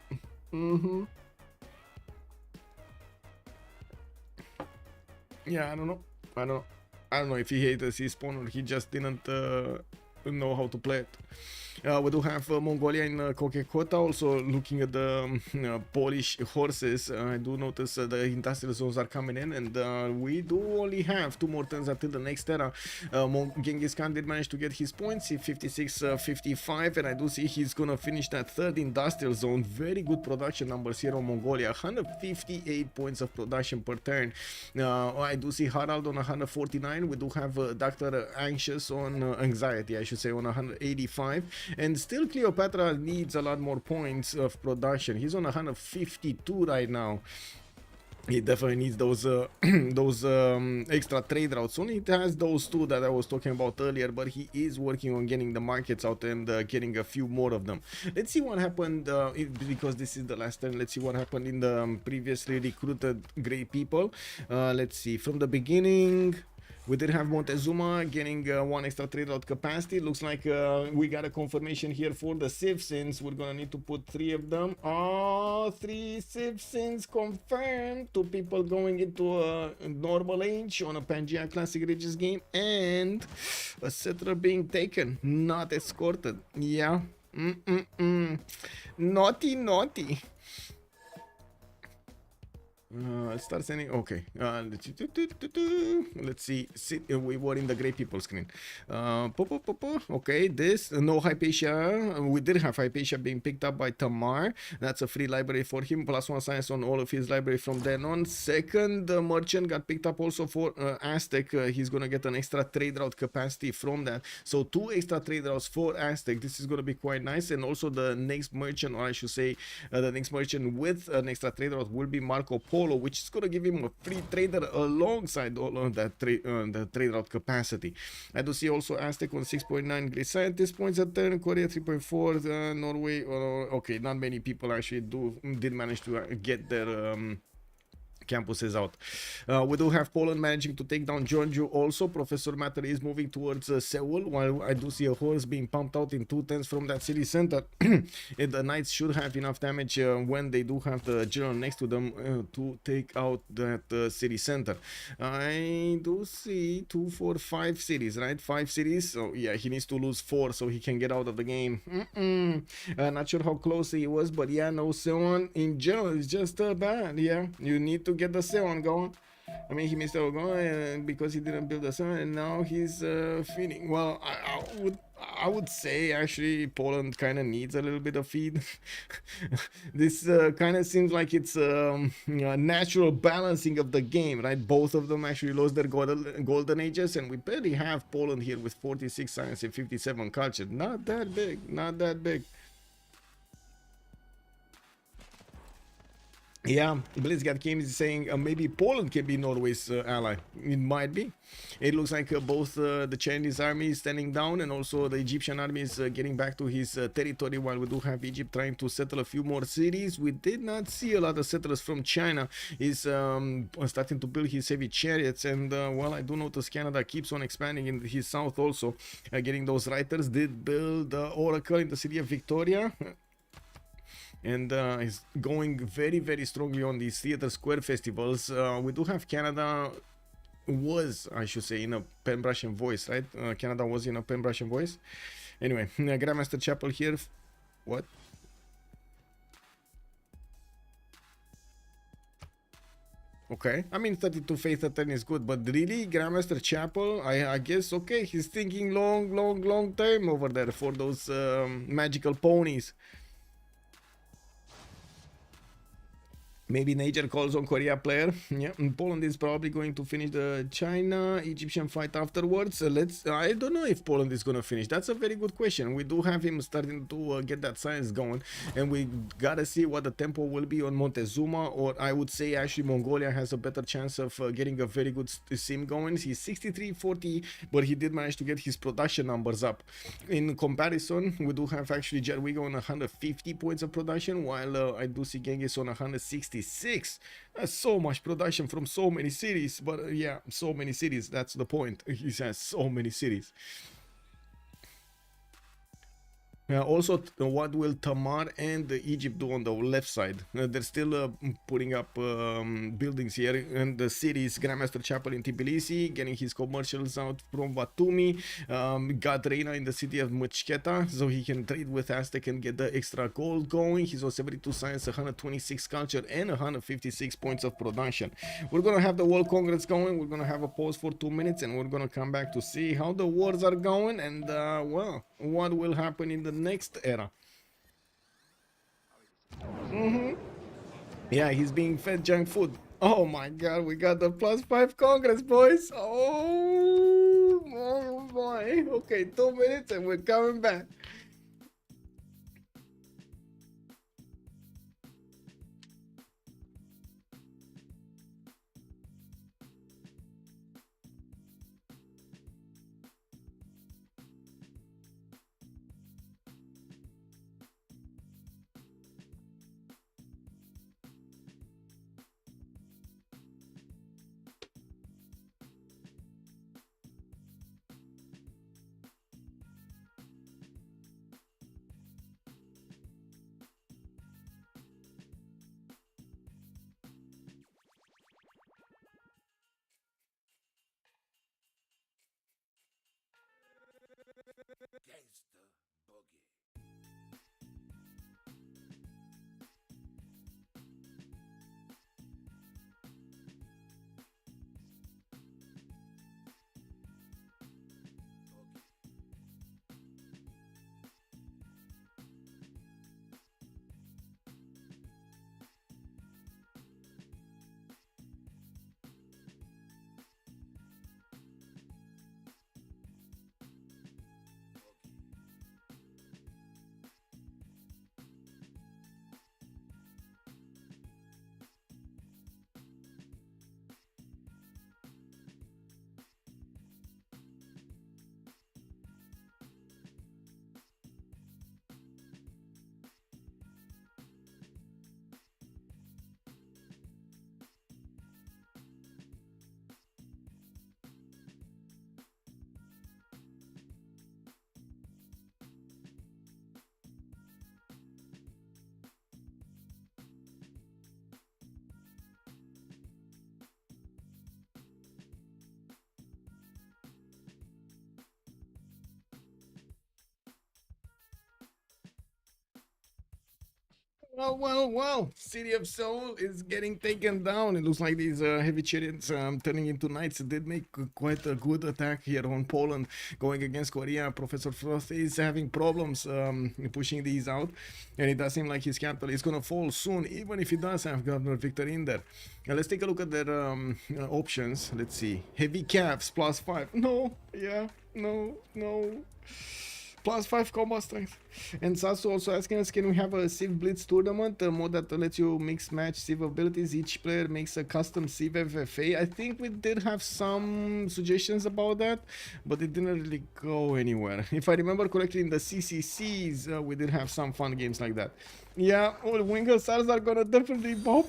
Yeah, I don't know. I don't know if he hated his spawn or he just didn't know how to play it. We do have Mongolia in Kokekota, also looking at the Polish horses. I do notice the industrial zones are coming in, and we do only have 2 more turns until the next era. Genghis Khan did manage to get his points, 56-55, and I do see he's gonna finish that 3rd industrial zone. Very good production numbers here on Mongolia, 158 points of production per turn. I do see Harald on 149. We do have Dr. Anxious on anxiety, I should say, on 185. And still Cleopatra needs a lot more points of production. He's on 152 right now. He definitely needs those extra trade routes. Only it has those 2 that I was talking about earlier, but he is working on getting the markets out and getting a few more of them. Let's see what happened, because this is the last turn. Let's see what happened in the previously recruited great people. Let's see, from the beginning, we did have Montezuma getting 1 extra trade route capacity. Looks like we got a confirmation here for the Civ6. We're gonna need to put 3 of them. Oh, 3 Civ6 confirmed. 2 people going into a normal age on a Pangea Classic Regis game, and a settler being taken, not escorted. Yeah. Naughty, naughty. Let's start sending. Okay. Let's see. We were in the Great People screen. Okay. This no Hypatia. We did have Hypatia being picked up by Tamar. That's a free library for him. +1 science on all of his library from then on. Second merchant got picked up also for Aztec. He's gonna get an extra trade route capacity from that. So 2 extra trade routes for Aztec. This is gonna be quite nice. And also the next merchant, or I should say, the next merchant with an extra trade route will be Marco Polo, which is gonna give him a free trader alongside all of that the trade route capacity. I do see also Aztec on 6.9 Great Scientist points a turn, Korea 3.4, Norway. Okay, not many people actually did manage to get their campuses out. We do have Poland managing to take down Jeonju also. Professor Matter is moving towards Seoul, while I do see a horse being pumped out in 2 turns from that city center. And the knights should have enough damage when they do have the general next to them to take out that city center. I do see 2, 4, 5 cities, right? 5 cities. So yeah, he needs to lose 4 so he can get out of the game. Not sure how close he was, but yeah, no Seon in general is just bad. Yeah, you need to get the Seon going. I mean, he missed out going because he didn't build the Seon, and now he's feeding. Well, I would say actually Poland kind of needs a little bit of feed. This kind of seems like it's a natural balancing of the game, right? Both of them actually lost their golden ages, and we barely have Poland here with 46 science and 57 culture. Not that big, not that big. Yeah, Blitzgat Games is saying maybe Poland can be Norway's ally. It might be. It looks like both the Chinese army is standing down, and also the Egyptian army is getting back to his territory, while we do have Egypt trying to settle a few more cities. We did not see a lot of settlers from China. He's starting to build his heavy chariots, and well, I do notice Canada keeps on expanding in his south also, getting those writers. Did build Oracle in the city of Victoria. and is going very, very strongly on these theater square festivals. We do have Canada was, I should say, in a pen brush and voice, right? Canada was in a pen brush and voice. Anyway, Grandmaster Chapel here. What? Okay, I mean 32 Faith Attorney is good, but really Grandmaster Chapel, I guess, okay, he's thinking long time over there for those magical ponies. Maybe nature calls on Korea player. Yeah, Poland is probably going to finish the China-Egyptian fight afterwards. I don't know if Poland is going to finish. That's a very good question. We do have him starting to get that science going, and we gotta see what the tempo will be on Montezuma, or I would say actually Mongolia has a better chance of getting a very good sim going. He's 63-40, but he did manage to get his production numbers up. In comparison, we do have actually Jadwiga on 150 points of production, while I do see Genghis on 160. That's so much production from so many cities, but yeah, so many cities, that's the point. He has so many cities. Also, what will Tamar and Egypt do on the left side? They're still putting up buildings here, and the cities. Grandmaster Chapel in Tbilisi, getting his commercials out from Batumi. Got Reina in the city of Machketa, so he can trade with Aztec and get the extra gold going. He's on 72 science, 126 culture, and 156 points of production. We're gonna have the World Congress going. We're gonna have a pause for 2 minutes, and we're gonna come back to see how the wars are going, and well, what will happen in the next era. Yeah, he's being fed junk food. Oh my god, we got the +5 Congress, boys. Oh boy. Okay, 2 minutes and we're coming back. Well, City of Seoul is getting taken down. It looks like these heavy chariots turning into knights did make quite a good attack here on Poland going against Korea. Professor Frost is having problems pushing these out, and it does seem like his capital is going to fall soon, even if he does have Governor Victor in there. Now, let's take a look at their options. Let's see. Heavy caps, +5. No, yeah, no. +5 combat strength. And Sasu also asking us, can we have a Civ Blitz tournament, a mode that lets you mix match Civ abilities? Each player makes a custom Civ FFA. I think we did have some suggestions about that, but it didn't really go anywhere. If I remember correctly, in the CCCs, we did have some fun games like that. Yeah, all Winger Stars are gonna definitely pop.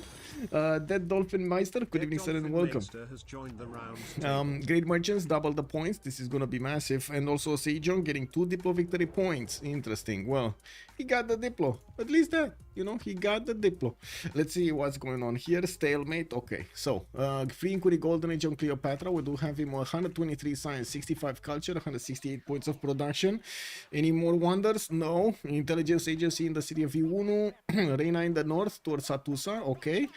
Dead Dolphin Meister, good evening, sir, and welcome. Has joined the round Great Merchants, double the points. This is gonna be massive. And also Sejong getting 2 Diplo victory points. Interesting. Well, he got the Diplo. At least that, you know, he got the Diplo. Let's see what's going on here. Stalemate. Okay, so free inquiry golden age on Cleopatra. We do have him 123 science, 65 culture, 168 points of production. Any more wonders? No. Intelligence agency in the city of Iunu. Reina in the north towards Satusa. Okay.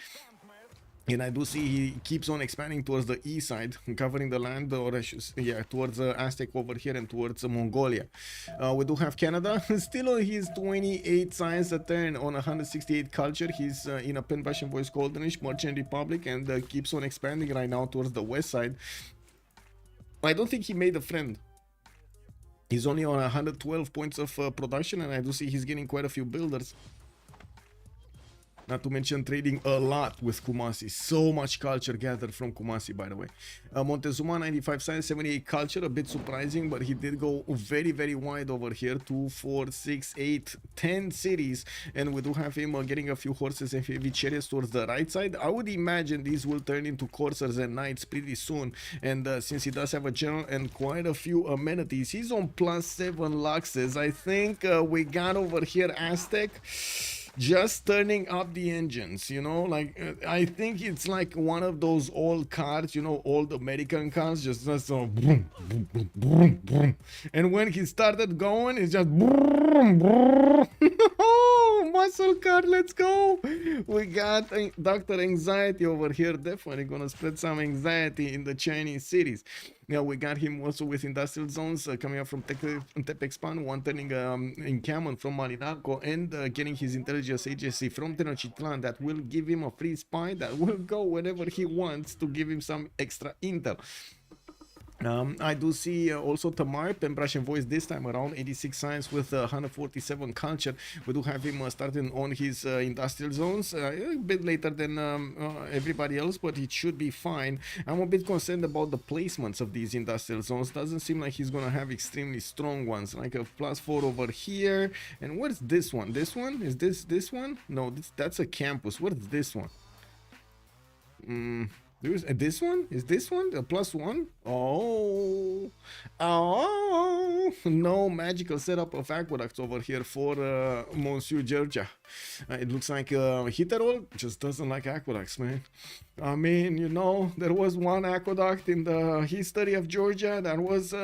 And I do see he keeps on expanding towards the east side, covering the land, or I should say, yeah, towards Aztec over here and towards Mongolia. We do have Canada, still on his 28 science a turn on 168 culture. He's in a pen Russian voice Goldenish, Merchant Republic, and keeps on expanding right now towards the west side. I don't think he made a friend. He's only on 112 points of production, and I do see he's getting quite a few builders. Not to mention trading a lot with Kumasi. So much culture gathered from Kumasi, by the way. Montezuma, 95 science, 78 culture. A bit surprising, but he did go very, very wide over here. 2, 4, 6, 8, 10 cities. And we do have him getting a few horses and heavy chariots towards the right side. I would imagine these will turn into coursers and knights pretty soon. And since he does have a general and quite a few amenities, he's on +7 luxes. I think we got over here Aztec. Just turning up the engines, you know, like I think it's like one of those old cars, you know, old American cars, just so boom, boom, boom, boom, boom. And when he started going, it's just boom, boom. Oh, muscle car, let's go. We got Dr. Anxiety over here, definitely gonna spread some anxiety in the Chinese cities. Yeah, we got him also with industrial zones coming up from Tepexpan, one turning encampment from Marinaco, and getting his intelligence agency from Tenochtitlan that will give him a free spy that will go whenever he wants to give him some extra intel. I do see also Tamar, Pembrasian voice this time around, 86 science with 147 culture. We do have him starting on his industrial zones a bit later than everybody else, but it should be fine. I'm a bit concerned about the placements of these industrial zones. Doesn't seem like he's gonna have extremely strong ones, like a +4 over here. And what's this one? This one? Is this one? No, that's a campus. What is this one? There's this one? Is this one a +1? Oh, no magical setup of aqueducts over here for Monsieur Georgia. It looks like Hitterol just doesn't like aqueducts, man. I mean, you know, there was one aqueduct in the history of Georgia that was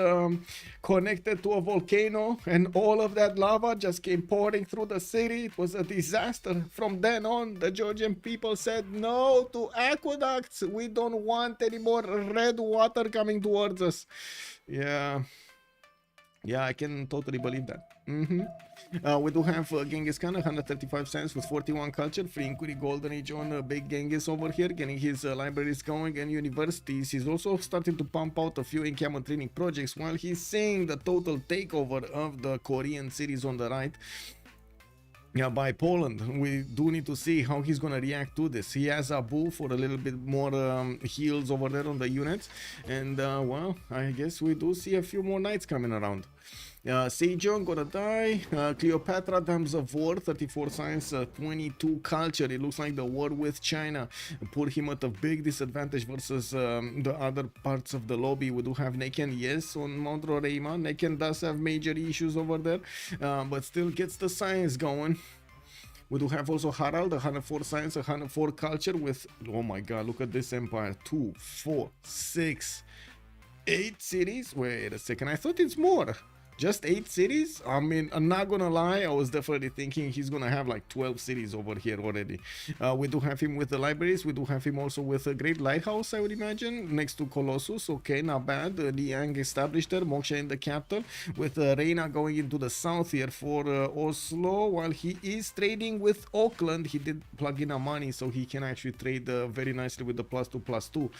connected to a volcano, and all of that lava just came pouring through the city. It was a disaster. From then on, the Georgian people said no to aqueducts. We don't want any more red water coming towards us. Yeah, I can totally believe that. We do have Genghis Khan, 135 cents with 41 culture, free inquiry golden age on big Genghis over here, getting his libraries going and universities. He's also starting to pump out a few encampment training projects while he's seeing the total takeover of the Korean cities on the right. Yeah, by Poland. We do need to see how he's gonna react to this. He has Abu for a little bit more heals over there on the units, and well, I guess we do see a few more knights coming around. Sejong gonna die. Cleopatra, Dams of War, 34 science, 22 culture. It looks like the war with China put him at a big disadvantage versus the other parts of the lobby. We do have Neken, yes, on Mount Roraima. Neken does have major issues over there, but still gets the science going. We do have also Harald, 104 science, 104 culture with, oh my god, look at this empire. 2, 4, 6, 8 cities. Wait a second, I thought it's more. Just 8 cities? I mean, I'm not gonna lie, I was definitely thinking he's gonna have like 12 cities over here already. We do have him with the libraries. We do have him also with a great lighthouse, I would imagine, next to Colossus. Okay, not bad. Liang established there, Moksha in the capital, with Reina going into the south here for Oslo, while he is trading with Auckland. He did plug in a money, so he can actually trade very nicely with the +2/+2.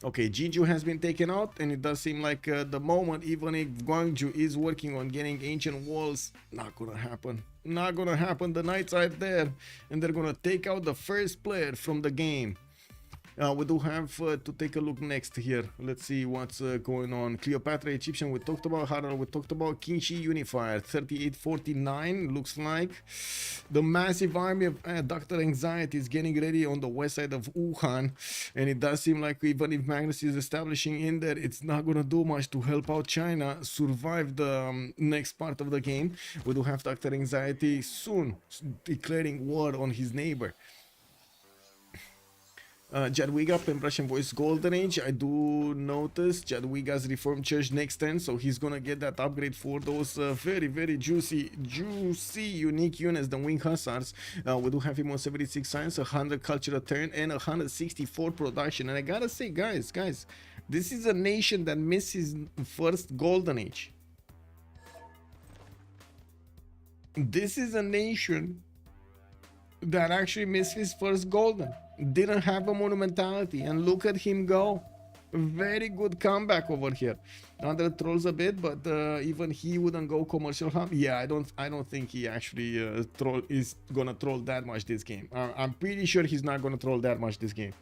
Okay, Jeju has been taken out, and it does seem like the moment, even if Gwangju is working on getting ancient walls, not gonna happen. Not gonna happen. The knights are there, and they're gonna take out the first player from the game. We do have to take a look next here. Let's see what's going on. Cleopatra Egyptian we talked about. Harald we talked about. Qingxi Unifier 3849 looks like. The massive army of Dr. Anxiety is getting ready on the west side of Wuhan, and it does seem like even if Magnus is establishing in there, it's not gonna do much to help out China survive the next part of the game. We do have Dr. Anxiety soon declaring war on his neighbor. Jadwiga, Pen Russian Voice Golden Age. I do notice Jadwiga's Reformed Church next turn, so he's gonna get that upgrade for those very juicy unique units, the Wing Hussars. We do have him on 76 science, 100 cultural turn, and 164 production. And I gotta say, guys, this is a nation that misses first Golden Age. This is a nation that actually missed his first Golden. Didn't have a monumentality, and look at him go. Very good comeback over here. Under trolls a bit, but even he wouldn't go commercial hub. Yeah, I don't think he actually is gonna troll that much this game. I'm pretty sure he's not gonna troll that much this game.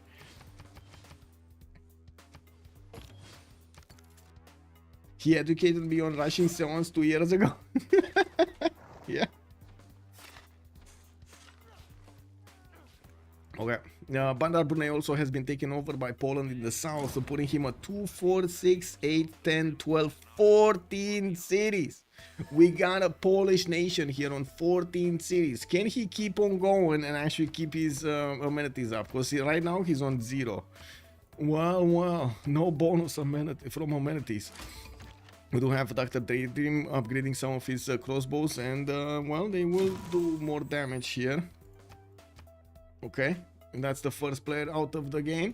He educated me on Russian seance 2 years ago. Yeah. Okay. Bandar Brunei also has been taken over by Poland in the south, so putting him at 2, 4, 6, 8, 10, 12, 14 cities. We got a Polish nation here on 14 cities. Can he keep on going and actually keep his amenities up? Because right now he's on 0. Well, no bonus from amenities. We do have Dr. Daydream upgrading some of his crossbows, and well, they will do more damage here. Okay, and that's the first player out of the game.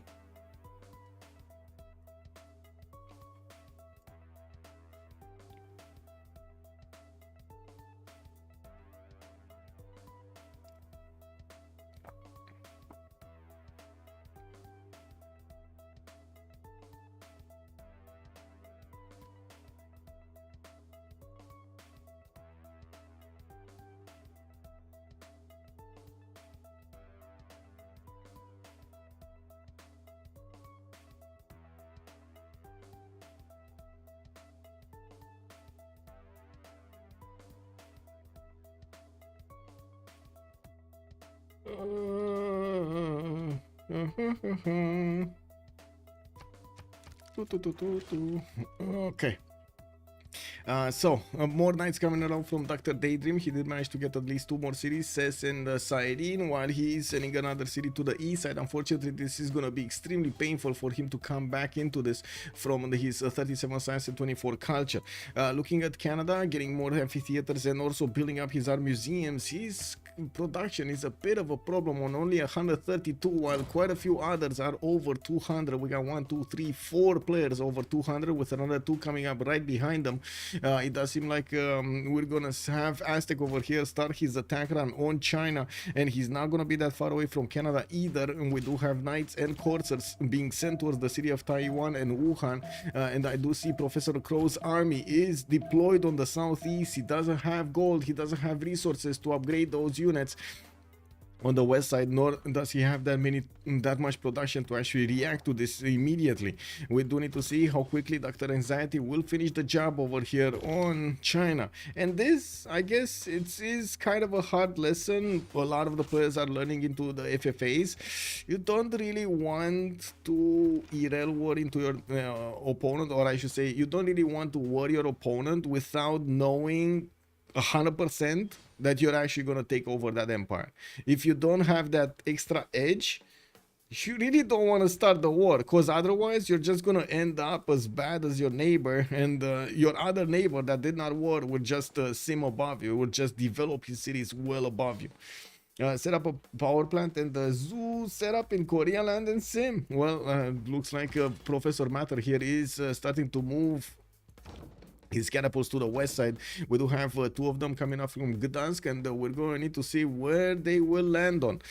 Okay. So more knights coming around from Dr. Daydream. He did manage to get at least 2 more cities, Ses and Saerin, while he is sending another city to the east side. Unfortunately, this is going to be extremely painful for him to come back into this from his 37 science and 24 culture. Looking at Canada, getting more amphitheaters and also building up his art museums. His production is a bit of a problem on only 132, while quite a few others are over 200. We got 1, 2, 3, 4 players over 200, with another 2 coming up right behind them. It does seem like we're gonna have Aztec over here start his attack run on China, and he's not gonna be that far away from Canada either. And we do have knights and coursers being sent towards the city of Taiwan and Wuhan, and I do see Professor Crow's army is deployed on the southeast. He doesn't have gold, he doesn't have resources to upgrade those units on the west side, nor does he have that much production to actually react to this immediately. We do need to see how quickly Dr. Anxiety will finish the job over here on China. And this, I guess, it is kind of a hard lesson a lot of the players are learning into the FFAs. You don't really want to irrel war into your opponent, or I should say, you don't really want to war your opponent without knowing 100% that you're actually going to take over that empire. If you don't have that extra edge, you really don't want to start the war, because otherwise you're just going to end up as bad as your neighbor, and your other neighbor that did not war would just sim above you, would just develop his cities well above you. Set up a power plant and the zoo set up in Korea land and sim. Well, looks like Professor Matter here is starting to move his catapults to the west side. We do have two of them coming up from Gdansk, and we're going to need to see where they will land on.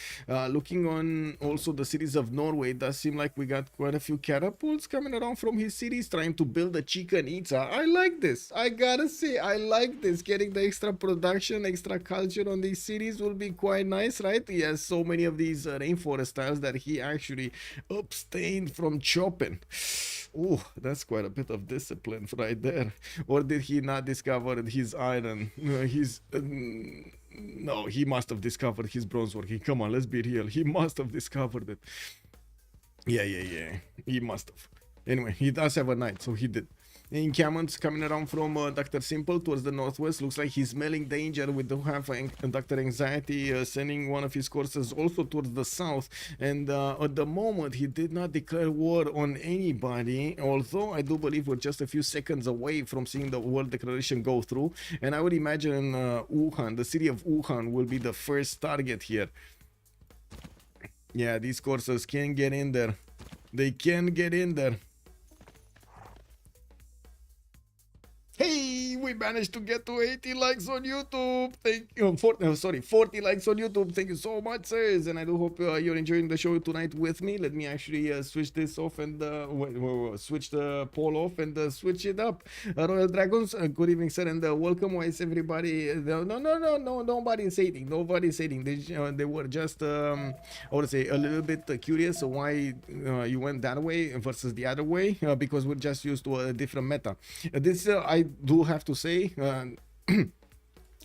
Looking on also the cities of Norway, it does seem like we got quite a few catapults coming around from his cities, trying to build a chicken eater. I like this. I gotta say, I like this. Getting the extra production, extra culture on these cities will be quite nice, right? He has so many of these rainforest tiles that he actually abstained from chopping. Oh, that's quite a bit of discipline right there. Or did he not discover his iron? No, he must have discovered his bronze working. Come on, let's be real. He must have discovered it. Yeah. He must have. Anyway, he does have a knight, so he did. Encampments coming around from Dr. Simple towards the northwest. Looks like he's smelling danger. We do have Dr. Anxiety sending one of his courses also towards the south. And at the moment, he did not declare war on anybody. Although I do believe we're just a few seconds away from seeing the war declaration go through. And I would imagine Wuhan, the city of Wuhan, will be the first target here. Yeah, these courses can get in there. They can get in there. Hey, we managed to get to 80 likes on YouTube. Thank you. 40 likes on YouTube. Thank you so much, sirs. And I do hope you're enjoying the show tonight with me. Let me actually switch this off and switch the poll off and switch it up. Royal Dragons, good evening, sir, and welcome. Why is everybody? No. Nobody's hating. Nobody's hating. They were just, I would say, a little bit curious why you went that way versus the other way, because we're just used to a different meta. This I do have to say,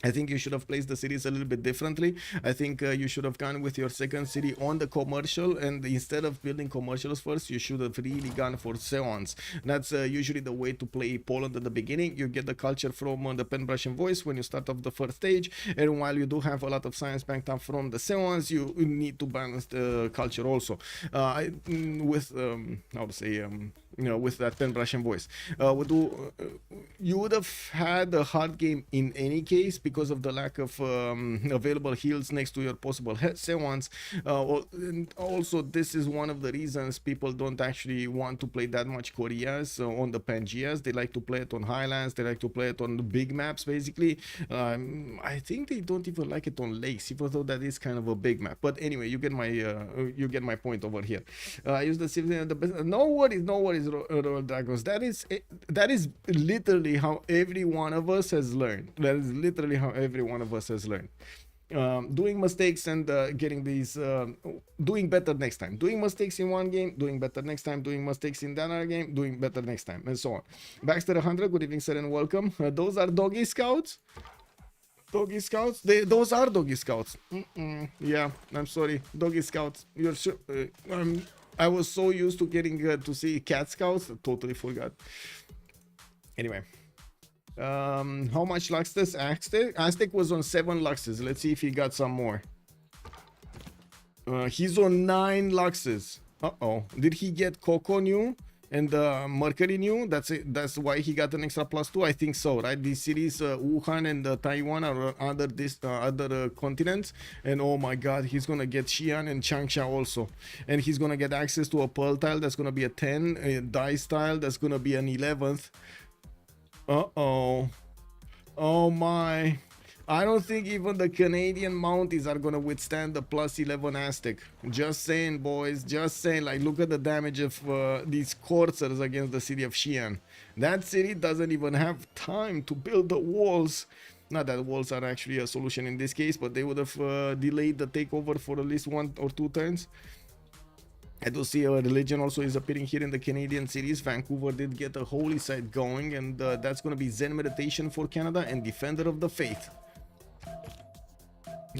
I think you should have placed the cities a little bit differently. I think you should have gone with your second city on the commercial, and instead of building commercials first, you should have really gone for seance. That's usually the way to play Poland at the beginning. You get the culture from the pen, brush, and voice when you start off the first stage, and while you do have a lot of science banked up from the seance, you need to balance the culture also. With how to say, with that pen, brush, and voice. You would have had a hard game in any case because of the lack of available heals next to your possible seance. And also, this is one of the reasons people don't actually want to play that much Koreas on the Pangeas. They like to play it on Highlands. They like to play it on the big maps, basically. I think they don't even like it on lakes, even though that is kind of a big map. But anyway, you get my point over here. I use the Civ6 the best. No worries, Royal Dragons. That is literally how every one of us has learned. That is literally how every one of us has learned. Doing mistakes and getting these, doing better next time. Doing mistakes in one game, doing better next time. Doing mistakes in the other game, doing better next time, and so on. Baxter 100, good evening, sir, and welcome. Those are doggy scouts. Doggy scouts? Those are doggy scouts. Yeah, I'm sorry. Doggy scouts. You're sure? I was so used to getting to see cat scouts, I totally forgot. Anyway. How much lux does Aztec? Aztec was on 7 luxes. Let's see if he got some more. He's on 9 luxes. Uh-oh. Did he get Coco new and Mercury new? That's it. That's why he got an extra +2. I think so, right? These cities, Wuhan and Taiwan are other continents. And oh my god, he's gonna get Xi'an and Changsha also. And he's gonna get access to a pearl tile that's gonna be a 10, a dice tile that's gonna be an 11th. Uh-oh. Oh my. I don't think even the Canadian Mounties are gonna withstand the +11 Aztec. Just saying, boys. Just saying. Like, look at the damage of these coursers against the city of Xi'an. That city doesn't even have time to build the walls. Not that walls are actually a solution in this case, but they would have delayed the takeover for at least 1 or 2 turns. I do see a religion also is appearing here in the Canadian cities. Vancouver did get a holy site going, and that's going to be Zen meditation for Canada and Defender of the Faith.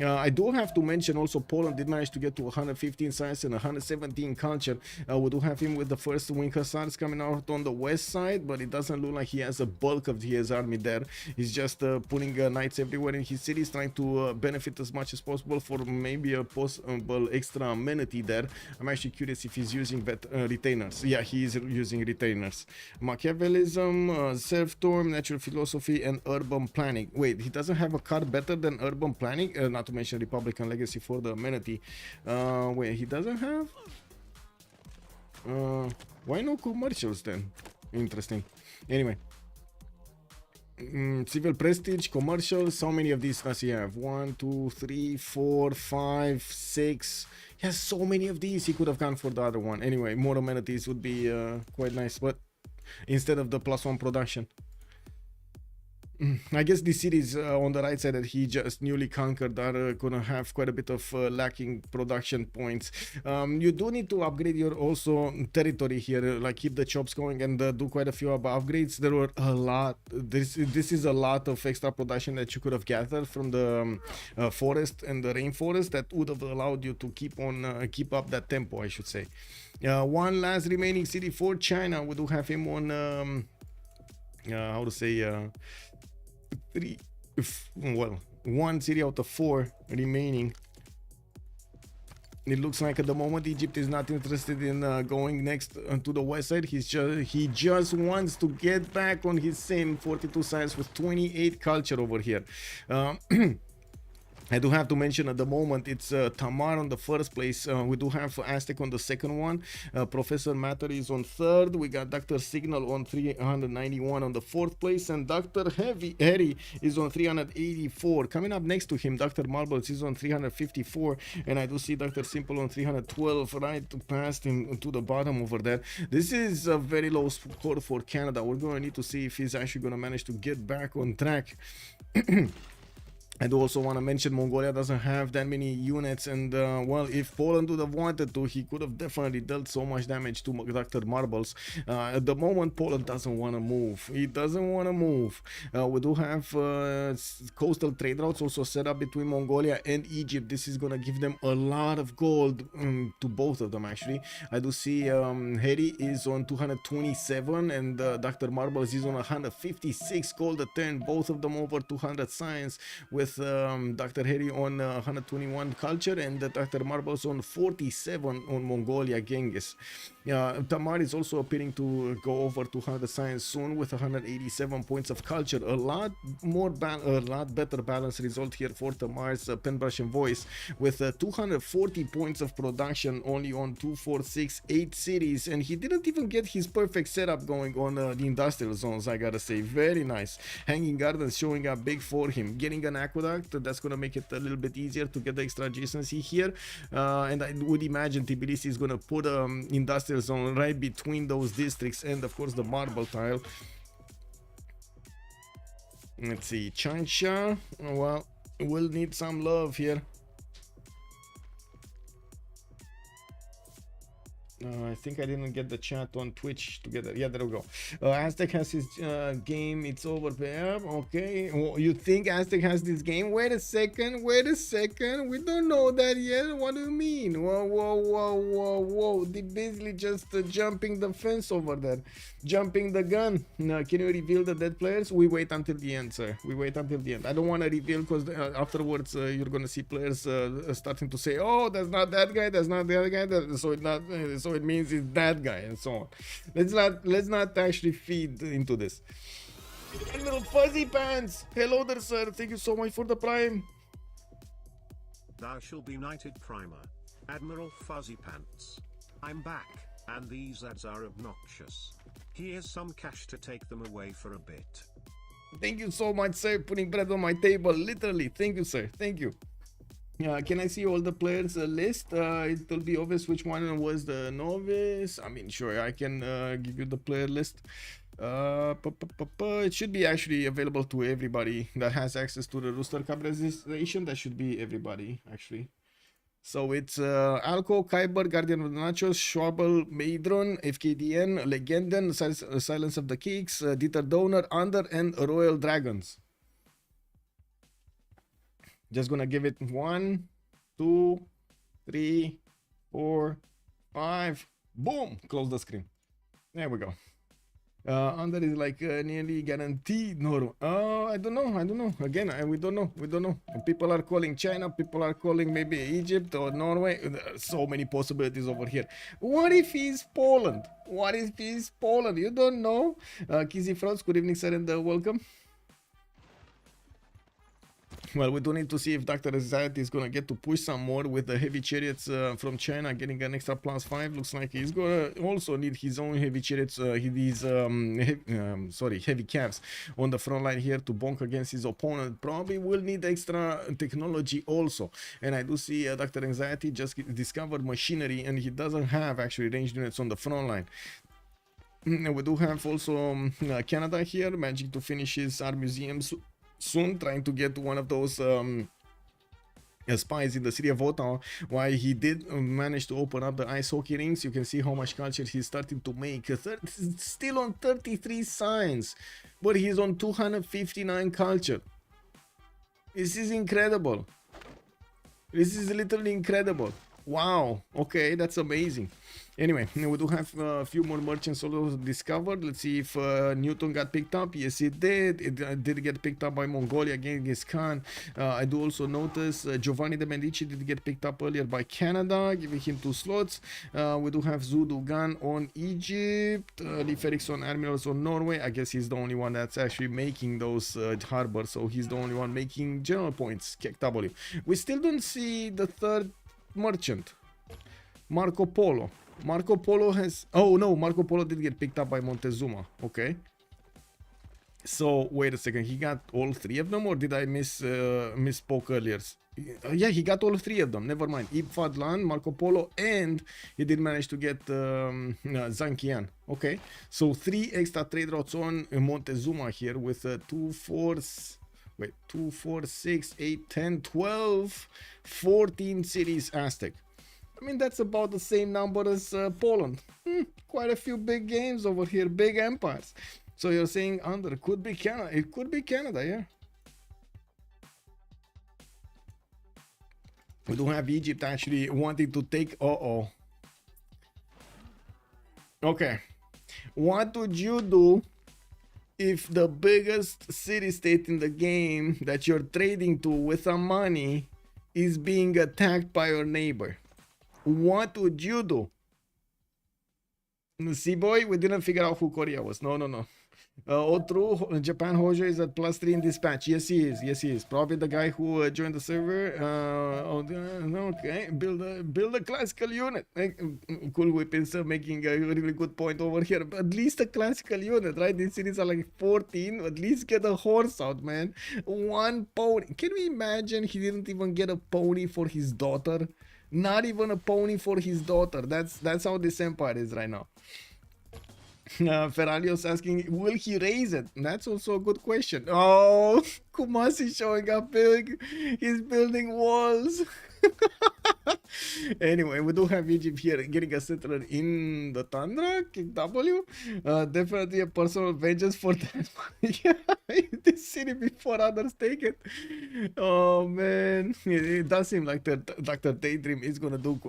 I do have to mention also Poland did manage to get to 115 science and 117 culture. We do have him with the first wing hussars coming out on the west side, but it doesn't look like he has a bulk of his army there. He's just putting knights everywhere in his cities, trying to benefit as much as possible for maybe a possible extra amenity there. I'm actually curious if he's using retainers. Yeah, he is using retainers. Machiavellism, self-storm, natural philosophy, and urban planning. Wait, he doesn't have a card better than urban planning? Not to mention Republican legacy for the amenity. Wait, he doesn't have? Why no commercials then? Interesting. Anyway. Civil prestige, commercials. How many of these does he have? 1, 2, 3, 4, 5, 6. He has so many of these. He could have gone for the other one. Anyway, more amenities would be quite nice, but instead of the +1 production. I guess the cities on the right side that he just newly conquered are gonna have quite a bit of lacking production points. You do need to upgrade your also territory here, like keep the chops going and do quite a few upgrades. There were a lot. This is a lot of extra production that you could have gathered from the forest and the rainforest that would have allowed you to keep up that tempo, I should say. One last remaining city for China. We do have him on how to say one city out of 4 remaining. It looks like at the moment Egypt is not interested in going next to the west side. He just wants to get back on his same 42 science with 28 culture over here. I do have to mention at the moment it's Tamar on the first place. We do have Aztec on the second one. Professor Matter is on third. We got Dr. Signal on 391 on the fourth place, and Dr. Harry is on 384. Coming up next to him, Dr. Marbles is on 354, and I do see Dr. Simple on 312 right past him to the bottom over there. This is a very low score for Canada. We're going to need to see if he's actually going to manage to get back on track. I do also want to mention Mongolia doesn't have that many units, and well, if Poland would have wanted to, he could have definitely dealt so much damage to Dr. Marbles. At the moment, Poland doesn't want to move. He doesn't want to move. We do have coastal trade routes also set up between Mongolia and Egypt. This is going to give them a lot of gold to both of them, actually. I do see Harry is on 227 and Dr. Marbles is on 156 gold a turn, both of them over 200 science, with Dr. Harry on 121 culture and Dr. Marbles on 47 on Mongolia Genghis. Tamar is also appearing to go over 200 science soon with 187 points of culture. A lot better balanced result here for Tamar's Penbrush and Voice with 240 points of production only on 2, 4, 6, 8 cities, and he didn't even get his perfect setup going on the industrial zones. I gotta say, very nice. Hanging Gardens showing up big for him. Getting an aqueduct, that's gonna make it a little bit easier to get the extra adjacency here, and I would imagine Tbilisi is gonna put industrial zone right between those districts and of course the marble tile. Let's see, Changsha, well, we'll need some love here. I think I didn't get the chat on Twitch together. Yeah, there we go. Aztec has his game. It's over. Okay. Oh, you think Aztec has this game? Wait a second. Wait a second. We don't know that yet. What do you mean? Whoa, whoa, whoa, whoa, whoa. They basically just jumping the fence over there. Jumping the gun. Now, can you reveal the dead players? We wait until the end, sir. We wait until the end. I don't want to reveal because afterwards you're going to see players starting to say, oh, that's not that guy. That's not that guy. So it's not... So it means it's that guy and so on. Let's not actually feed into this. Admiral Fuzzy Pants, hello there, sir. Thank you so much for the prime. Thou shall be knighted primer, Admiral Fuzzy Pants. I'm back, and these ads are obnoxious. Here's some cash to take them away for a bit. Thank you so much, sir. Putting bread on my table, literally. Thank you, sir. Thank you. Can I see all the players list? It will be obvious which one was the novice. I mean, sure, I can give you the player list. It should be actually available to everybody that has access to the Rooster Cup registration. That should be everybody, actually. So it's Alco, Kyber, Guardian of the Nachos, Schwabel, Maidron, FKDN, Legenden, Silence of the Kicks, Dieter Donor, Under, and Royal Dragons. Just gonna give it 1, 2, 3, 4, 5. Boom! Close the screen. There we go. Under is like nearly guaranteed. No, I don't know. Again, we don't know. People are calling China. People are calling maybe Egypt or Norway. So many possibilities over here. What if he's Poland? You don't know. Kizzy Frogs, good evening, sir, and welcome. Well, we do need to see if Dr. Anxiety is gonna get to push some more with the heavy chariots from China, getting an extra +5. Looks like he's gonna also need his own heavy chariots, heavy calves on the front line here to bonk against his opponent. Probably will need extra technology also. And I do see Dr. Anxiety just discovered machinery, and he doesn't have actually ranged units on the front line. We do have also Canada here, managing to finish his art museum soon, trying to get one of those spies in the city of Ottawa. Why he did manage to open up the ice hockey rinks. You can see how much culture he's starting to make. Still on 33 signs, but he's on 259 culture. This is incredible. This is literally incredible. Wow. Okay, that's amazing. Anyway, we do have a few more merchants also discovered. Let's see if Newton got picked up. Yes, it did. It did get picked up by Mongolia against Khan. I do also notice Giovanni de Medici did get picked up earlier by Canada, giving him 2 slots. We do have Zudugan on Egypt, Lee Felix on Admirals on Norway. I guess he's the only one that's actually making those harbors, so he's the only one making general points. KW. We still don't see the third merchant, Marco Polo. Marco Polo has... Oh no, Marco Polo did get picked up by Montezuma. Okay. So wait a second, he got all 3 of them, or did I misspoke earlier? Yeah, he got all 3 of them. Never mind. Ibn Fadlan, Marco Polo, and he did manage to get Zankian. Okay. So 3 extra trade routes on Montezuma here with 2, 4, 6, 8, 10, 12, 14 cities Aztec. I mean, that's about the same number as Poland. Quite a few big games over here, big empires. So you're saying under could be Canada. It could be Canada, yeah. We do have Egypt actually wanting to take. Okay. What would you do if the biggest city-state in the game that you're trading to with some money is being attacked by your neighbor? What would you do? See, boy, we didn't figure out who Korea was. No. Oh, true. Japan Hojo is at +3 in dispatch. Yes, he is. Yes, he is. Probably the guy who joined the server. Okay. Build a classical unit. Cool Whippets making a really good point over here. But at least a classical unit, right? These cities are like 14. At least get a horse out, man. 1 pony. Can we imagine he didn't even get a pony for his daughter? Not even a pony for his daughter. That's how this empire is right now. Ferrarios asking, will he raise it? That's also a good question. Oh, Kumasi showing up big. He's building walls. Anyway, we do have Egypt here getting a settler in the Tundra. KW. Definitely a personal vengeance for that. Yeah, this city before others take it. Oh man, it does seem like Dr. Daydream is gonna do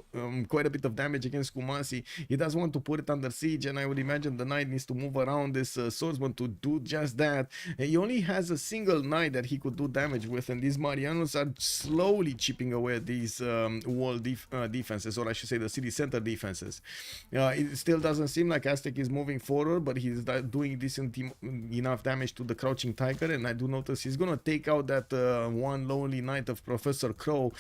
quite a bit of damage against Kumasi. He does want to put it under siege, and I would imagine the knight needs to move around this swordsman to do just that. He only has a single knight that he could do damage with, and these Marianos are slowly chipping away at these wall defenses, or I should say the city center defenses. It still doesn't seem like Aztec is moving forward, but he's doing decent enough damage to the Crouching Tiger, and I do notice he's gonna take out that one lonely knight of Professor Crow.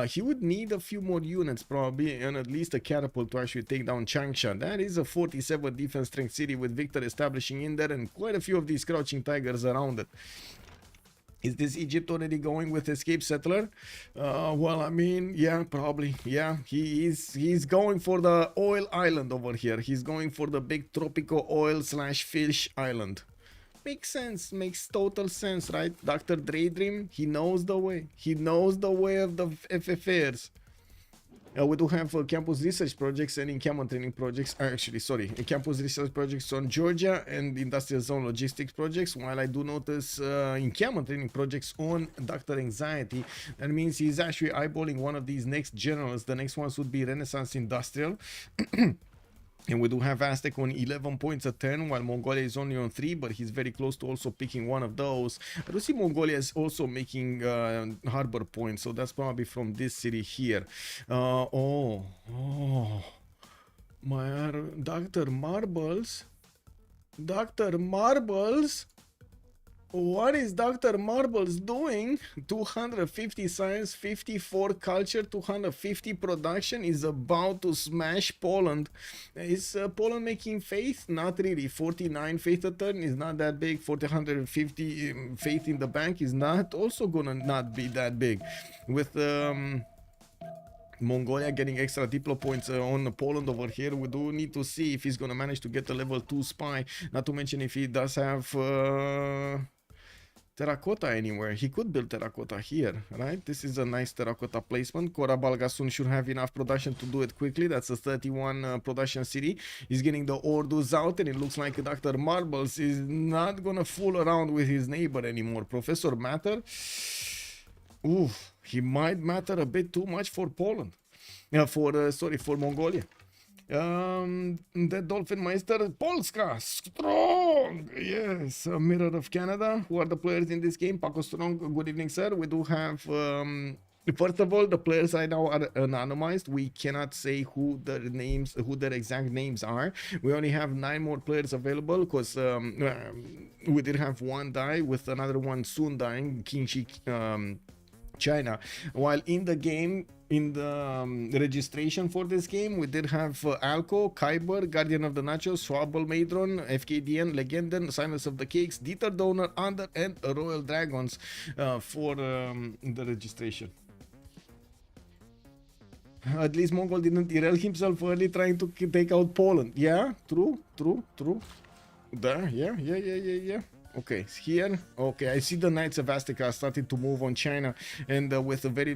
He would need a few more units probably, and at least a catapult to actually take down Changsha. That is a 47 defense strength city with Victor establishing in there, and quite a few of these Crouching Tigers around it. Is this Egypt already going with escape settler? Well, I mean, yeah, probably. Yeah, he's going for the oil island over here. He's going for the big tropical oil / fish island. Makes sense. Makes total sense, right? Dr. Daydream, he knows the way. He knows the way of the FFAs. We do have campus research projects and in-camp training projects. Campus research projects on Georgia and industrial zone logistics projects. While I do notice in-camp training projects on Dr. Anxiety, that means he's actually eyeballing one of these next generals. The next ones would be Renaissance Industrial. And we do have Aztec on 11 points at 10, while Mongolia is only on 3, but he's very close to also picking one of those. I do see Mongolia is also making harbor points, so that's probably from this city here. My Dr. Marbles. Dr. Marbles. What is Dr. Marbles doing? 250 science, 54 culture, 250 production, is about to smash Poland. Is Poland making faith? Not really. 49 faith a turn is not that big. 450 faith in the bank is not also gonna not be that big. With Mongolia getting extra Diplo points on Poland over here, we do need to see if he's gonna manage to get a level 2 spy. Not to mention if he does have terracotta anywhere. He could build terracotta here, right? This is a nice terracotta placement. Cora Balgasun should have enough production to do it quickly. That's a 31 production city. He's getting the orders out, and it looks like Dr. Marbles is not gonna fool around with his neighbor anymore. Professor Matter, oof, he might matter a bit too much for Poland. For Mongolia. The Dolphin Meister, Polska, strong, yes, a mirror of Canada. Who are the players in this game? Paco Strong, good evening, sir. We do have, first of all, the players right now are anonymized. We cannot say who their exact names are. We only have 9 more players available because we did have one die with another one soon dying, Kingshi, China. While in the game, in the registration for this game, we did have Alco, Kyber, Guardian of the Nachos, Schwabel Maidron, FKDN, Legenden, Silence of the Cakes, Dieter Donor, Under, and Royal Dragons for the registration. At least Mongol didn't derail himself early trying to take out Poland. Yeah, true. There, yeah. Okay, here. Okay, I see the Knights of Azteca started to move on China, and with a very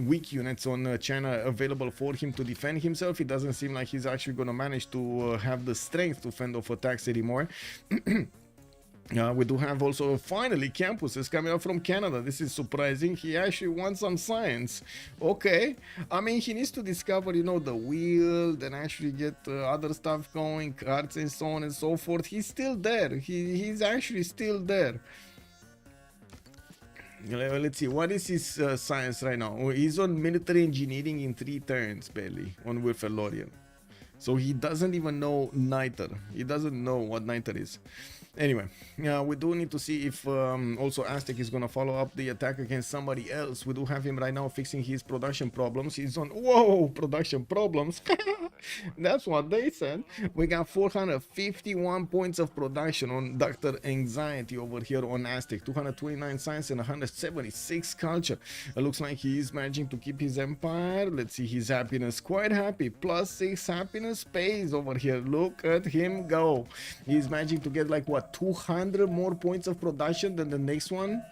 weak units on China available for him to defend himself, it doesn't seem like he's actually going to manage to have the strength to fend off attacks anymore. We do have also finally campuses coming out from Canada. This is surprising. He actually wants some science. Okay, I mean, he needs to discover, you know, the wheel, then actually get other stuff going, cards and so on and so forth. He's still there. He's actually still there. Let's see, what is his science right now? He's on military engineering in 3 turns barely on Wilfred Lorien. So he doesn't even know Niter. He doesn't know what Niter is. Anyway, we do need to see if also Aztec is going to follow up the attack against somebody else. We do have him right now fixing his production problems. He's on, whoa, production problems. That's what they said. We got 451 points of production on Dr. Anxiety over here on Aztec. 229 science and 176 culture. It looks like he is managing to keep his empire. Let's see his happiness. Quite happy. +6 happiness pays over here. Look at him go. He's managing to get like what, 200 more points of production than the next one.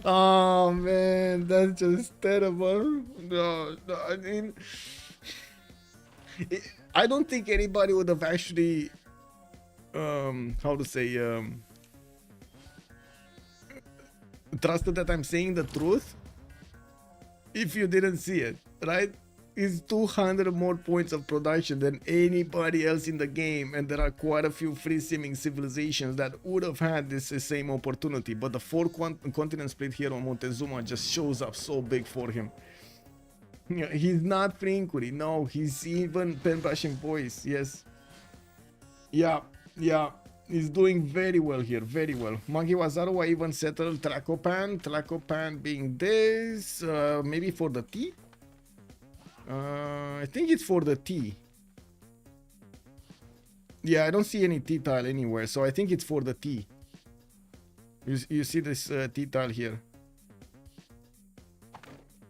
Oh man, that's just terrible. No, I mean, I don't think anybody would have actually how to say trusted that I'm saying the truth if you didn't see it, right? Is 200 more points of production than anybody else in the game, and there are quite a few free simming civilizations that would have had this same opportunity, but the 4 continent split here on Montezuma just shows up so big for him. He's not free inquiry, no, he's even pen brushing boys. Yes, yeah, he's doing very well here, very well. Monkey Wazaru, I even settled Tlacopan being this, maybe for the tea. I think it's for the T. Yeah, I don't see any T tile anywhere, so I think it's for the T. You see this T tile here.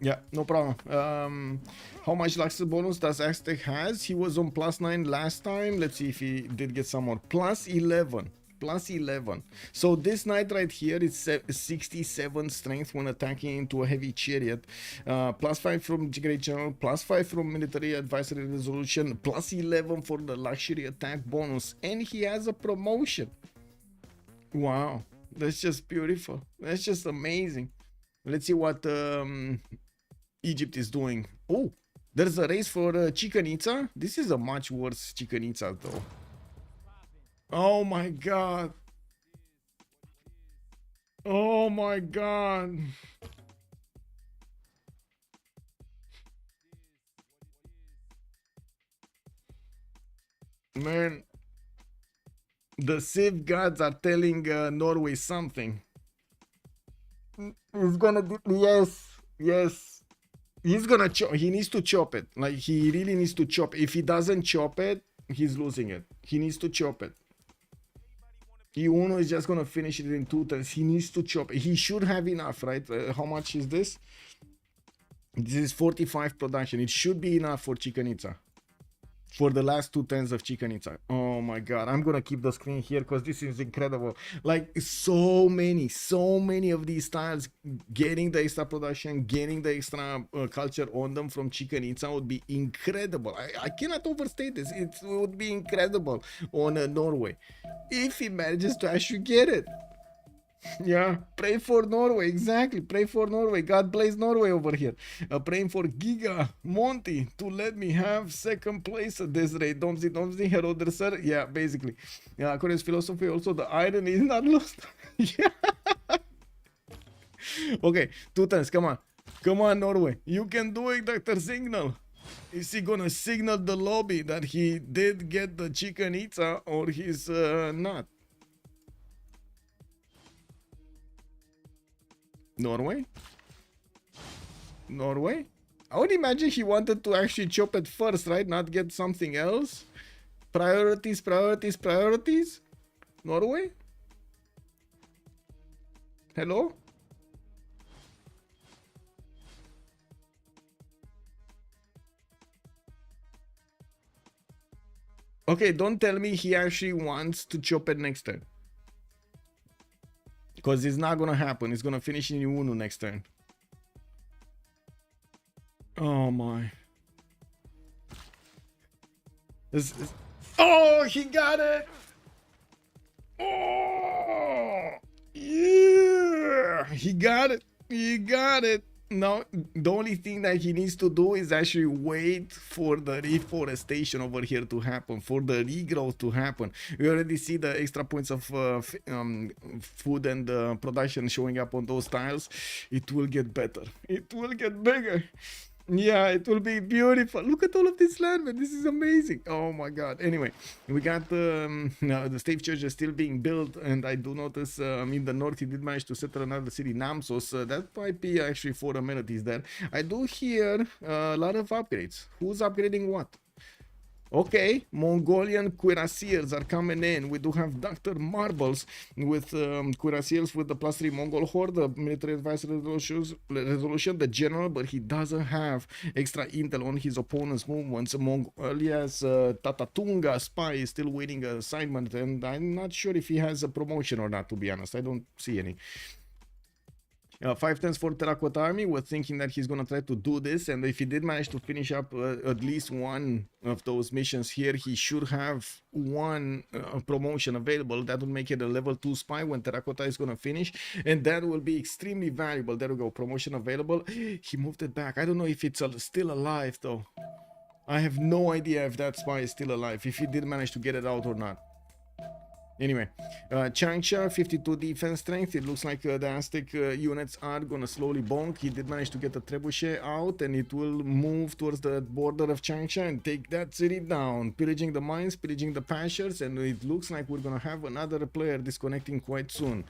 Yeah, no problem. How much Luxus bonus does Aztec has? He was on +9 last time. Let's see if he did get some more. +11. +11. So this knight right here is 67 strength when attacking into a heavy chariot. +5 from Great General, +5 from Military Advisory Resolution, +11 for the luxury attack bonus, and he has a promotion. Wow, that's just beautiful. That's just amazing. Let's see what Egypt is doing. Oh, there's a race for Chichen Itza. This is a much worse Chichen Itza though. Oh my god. Oh my god. Man, The Civ gods are telling Norway something. He's gonna do, yes. He's gonna chop. He needs to chop it. Like, he really needs to chop. If he doesn't chop it, he's losing it. He needs to chop it. Uno is just gonna finish it in 2 turns. He needs to chop it. He should have enough, right? How much is this? This is 45 production. It should be enough for Chichen Itza. For the last 2 turns of Chichen Itza. Oh my god, I'm gonna keep the screen here because this is incredible. Like, so many of these styles getting the extra production, getting the extra culture on them from Chichen Itza would be incredible. I cannot overstate this. It would be incredible on Norway if he manages to actually get it. Yeah, pray for Norway, exactly. Pray for Norway. God bless Norway over here. Praying for Giga Monty to let me have second place at this rate. Domzi, Heroder, sir. Yeah, basically. Yeah, according to philosophy, also the iron is not lost. Yeah. Okay, 2 turns. Come on. Come on, Norway. You can do it, Dr. Signal. Is he gonna signal the lobby that he did get the Chichen Itza or he's not? Norway? I would imagine he wanted to actually chop it first, right? Not get something else. Priorities. Norway? Hello? Okay, don't tell me he actually wants to chop it next turn. Because it's not gonna happen. It's gonna finish in Uno next turn. Oh my. Oh, he got it! Oh! Yeah! He got it! Now, the only thing that he needs to do is actually wait for the reforestation over here to happen, for the regrowth to happen. We already see the extra points of food and production showing up on those tiles. It will get better. It will get bigger. Yeah, it will be beautiful. Look at all of this land, man. This is amazing. Oh my god. Anyway, we got the state church is still being built, and I do notice in the north he did manage to settle another city, Namsos. That might be actually for amenities there. I do hear a lot of upgrades. Who's upgrading what? Okay, Mongolian cuirassiers are coming in. We do have Dr. Marbles with cuirassiers with the +3 Mongol horde, the military advice resolution, the general, but he doesn't have extra intel on his opponent's movements. Mongolia's Tatatunga spy is still waiting an assignment, and I'm not sure if he has a promotion or not, to be honest. I don't see any. 5 turns for Terracotta Army. We're thinking that he's gonna try to do this, and if he did manage to finish up at least one of those missions here, he should have one promotion available. That would make it a level 2 spy when Terracotta is gonna finish, and that will be extremely valuable. There we go, promotion available. He moved it back. I don't know if it's still alive though. I have no idea if that spy is still alive, if he did manage to get it out or not. Anyway, Changsha, 52 defense strength. It looks like the Aztec units are gonna slowly bonk. He did manage to get the trebuchet out, and it will move towards the border of Changsha and take that city down, pillaging the mines, pillaging the pastures, and it looks like we're gonna have another player disconnecting quite soon.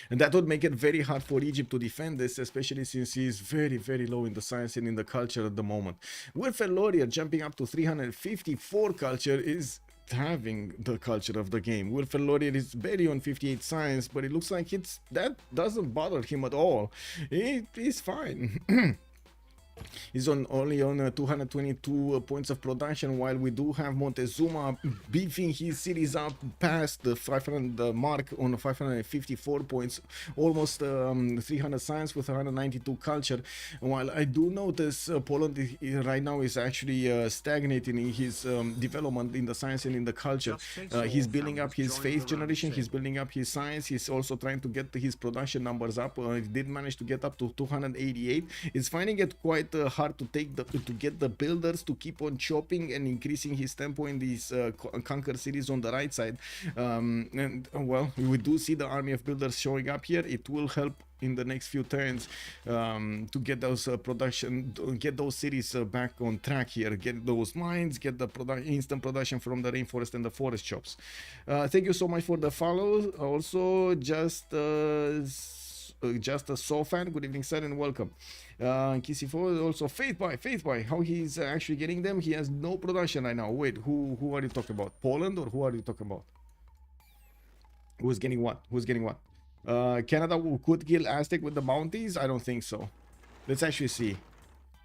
And that would make it very hard for Egypt to defend this, especially since he is very, very low in the science and in the culture at the moment. Wilfred Laurier jumping up to 354 culture is having the culture of the game. Wilfred Laurier is barely on 58 science, but it looks like that doesn't bother him at all. He's fine. He's only on 222 points of production, while we do have Montezuma beefing his cities up past the 500 mark on 554 points, almost 300 science with 192 culture. While I do notice Poland right now is actually stagnating in his development in the science and in the culture. He's building up his faith generation, he's building up his science, he's also trying to get his production numbers up. He did manage to get up to 288. He's finding it quite quite hard to get the builders to keep on chopping and increasing his tempo in these conquer cities on the right side. And well, we do see the army of builders showing up here. It will help in the next few turns to get those get those cities back on track here, get those mines, get the instant production from the rainforest and the forest shops. Thank you so much for the follow. Also, just a Soul fan, good evening sir and welcome. Kissy4, also Faith by how he's actually getting them. He has no production right now. Wait, who are you talking about? Poland, or who are you talking about? Who's getting what? Canada could kill Aztec with the bounties? I don't think so. Let's actually see.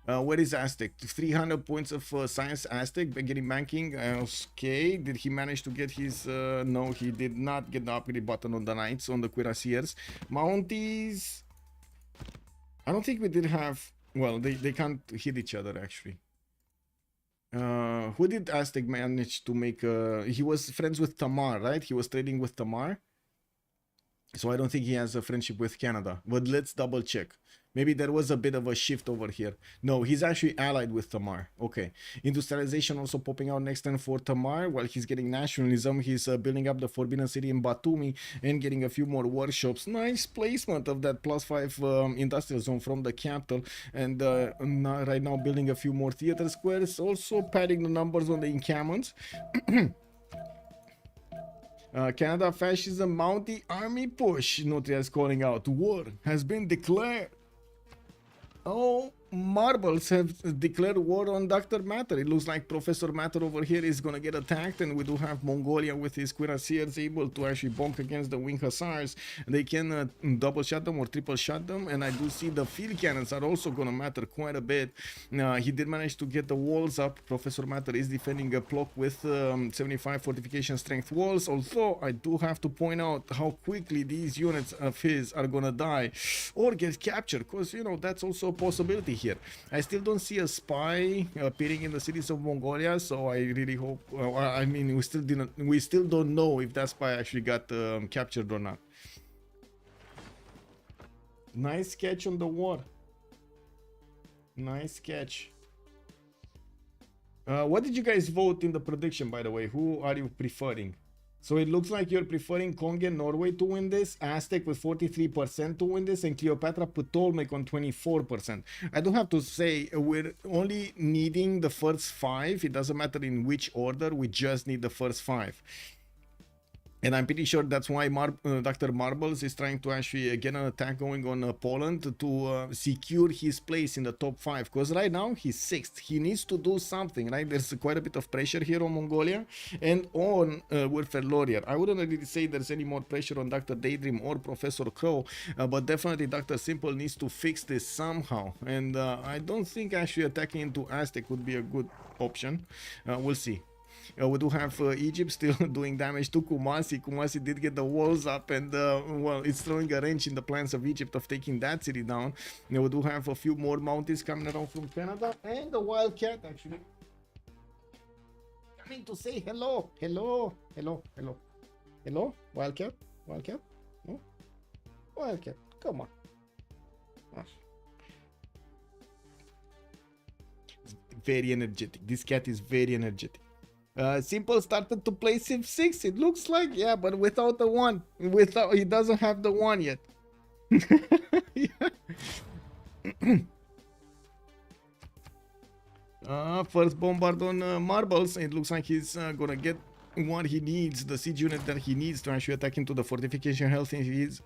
Where is Aztec? 300 points of science Aztec getting banking. Okay, did he manage to get his... no, he did not get the upgrade button on the knights, on the cuirassiers. Mounties... I don't think we did have... Well, they can't hit each other actually. Who did Aztec manage to make... he was friends with Tamar, right? He was trading with Tamar. So I don't think he has a friendship with Canada. But let's double check. Maybe there was a bit of a shift over here. No, he's actually allied with Tamar. Okay. Industrialization also popping out next turn for Tamar. While he's getting nationalism, he's building up the Forbidden City in Batumi and getting a few more workshops. Nice placement of that +5 industrial zone from the capital. And right now building a few more theater squares. Also padding the numbers on the encampments. Canada fascism Mountie army push. Nutria is calling out. War has been declared. Oh, Marbles have declared war on Dr. Matter. It looks like Professor Matter over here is gonna get attacked, and we do have Mongolia with his cuirassiers able to actually bonk against the wing hussars. They can double shot them or triple shot them, and I do see the field cannons are also gonna matter quite a bit. He did manage to get the walls up. Professor Matter is defending a block with 75 fortification strength walls, although I do have to point out how quickly these units of his are gonna die or get captured, because you know that's also a possibility here. I still don't see a spy appearing in the cities of Mongolia, so I really hope. I mean, we still don't know if that spy actually got captured or not. Nice catch on the war. Nice catch. What did you guys vote in the prediction, by the way? Who are you preferring? So it looks like you're preferring Kongen Norway to win this, Aztec with 43% to win this, and Cleopatra Ptolemaic on 24%. I do have to say, we're only needing the first 5. It doesn't matter in which order, we just need the first 5. And I'm pretty sure that's why Dr. Marbles is trying to actually get an attack going on Poland to secure his place in the top 5. Because right now he's 6th. He needs to do something, right? There's quite a bit of pressure here on Mongolia and on Warfare Laurier. I wouldn't really say there's any more pressure on Dr. Daydream or Professor Crow, but definitely Dr. Simple needs to fix this somehow. And I don't think actually attacking into Aztec would be a good option. We'll see. We do have Egypt still doing damage to Kumasi. Kumasi did get the walls up, and well, it's throwing a wrench in the plans of Egypt of taking that city down. We do have a few more mounties coming around from Canada, and the Wildcat actually coming to say hello, hello, hello, hello, hello, Wildcat, Wildcat, no? Wildcat, come on. Very energetic. This cat is very energetic. Simple started to play Civ6. It looks like, yeah, but without the 1. He doesn't have the 1 yet. First bombard on Marbles. It looks like he's gonna get what he needs, the siege unit that he needs to actually attack into the fortification health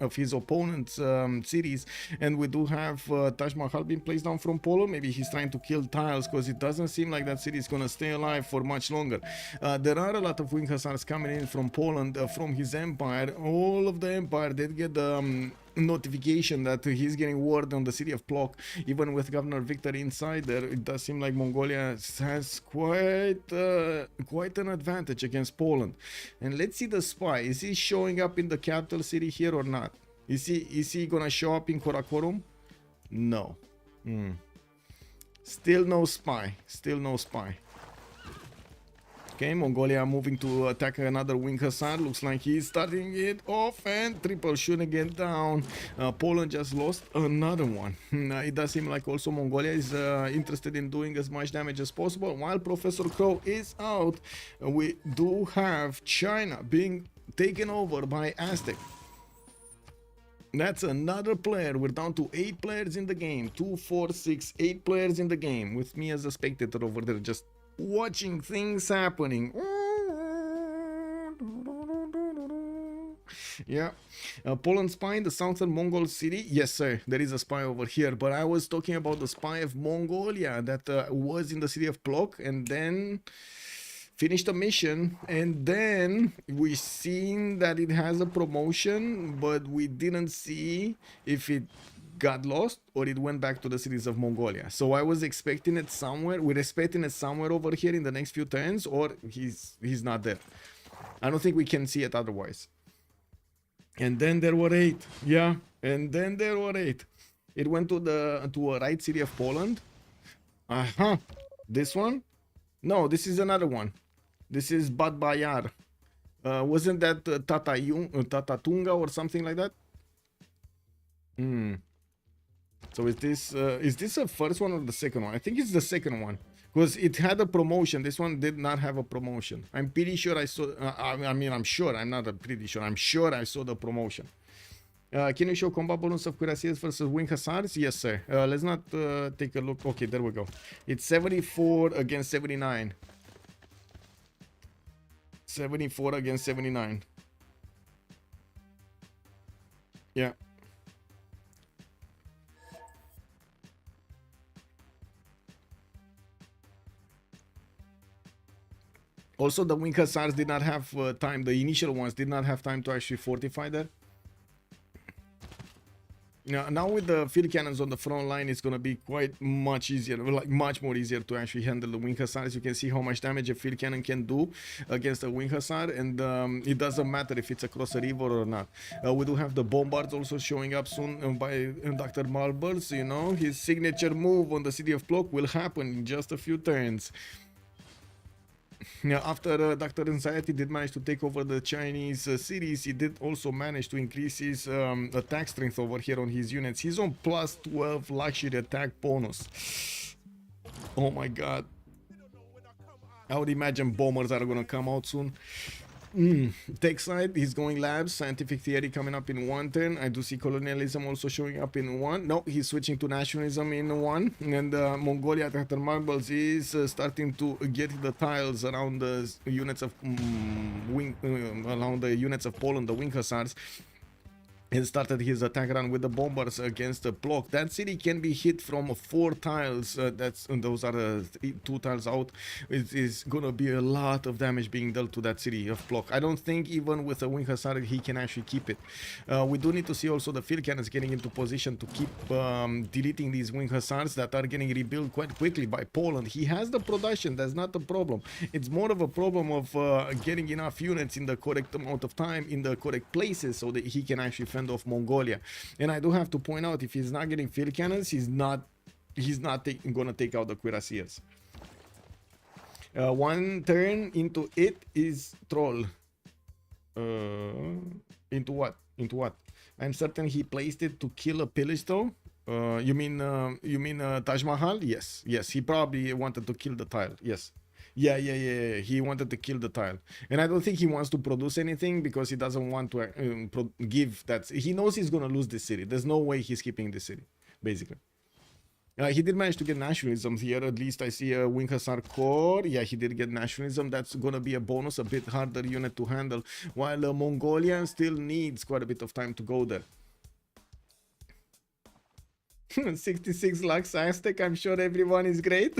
of his opponent's cities. And we do have Taj Mahal being placed down from Poland. Maybe he's trying to kill tiles, because it doesn't seem like that city is going to stay alive for much longer. There are a lot of wing hussars coming in from Poland, from his empire. All of the empire did get notification that he's getting word on the city of Plock, even with Governor Victor inside there. It does seem like Mongolia has quite an advantage against Poland. And let's see the spy. Is he showing up in the capital city here or not? Is he gonna show up in Karakorum? No. Still no spy. Still no spy. Okay, Mongolia moving to attack another wing hussar. Looks like he's starting it off and triple shooting it down. Poland just lost another one. It does seem like also Mongolia is interested in doing as much damage as possible. While Professor Crow is out, we do have China being taken over by Aztec. That's another player. We're down to 8 players in the game. 2, 4, 6, 8 players in the game. With me as a spectator over there just watching things happening. Yeah. Poland spy in the southern Mongol city. Yes, sir. There is a spy over here. But I was talking about the spy of Mongolia that was in the city of Plock and then finished a mission, and then we seen that it has a promotion, but we didn't see if it got lost or it went back to the cities of Mongolia. So I was expecting it somewhere. We're expecting it somewhere over here in the next few turns, or he's not there. I don't think we can see it otherwise. And then there were 8. Yeah, and then there were 8. It went to a right city of Poland. This one? No, this is another one. This is Bad Bayar. Wasn't that Tatatunga or something like that? So is this the first one or the second one? I think it's the second one, because it had a promotion. This one did not have a promotion. I'm pretty sure I saw. I'm sure. I'm not pretty sure. I'm sure I saw the promotion. Can you show combat bonus of cuirassiers versus wing hussars? Yes, sir. Let's not take a look. Okay, there we go. It's 74 against 79. 74 against 79. Yeah. Also, the wing hussars did not have time. The initial ones did not have time to actually fortify that. Now with the field cannons on the front line, it's going to be quite much easier, like much more easier to actually handle the wing hussars. You can see how much damage a field cannon can do against a wing hussar, and it doesn't matter if it's across a river or not. We do have the bombards also showing up soon by Dr. Malbers. You know, his signature move on the city of Plock will happen in just a few turns. Now, after Dr. Anxiety did manage to take over the Chinese cities, he did also manage to increase his attack strength over here on his units. He's on plus 12 luxury attack bonus. Oh my god. I would imagine bombers are gonna come out soon. Tech side, he's going labs, scientific theory coming up in 1 turn. I do see colonialism also showing up in 1. No, he's switching to nationalism in 1. And Mongolia, Dr. Marbles is starting to get the tiles around the units of around the units of Poland, the wing hussars. He started his attack run with the bombers against the block. That city can be hit from 4 tiles. Those are 2 tiles out. It is gonna be a lot of damage being dealt to that city of block. I don't think even with a wing hussar he can actually keep it. We do need to see also the field cannons getting into position to keep deleting these wing hussars that are getting rebuilt quite quickly by Poland. He has the production. That's not the problem. It's more of a problem of getting enough units in the correct amount of time in the correct places so that he can actually fend off Mongolia. And I do have to point out, if he's not getting field cannons, he's not gonna take out the cuirassiers. 1 turn into it is troll. Into what? I'm certain he placed it to kill a pillage though. You mean Taj Mahal? Yes, he probably wanted to kill the tile. Yes. Yeah. He wanted to kill the tile, and I don't think he wants to produce anything because he doesn't want to give that. He knows he's gonna lose this city. There's no way he's keeping this city, basically. He did manage to get nationalism here. At least I see a wing hussar core. Yeah, he did get nationalism. That's gonna be a bonus, a bit harder unit to handle. While Mongolia still needs quite a bit of time to go there. 66 lakhs Aztec. I'm sure everyone is great.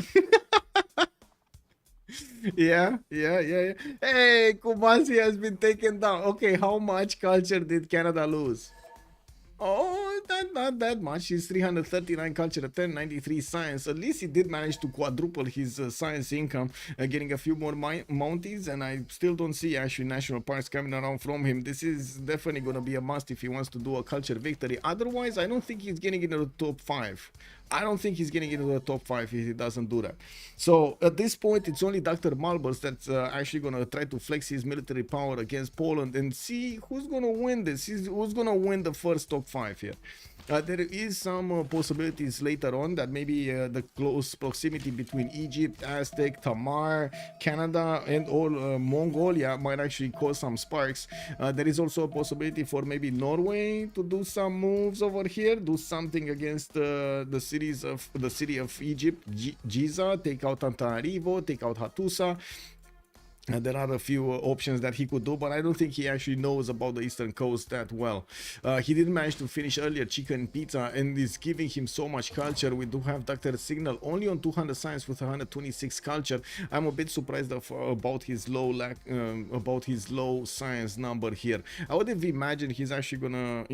Yeah. Hey, Kumasi has been taken down. Okay, how much culture did Canada lose? Oh, not that much. He's 339 culture, 1093 science. At least he did manage to quadruple his science income, getting a few more mounties, and I still don't see actually national parks coming around from him. This is definitely going to be a must if he wants to do a culture victory. Otherwise, I don't think he's getting into the top 5. I don't think he's getting into the top 5 if he doesn't do that. So at this point, it's only Dr. Malbers that's actually going to try to flex his military power against Poland and see who's going to win this. Who's going to win the first top 5 here. There is some possibilities later on that maybe the close proximity between Egypt, Aztec, Tamar, Canada, and all Mongolia might actually cause some sparks. There is also a possibility for maybe Norway to do some moves over here, do something against the city of Egypt, Giza, take out Antananarivo, take out Hattusa. There are a few options that he could do, but I don't think he actually knows about the eastern coast that well. He did manage to finish earlier Chicken Pizza and is giving him so much culture. We do have Dr. Signal only on 200 science with 126 culture. I'm a bit surprised about his low science number here. I would have imagined he's actually gonna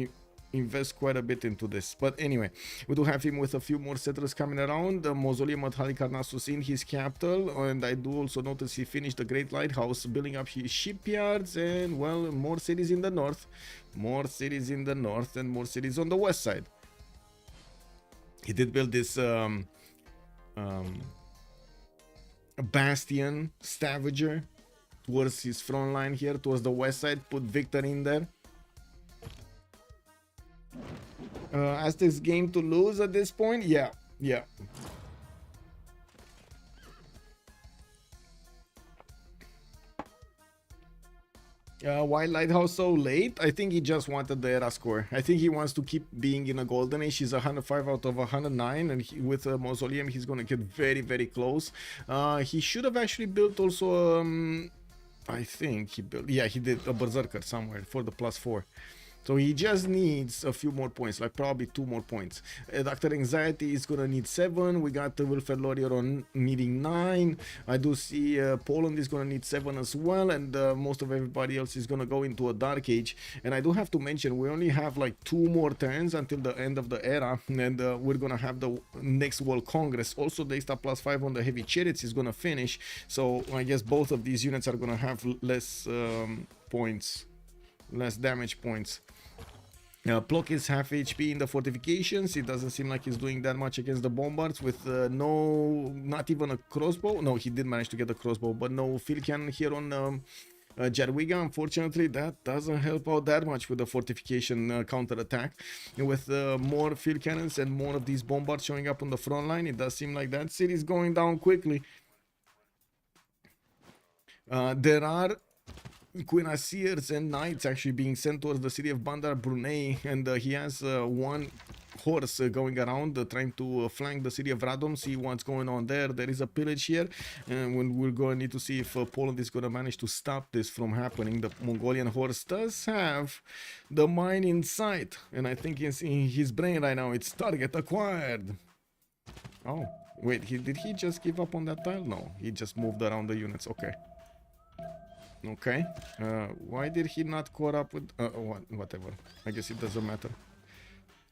invest quite a bit into this, but anyway, we do have him with a few more settlers coming around. The mausoleum at Halikarnassus in his capital, and I do also notice he finished the Great Lighthouse, building up his shipyards, and well, more cities in the north, and more cities on the west side. He did build this bastion Stavager towards his front line here, towards the west side, put Victor in there. As this game to lose at this point, yeah. Why Lighthouse so late? I think he just wanted the era score. I think he wants to keep being in a golden age. He's 105 out of 109, and with a mausoleum, he's gonna get very, very close. He should have actually built also. I think he built. Yeah, he did a berserker somewhere for the +4. So he just needs a few more points, like probably 2 more points. Dr. Anxiety is gonna need 7. We got the Wilfred Laurier on needing 9. I do see Poland is gonna need 7 as well, and most of everybody else is gonna go into a Dark Age. And I do have to mention, we only have like 2 more turns until the end of the era, and we're gonna have the next World Congress. Also, the A-Star +5 on the Heavy Chariots is gonna finish, so I guess both of these units are gonna have less points, less damage points. Plock is half HP in the fortifications. It doesn't seem like he's doing that much against the bombards with not even a crossbow. No, he did manage to get a crossbow, but no field cannon here on Jadwiga. Unfortunately, that doesn't help out that much with the fortification counter attack. With more field cannons and more of these bombards showing up on the front line, it does seem like that city is going down quickly. There are cuirassiers and knights actually being sent towards the city of Bandar Brunei, and he has one horse going around trying to flank the city of Radom, see what's going on there. There is a pillage here, and we're going to need to see if Poland is going to manage to stop this from happening. The Mongolian horse does have the mine in sight, and I think it's in his brain right now. It's target acquired. Oh, wait, did he just give up on that tile? No, he just moved around the units. Okay, why did he not caught up with whatever? I guess it doesn't matter.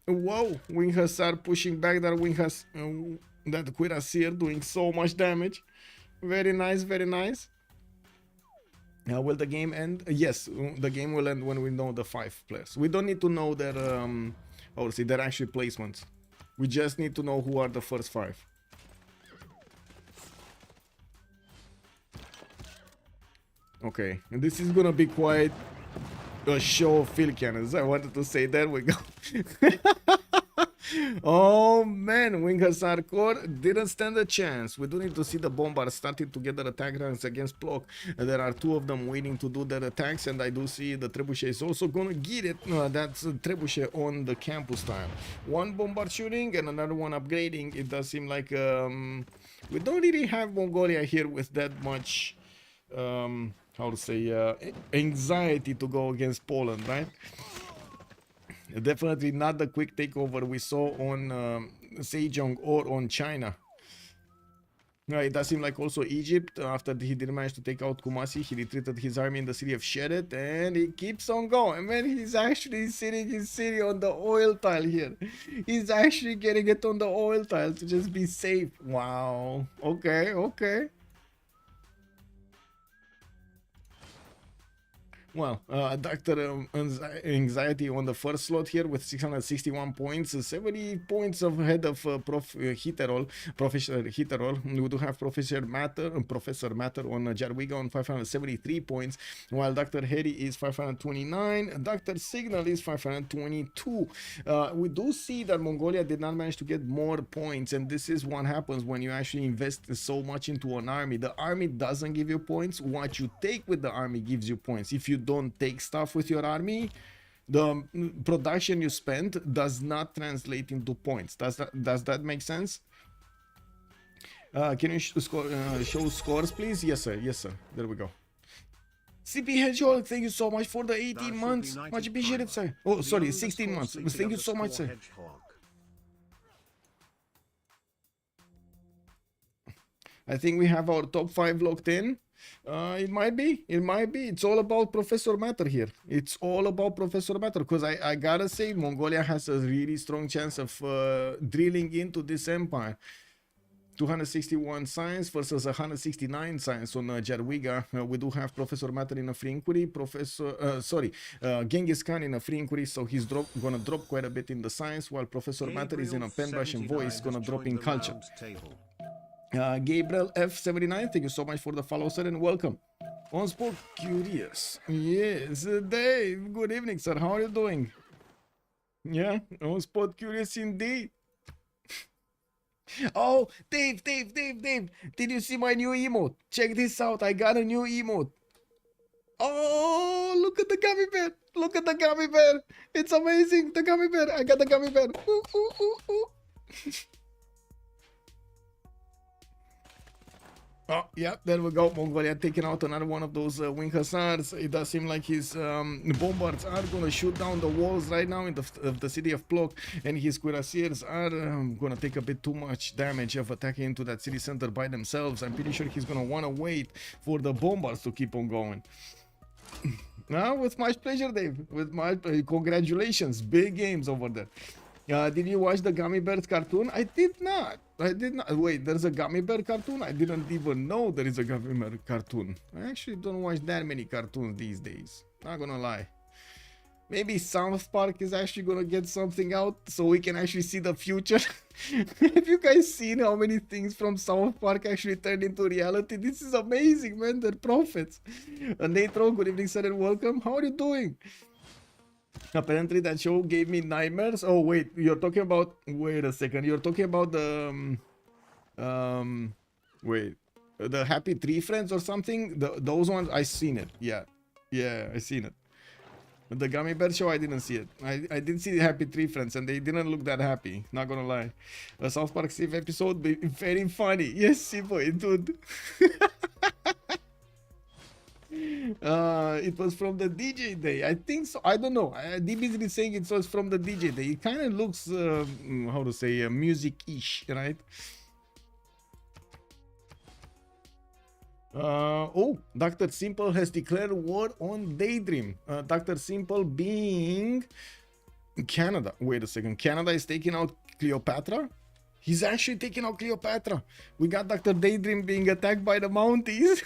Whoa, Wing Hussar pushing back that that cuirassier doing so much damage. Very nice, very nice. Will the game end? Yes, the game will end when we know the 5 players. We don't need to know their their actual placements. We just need to know who are the first 5. Okay, and this is gonna be quite a show of field cannons. I wanted to say, there we go. Oh man, Wing Hussar Corps didn't stand a chance. We do need to see the bombards starting to get their attack ranks against Plock. There are 2 of them waiting to do their attacks, and I do see the Trebuchet is also gonna get it. That's Trebuchet on the campus style. 1 bombard shooting and another one upgrading. It does seem like we don't really have Mongolia here with that much anxiety to go against Poland, right? Definitely not the quick takeover we saw on Sejong or on China. It does seem like also Egypt, after he didn't manage to take out Kumasi, he retreated his army in the city of Sheret, and he keeps on going. Man, he's actually sitting his city on the oil tile here. He's actually getting it on the oil tile to just be safe. Wow. Okay. Well, Dr. Anxiety on the first slot here with 661 points, 70 points ahead of Professor Hitterol. We do have Professor Matter on Jarwiga on 573 points, while Dr. Harry is 529, Dr. Signal is 522. We do see that Mongolia did not manage to get more points, and this is what happens when you actually invest so much into an army. The army doesn't give you points. What you take with the army gives you points. If you don't take stuff with your army, the production you spend does not translate into points. Does that make sense? Can you show scores, please? Yes, sir. Yes, sir. There we go. CP Hedgehog, thank you so much for the 18 months. Much appreciated, sir. Oh, sorry, 16 months. Thank you so much, sir. I think we have our top 5 locked in. It might be. It's all about Professor Matter here. It's all about Professor Matter, because I gotta say, Mongolia has a really strong chance of drilling into this empire. 261 science versus 169 science on Jarwiga. We do have Professor Matter in a free inquiry. Genghis Khan in a free inquiry, so he's gonna drop quite a bit in the science, while Professor Matter is in a Penbash and voice, gonna drop in culture. Gabriel F79, thank you so much for the follow, sir, and welcome. OnSpot Curious. Yes, Dave. Good evening, sir. How are you doing? Yeah, OnSpot Curious indeed. Oh, Dave. Did you see my new emote? Check this out. I got a new emote. Oh, look at the gummy bear. Look at the gummy bear. It's amazing. The gummy bear. I got the gummy bear. Ooh, ooh, ooh, ooh. Oh, yeah, there we go. Mongolia taking out another one of those wing hussars. It does seem like his bombards are going to shoot down the walls right now in the city of Plok, and his cuirassiers are going to take a bit too much damage of attacking into that city center by themselves. I'm pretty sure he's going to want to wait for the bombards to keep on going. Now, with much pleasure, Dave. With my congratulations. Big games over there. Did you watch the Gummy Bears cartoon? I did not. Wait, there's a Gummy Bear cartoon? I didn't even know there is a Gummy Bear cartoon. I actually don't watch that many cartoons these days. Not gonna lie. Maybe South Park is actually gonna get something out so we can actually see the future. Have you guys seen how many things from South Park actually turned into reality? This is amazing, man. They're prophets. Natro, good evening, sir, and welcome. How are you doing? Apparently that show gave me nightmares. Oh wait, you're talking about, wait a second, you're talking about the wait, the Happy Tree Friends or something? Those ones, I seen it. Yeah, I seen it. But the Gummy Bear show, I didn't see it. I did see the Happy Tree Friends, and they didn't look that happy, not gonna lie. A South Park Civ episode, very funny. Yes, Siboy, dude. It was from the DJ day. I think so. I don't know. DBZ is saying it was from the DJ day. It kind of looks, how to say, music-ish, right? Oh, Dr. Simple has declared war on Daydream. Dr. Simple being Canada. Wait a second. Canada is taking out Cleopatra? He's actually taking out Cleopatra. We got Dr. Daydream being attacked by the Mounties.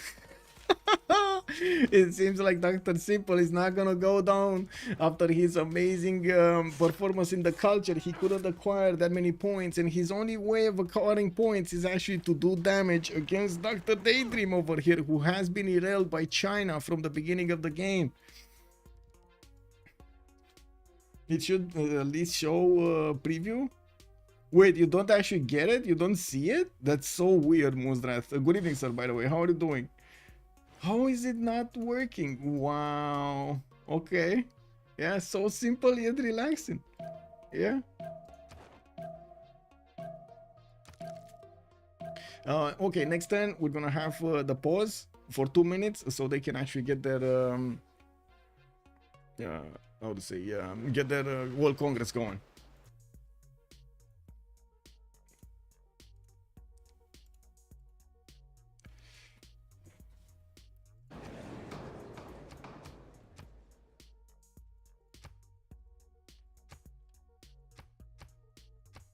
It seems like Dr. Simple is not gonna go down after his amazing performance in the culture. He couldn't acquire that many points, and his only way of acquiring points is actually to do damage against Dr. Daydream over here, who has been derailed by China from the beginning of the game. It should at least show preview. Wait, you don't actually get it? You don't see it? That's so weird, Moosdrath. Good evening, sir, by the way. How are you doing? How is it not working? Wow. Okay. Yeah, so simple yet relaxing. Yeah. Okay, next turn we're gonna have the pause for 2 minutes so they can actually get their how to say, get their World Congress going.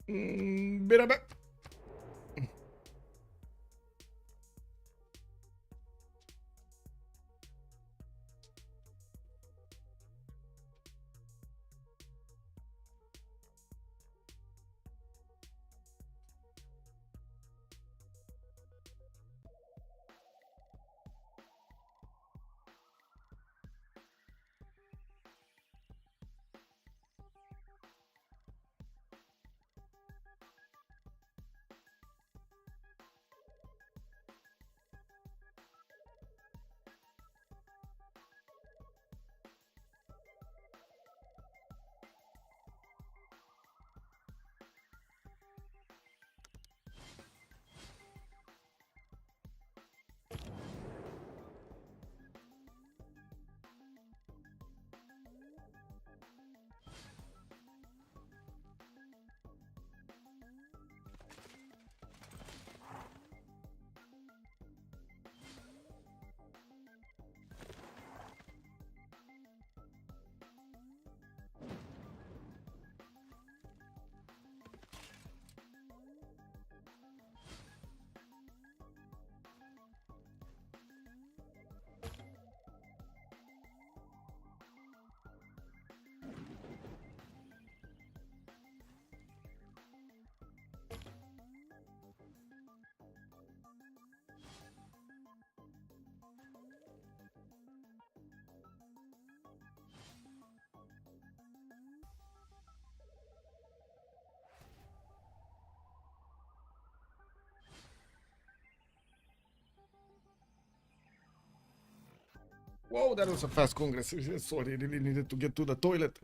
Bit of it. Whoa, that was a fast congress. Sorry, I really needed to get to the toilet.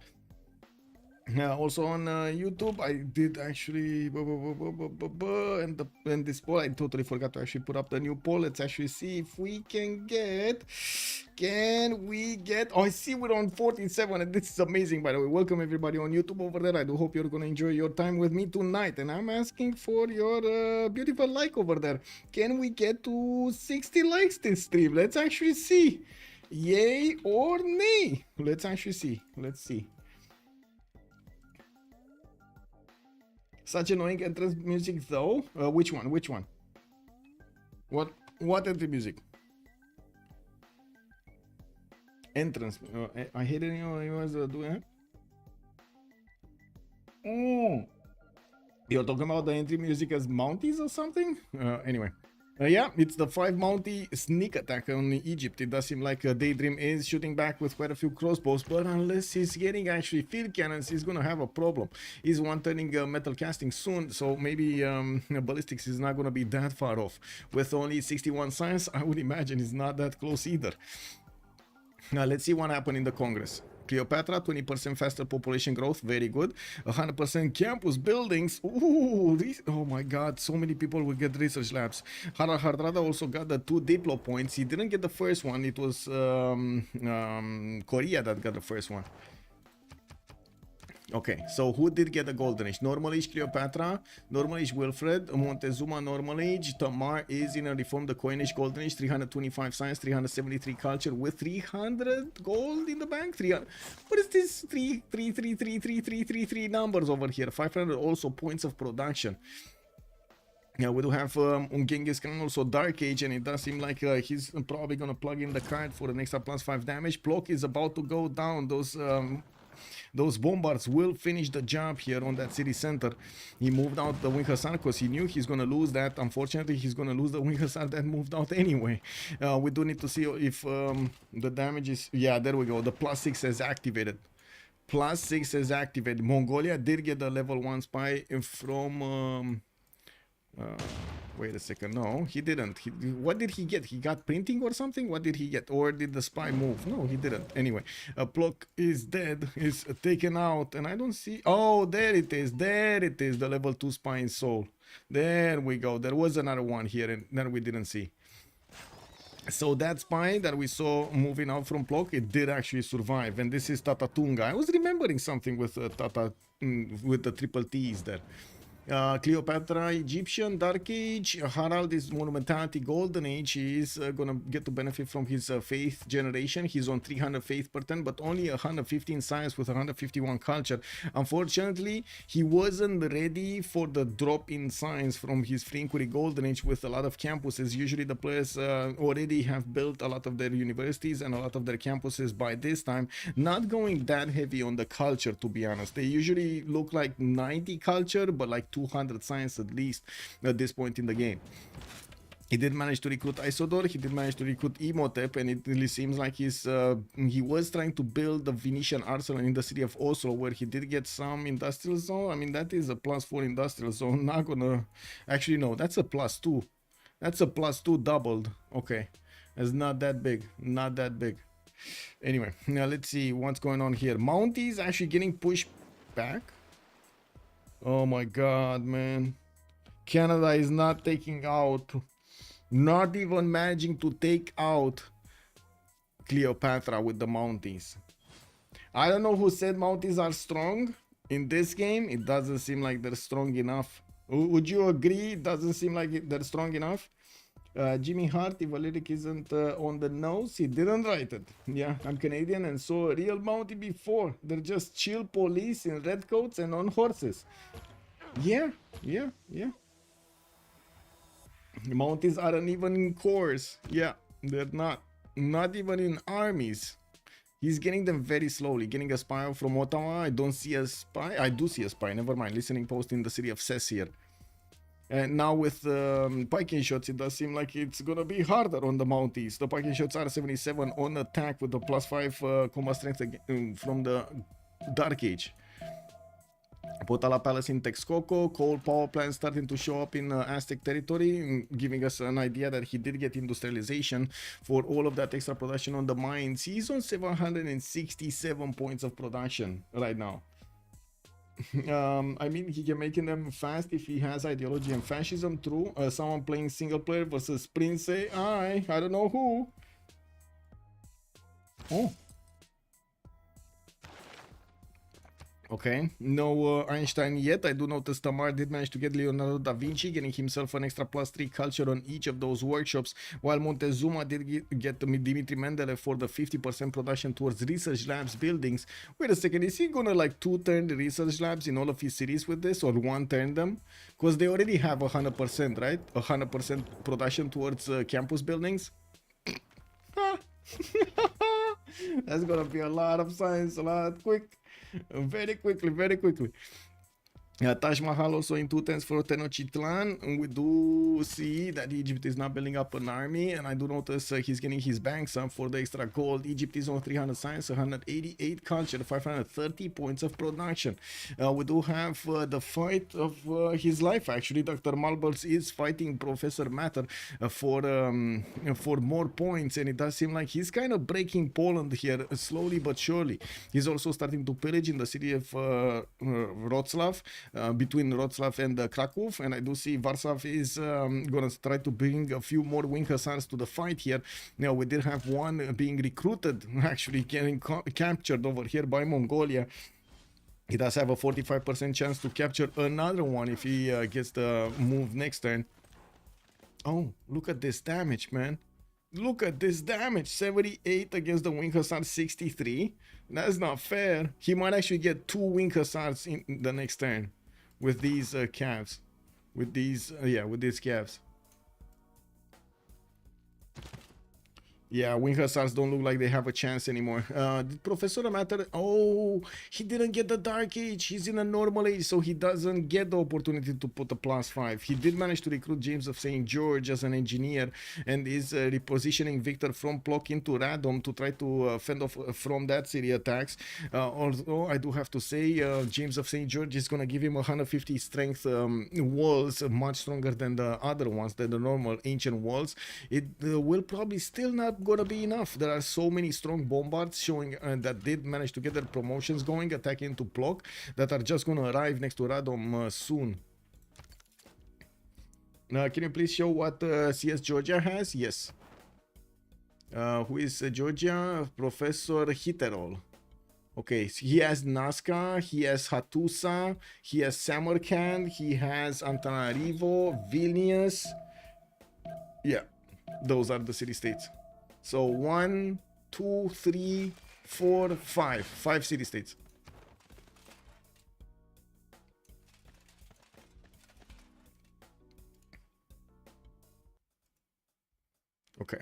Also on YouTube, I did actually, and this poll, I totally forgot to actually put up the new poll. Let's actually see if we can get, oh, I see we're on 47, and this is amazing, by the way. Welcome everybody on YouTube over there. I do hope you're gonna enjoy your time with me tonight, and I'm asking for your beautiful like over there. Can we get to 60 likes this stream? Let's actually see. Yay or nay? Let's actually see. Let's see. Such annoying entrance music though. Which one? Which one? What entry music? Entrance. I hate it. You was doing. Oh, you're talking about the entry music as Mounties or something? Anyway. Yeah, it's the 5 Mountie sneak attack on Egypt. It does seem like Daydream is shooting back with quite a few crossbows, but unless he's getting actually field cannons, he's gonna have a problem. He's one turning metal casting soon, so maybe ballistics is not gonna be that far off. With only 61 science, I would imagine he's not that close either. Now let's see what happened in the Congress. Cleopatra, 20% faster population growth, very good. 100% campus buildings. Ooh, oh my god, so many people will get research labs. Hardrada also got the 2 diplo points. He didn't get the first one. It was Korea that got the first one. Okay, so who did get the golden age? Normal age Cleopatra, normal age Wilfred, Montezuma normal age, Tamar is in a reformed the coin age golden age, 325 science, 373 culture with 300 gold in the bank. 300. What is this? 3 numbers over here. 500 also points of production. Yeah, we do have Genghis Khan, also Dark Age, and it does seem like he's probably gonna plug in the card for an extra +5 damage. Plok is about to go down. Those bombards will finish the job here on that city center. He moved out the Wing Hussar because he knew he's going to lose that. Unfortunately, he's going to lose the Wing Hussar that moved out anyway. We do need to see if the damage is... Yeah, there we go. The +6 is activated. +6 is activated. Mongolia did get the level 1 spy from... wait a second. No, he didn't. What did he get? He got printing or something? What did he get? Or did the spy move? No, he didn't. Anyway, Plok is dead. Is taken out. And I don't see... Oh, there it is. There it is. The level 2 spy in Seoul. There we go. There was another one here and that we didn't see. So that spy that we saw moving out from Plok, it did actually survive. And this is Tatatunga. I was remembering something with with the triple T's there. Cleopatra, Egyptian, Dark Age, Harald is Monumentality, Golden Age. He is gonna get to benefit from his faith generation. He's on 300 faith per turn, but only 115 science with 151 culture. Unfortunately, he wasn't ready for the drop in science from his Free Inquiry Golden Age with a lot of campuses. Usually the players already have built a lot of their universities and a lot of their campuses by this time, not going that heavy on the culture, to be honest. They usually look like 90 culture, but like 200 science at least at this point in the game. He did manage to recruit Isodor, he did manage to recruit Imhotep, and it really seems like he was trying to build the Venetian arsenal in the city of Oslo, where he did get some industrial zone. I mean, that is a +4 industrial zone. Not gonna... Actually, no, that's a +2. That's a +2 doubled. Okay, it's not that big. Not that big. Anyway, now let's see what's going on here. Mounties actually getting pushed back. Oh my god, man. Canada is not taking out, not even managing to take out Cleopatra with the Mounties. I don't know who said Mounties are strong. In this game, it doesn't seem like they're strong enough. Would you agree? It doesn't seem like they're strong enough. Jimmy Hart, if Valeric isn't on the nose, he didn't write it. Yeah, I'm Canadian and saw a real Mountie before. They're just chill police in red coats and on horses. Yeah. Mounties aren't even in corps. Yeah, they're not even in armies. He's getting them very slowly. Getting a spy from Ottawa. I don't see a spy. I do see a spy. Never mind. Listening post in the city of Cess here. And now with Piking shots, it does seem like it's gonna be harder on the Mounties. The Piking shots are 77 on attack with the +5 combat strength from the Dark Age. Potala Palace in Texcoco, coal power plant starting to show up in Aztec territory, giving us an idea that he did get industrialization for all of that extra production on the mines. He's on 767 points of production right now. I mean, he can make them fast if he has ideology and fascism, true. Someone playing single player versus Prince, I don't know who. Oh. Okay, no Einstein yet. I do notice Tamar did manage to get Leonardo da Vinci, getting himself an extra +3 culture on each of those workshops, while Montezuma did get Dimitri Mendeleev for the 50% production towards research labs buildings. Wait a second, is he gonna like 2-turn the research labs in all of his cities with this, or 1-turn them? Because they already have 100%, right? 100% production towards campus buildings. That's gonna be a lot of science, a lot quick. Very quickly. Taj Mahal also in 2/10 for Tenochtitlan. We do see that Egypt is now building up an army, and I do notice he's getting his banks up for the extra gold. Egypt is on 300 science, 188 culture, 530 points of production. We do have the fight of his life, actually. Dr. Malbers is fighting Professor Matter for more points, and it does seem like he's kind of breaking Poland here, slowly but surely. He's also starting to pillage in the city of Wrocław. Between Wrocław and Krakow, and I do see Warsaw is gonna try to bring a few more wing hussars to the fight here. Now we did have one being recruited, actually getting captured over here by Mongolia. He does have a 45% chance to capture another one if he gets the move next turn. Oh, look at this damage, man. Look at this damage, 78 against the Wing Hussar 63. That's not fair. He might actually get 2 Wing Hussars in the next turn with these calves. With these calves. Yeah, Wing Hussars don't look like they have a chance anymore. Did Professor Matter? Oh, he didn't get the Dark Age. He's in a normal age, so he doesn't get the opportunity to put a +5. He did manage to recruit James of St. George as an engineer and is repositioning Victor from Plock into Radom to try to fend off from that city attacks. Although I do have to say, James of St. George is going to give him 150 strength walls, much stronger than the other ones, than the normal ancient walls. It will probably still not gonna be enough. There are so many strong bombards showing that did manage to get their promotions going, attacking into Plock, that are just gonna arrive next to Radom soon. Can you please show what CS Georgia has? Yes. Who is Georgia? Professor Hitterol. Okay, so he has Nazca, he has Hattusa, he has Samarkand, he has Antananarivo, Vilnius. Yeah, those are the city-states. So 1, 2, 3, 4, 5. 5 city-states. Okay.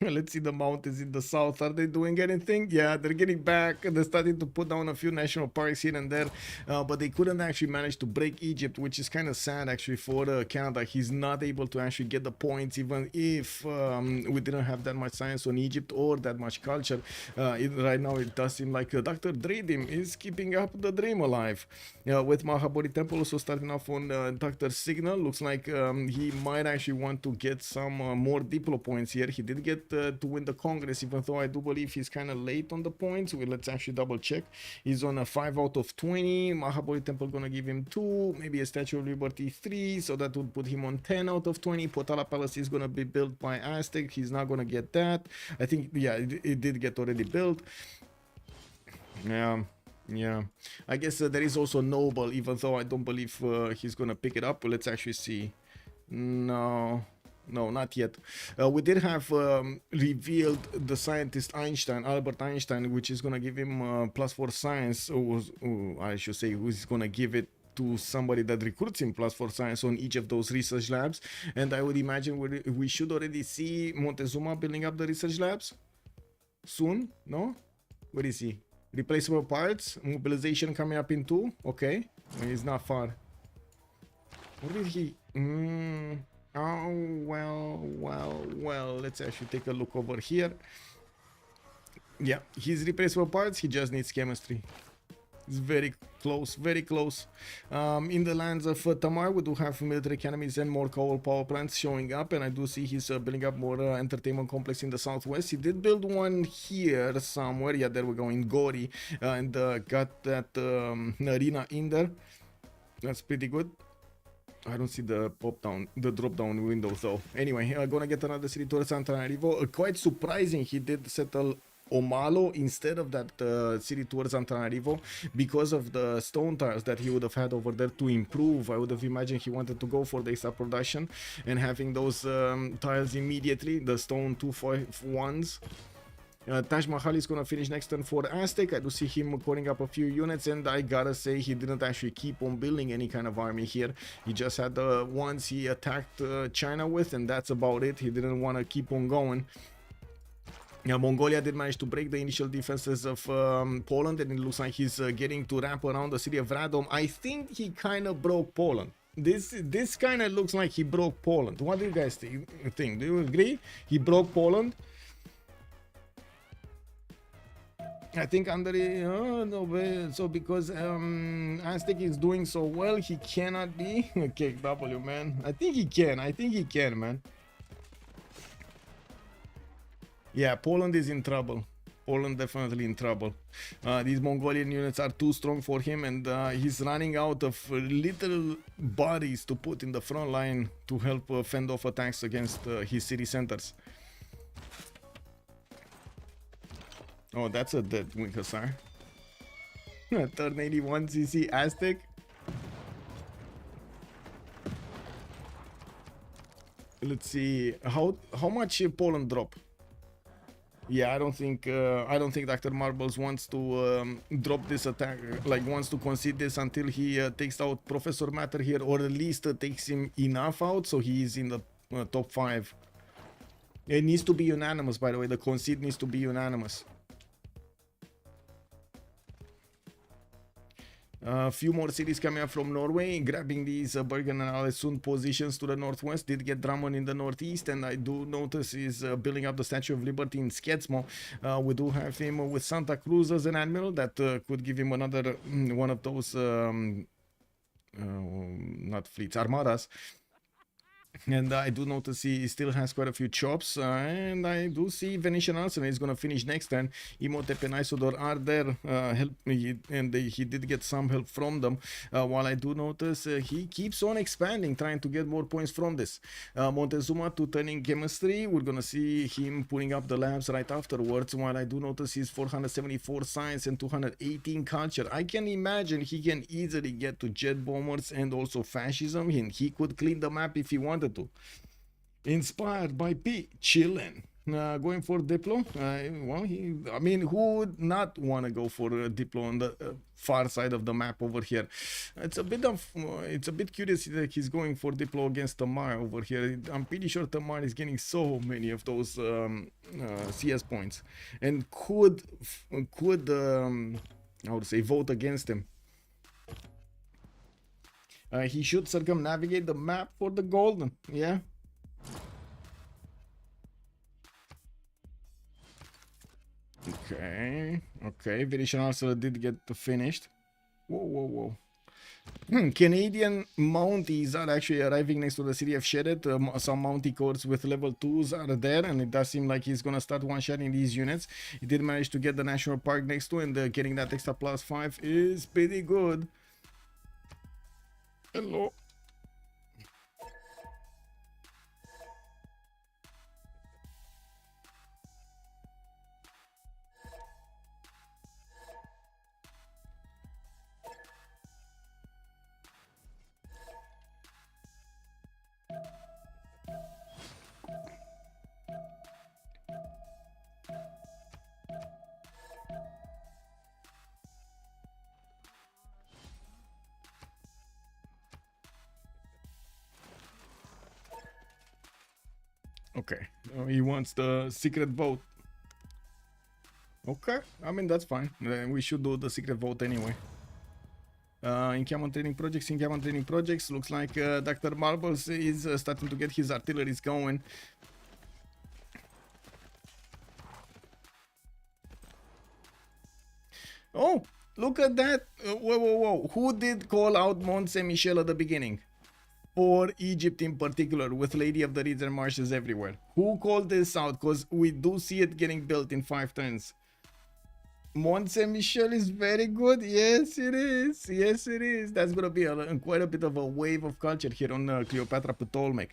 Let's see the mountains in the south. Are they doing anything? Yeah, they're getting back. They're starting to put down a few national parks here and there, but they couldn't actually manage to break Egypt, which is kind of sad actually for Canada. He's not able to actually get the points, even if we didn't have that much science on Egypt or that much culture. Right now, it does seem like Dr. Dredim is keeping up the dream alive. With Mahabodhi Temple also starting off on Dr. Signal. Looks like he might actually want to get some more Diplo points here. He did get to win the Congress, even though I do believe he's kind of late on the points. Let's actually double check. He's on a 5 out of 20. Mahabodhi Temple gonna give him 2, maybe a Statue of Liberty 3, so that would put him on 10 out of 20. Potala Palace is gonna be built by Aztec. He's not gonna get that. I think, yeah, it did get already built. Yeah, I guess there is also Noble, even though I don't believe he's gonna pick it up. Let's actually see. No, not yet. We did have revealed the scientist Einstein, Albert Einstein, which is gonna give him +4 science, or I should say, who's gonna give it to somebody that recruits him +4 science on each of those research labs. And I would imagine we should already see Montezuma building up the research labs soon. No, where is he? Replaceable parts, mobilization coming up in 2. Okay, he's not far. Where did he? Oh, well, let's actually take a look over here. Yeah, his replaceable parts, he just needs chemistry. It's very close, very close. In the lands of Tamar, we do have military academies and more coal power plants showing up, and I do see he's building up more entertainment complex in the southwest. He did build one here somewhere. Yeah, there we go, in Gori, and got that arena in there. That's pretty good. I don't see the drop down window though. Anyway, gonna get another city towards Antananarivo. Quite surprising, he did settle Omalo instead of that city towards Antananarivo because of the stone tiles that he would have had over there to improve. I would have imagined he wanted to go for the extra production and having those tiles immediately, the stone 2-5-1s. Taj Mahal is gonna finish next turn for Aztec. I do see him calling up a few units, and I gotta say he didn't actually keep on building any kind of army here. He just had the ones he attacked China with, and that's about it. He didn't want to keep on going. Mongolia did manage to break the initial defenses of Poland, and it looks like he's getting to wrap around the city of Radom. I think he kind of broke Poland. This kind of looks like he broke Poland. What do you guys think? Do you agree? He broke Poland? I think under no, so because Aztec is doing so well, he cannot be KW, man. I think he can, man. Yeah, Poland is in trouble. Poland definitely in trouble. These Mongolian units are too strong for him, and he's running out of little bodies to put in the front line to help fend off attacks against his city centers. Oh, that's a dead wing hussar. Turn 81 CC Aztec. Let's see how much Poland drop. Yeah, I don't think Dr. Marbles wants to drop this attack, like wants to concede this until he takes out Professor Matter here, or at least takes him enough out so he is in the top 5. It needs to be unanimous, by the way. The concede needs to be unanimous. A few more cities coming up from Norway, grabbing these Bergen and Alesund positions to the northwest. Did get Drammen in the northeast, and I do notice he's building up the Statue of Liberty in Skedsmo. We do have him with Santa Cruz as an admiral. That could give him another one of those, not fleets, armadas. And I do notice he still has quite a few chops, and I do see Venetian Arsenal is going to finish next turn. Imhotep and Isodor are there, he did get some help from them, while I do notice he keeps on expanding, trying to get more points from this. Montezuma to turning chemistry, we're going to see him putting up the labs right afterwards, while I do notice he's 474 science and 218 culture. I can imagine he can easily get to jet bombers and also fascism, and he could clean the map if he wanted to. Inspired by P. Chillin. Going for Diplo. Well, I mean, who would not want to go for Diplo on the far side of the map over here? It's a bit curious that he's going for Diplo against Tamar over here. I'm pretty sure Tamar is getting so many of those CS points, and could I would say vote against him. He should circumnavigate the map for the golden, yeah. Okay, Venetian also did get finished. Whoa. Canadian Mounties are actually arriving next to the city of Shedet. Some Mountie corps with level 2s are there, and it does seem like he's gonna start one-shotting these units. He did manage to get the national park next to, and getting that extra +5 is pretty good. Hello. Okay, he wants the secret vote. Okay, I mean, that's fine. We should do the secret vote anyway. Encampment training projects. Looks like Dr. Marbles is starting to get his artilleries going. Oh, Look at that. Whoa, whoa, whoa. Who did call out Mont Saint Michel at the beginning? For Egypt in particular, with Lady of the Reeds and Marshes everywhere. Who called this out? Because we do see it getting built in 5 turns. Mont Saint Michel is very good. Yes, it is. Yes, it is. That's going to be quite a bit of a wave of culture here on Cleopatra Ptolemy.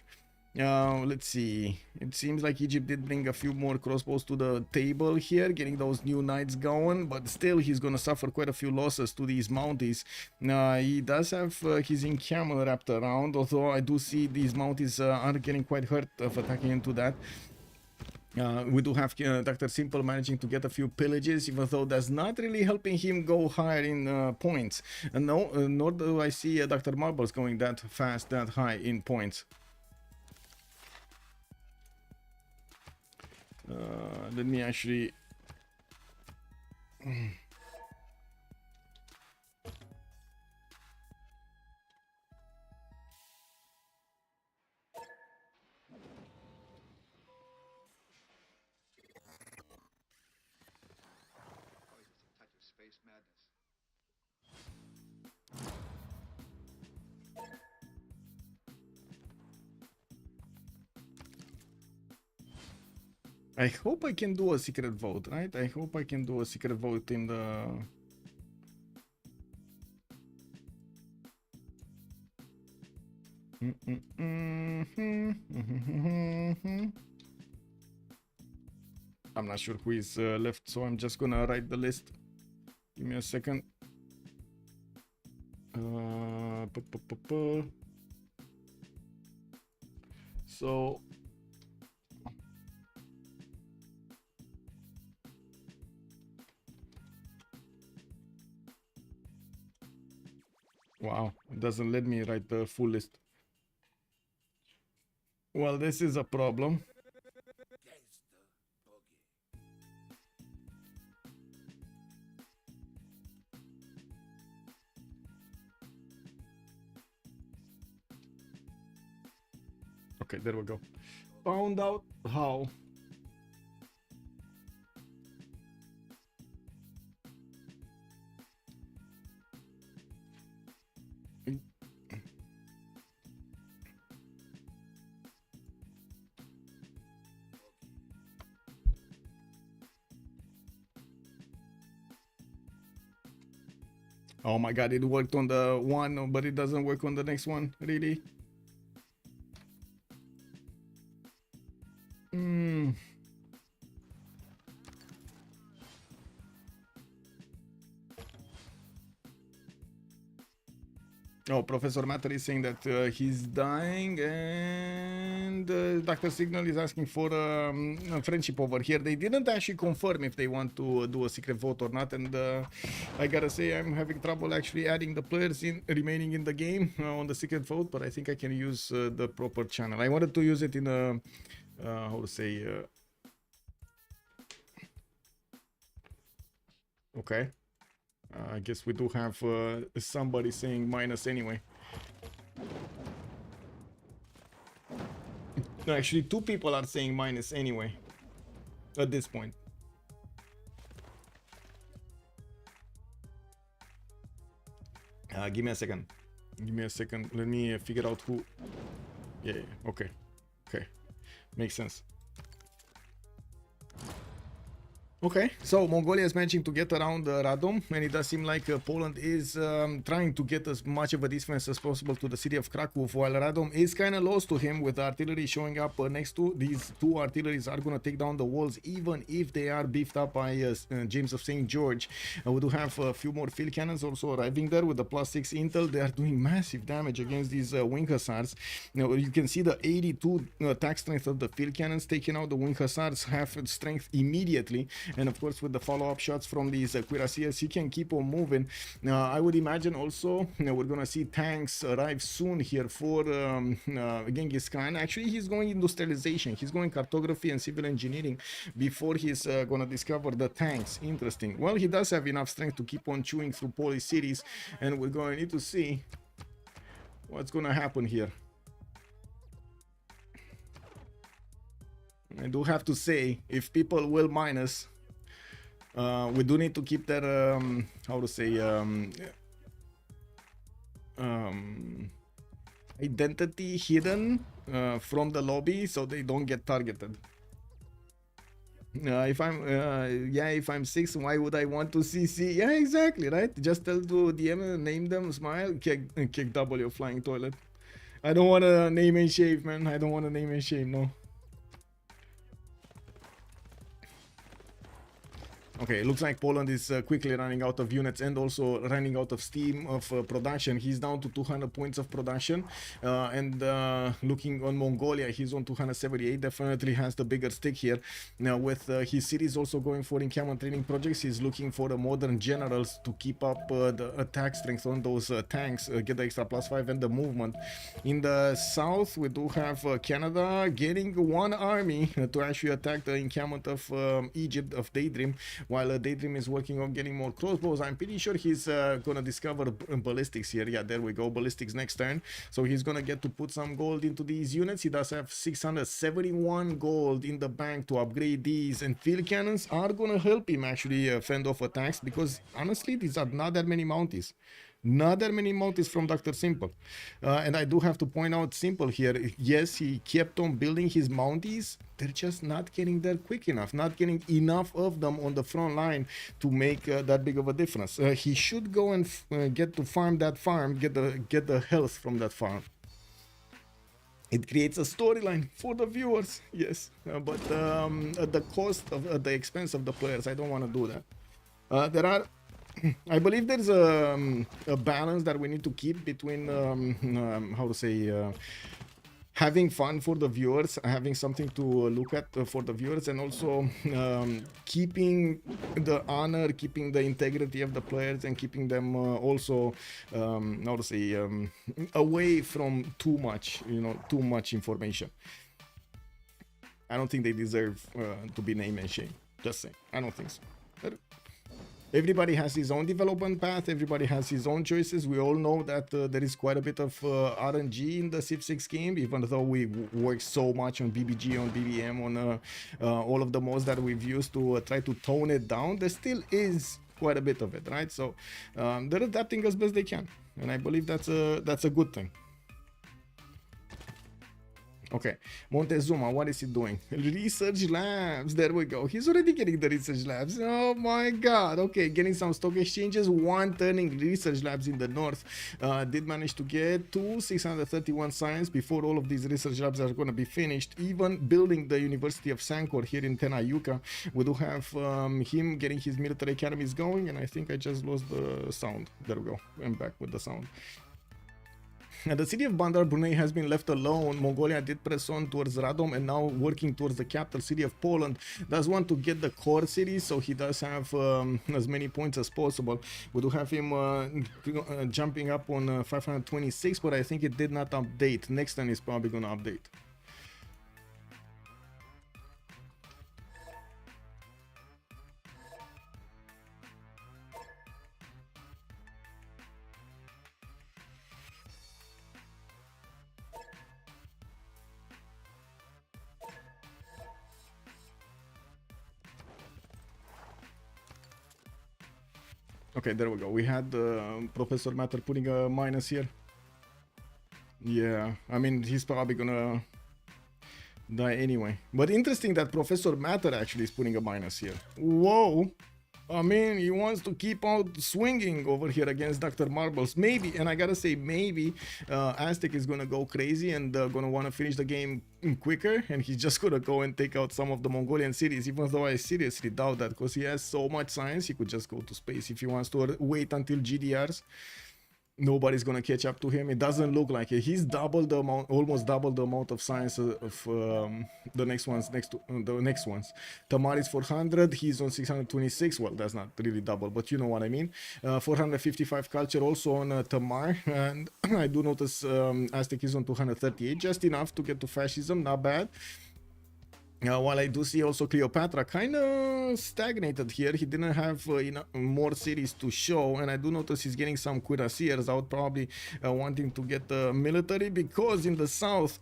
Let's see. It seems like Egypt did bring a few more crossbows to the table here, getting those new knights going, but still he's gonna suffer quite a few losses to these mounties. He does have his camel wrapped around, although I do see these mounties are getting quite hurt of attacking into that. We do have Dr. Simple managing to get a few pillages, even though that's not really helping him go higher in points. Nor do I see Dr. Marbles going that fast, that high in points. Let me actually I hope I can do a secret vote, right? I hope I can do a secret vote in the... I'm not sure who is left, so I'm just gonna write the list. Give me a second. So... Wow, it doesn't let me write the full list. Well, this is a problem. Okay, there we go. Found out how. Oh my god, it worked on the one, but it doesn't work on the next one, really? Oh, Professor Matter is saying that he's dying, and Dr. Signal is asking for a friendship over here. They didn't actually confirm if they want to do a secret vote or not, and I gotta say I'm having trouble actually adding the players remaining in the game on the secret vote, but I think I can use the proper channel. I wanted to use it in a, how to say, okay. I guess we do have somebody saying minus anyway. No, actually, 2 people are saying minus anyway at this point. Give me a second. Give me a second. Let me figure out who. Yeah, okay. Okay. Makes sense. Okay, so Mongolia is managing to get around Radom, and it does seem like Poland is trying to get as much of a defense as possible to the city of Krakow, while Radom is kind of lost to him with artillery showing up next to. These 2 artilleries are going to take down the walls, even if they are beefed up by James of St. George. We do have a few more field cannons also arriving there with the +6 intel. They are doing massive damage against these wing hussars. Now, you can see the 82 attack strength of the field cannons taking out the wing hussars, half strength immediately. And of course, with the follow-up shots from these cuirassiers, he can keep on moving. I would imagine also we're gonna see tanks arrive soon here for Genghis Khan. Actually, he's going industrialization. He's going cartography and civil engineering before he's gonna discover the tanks. Interesting. Well, he does have enough strength to keep on chewing through Polish cities, and we're going to need to see what's gonna happen here. I do have to say, if people will minus, We do need to keep their how to say identity hidden from the lobby so they don't get targeted. If I'm if I'm 6, why would I want to CC? Yeah, exactly, right? Just tell to DM, name them, smile, kick W, flying toilet. I don't want to name and shame, man. I don't want to name and shame, no. Okay, it looks like Poland is quickly running out of units and also running out of steam of production. He's down to 200 points of production. And looking on Mongolia, he's on 278. Definitely has the bigger stick here. Now, with his cities also going for encampment training projects, he's looking for the modern generals to keep up the attack strength on those tanks, get the extra +5 and the movement. In the south, we do have Canada getting one army to actually attack the encampment of Egypt, of Daydream, while Daydream is working on getting more crossbows. I'm pretty sure he's gonna discover ballistics here. Yeah, there we go, ballistics next turn. So he's gonna get to put some gold into these units. He does have 671 gold in the bank to upgrade these, and field cannons are gonna help him actually fend off attacks, because honestly these are not that many mounties. Not that many mounties from Dr. Simple. And I do have to point out Simple here. Yes, he kept on building his mounties. They're just not getting there quick enough. Not getting enough of them on the front line to make that big of a difference. He should go and get to farm that farm, get the health from that farm. It creates a storyline for the viewers, yes. But at the cost of, at the expense of the players, I don't want to do that. There are... I believe there's a balance that we need to keep between how to say having fun for the viewers, having something to look at for the viewers, and also keeping the honor, keeping the integrity of the players, and keeping them also how to say away from too much, you know, too much information. I don't think they deserve to be named and shamed. Just saying, I don't think so. But everybody has his own development path. Everybody has his own choices. We all know that there is quite a bit of RNG in the Civ6 game, even though we work so much on BBG, on BBM, on all of the mods that we've used to try to tone it down. There still is quite a bit of it, right? So they're adapting as best they can, and I believe that's a good thing. Okay, Montezuma, what is he doing? Research labs, there we go. He's already getting the research labs. Oh my god. Okay, getting some stock exchanges, one turning research labs in the north. Did manage to get to 631 science before all of these research labs are going to be finished. Even building the University of Sankor here in Tenayuka. We do have him getting his military academies going, and I think I just lost the sound. There we go, I'm back with the sound. The city of Bandar Brunei has been left alone. Mongolia did press on towards Radom and now working towards the capital city of Poland. Does want to get the core city, so he does have as many points as possible. We do have him jumping up on 526, but I think it did not update. Next time is probably going to update. Okay, there we go. We had Professor Matter putting a minus here. Yeah, I mean, he's probably gonna die anyway. But interesting that Professor Matter actually is putting a minus here. Whoa! I mean, he wants to keep out swinging over here against Dr. Marbles. Maybe, and I gotta say, maybe Aztec is gonna go crazy and gonna want to finish the game quicker, and he's just gonna go and take out some of the Mongolian cities, even though I seriously doubt that, because he has so much science, he could just go to space if he wants to wait until GDRs. Nobody's gonna catch up to him. It doesn't look like it. He's doubled the amount, almost doubled the amount of science of the next ones. The next ones. Tamar is 400. He's on 626. Well, that's not really double, but you know what I mean. 455 culture also on Tamar, and I do notice Aztec is on 238, just enough to get to fascism. Not bad. While I do see also Cleopatra kind of stagnated here. He didn't have more cities to show, and I do notice he's getting some cuirassiers out, probably wanting to get the military, because in the south,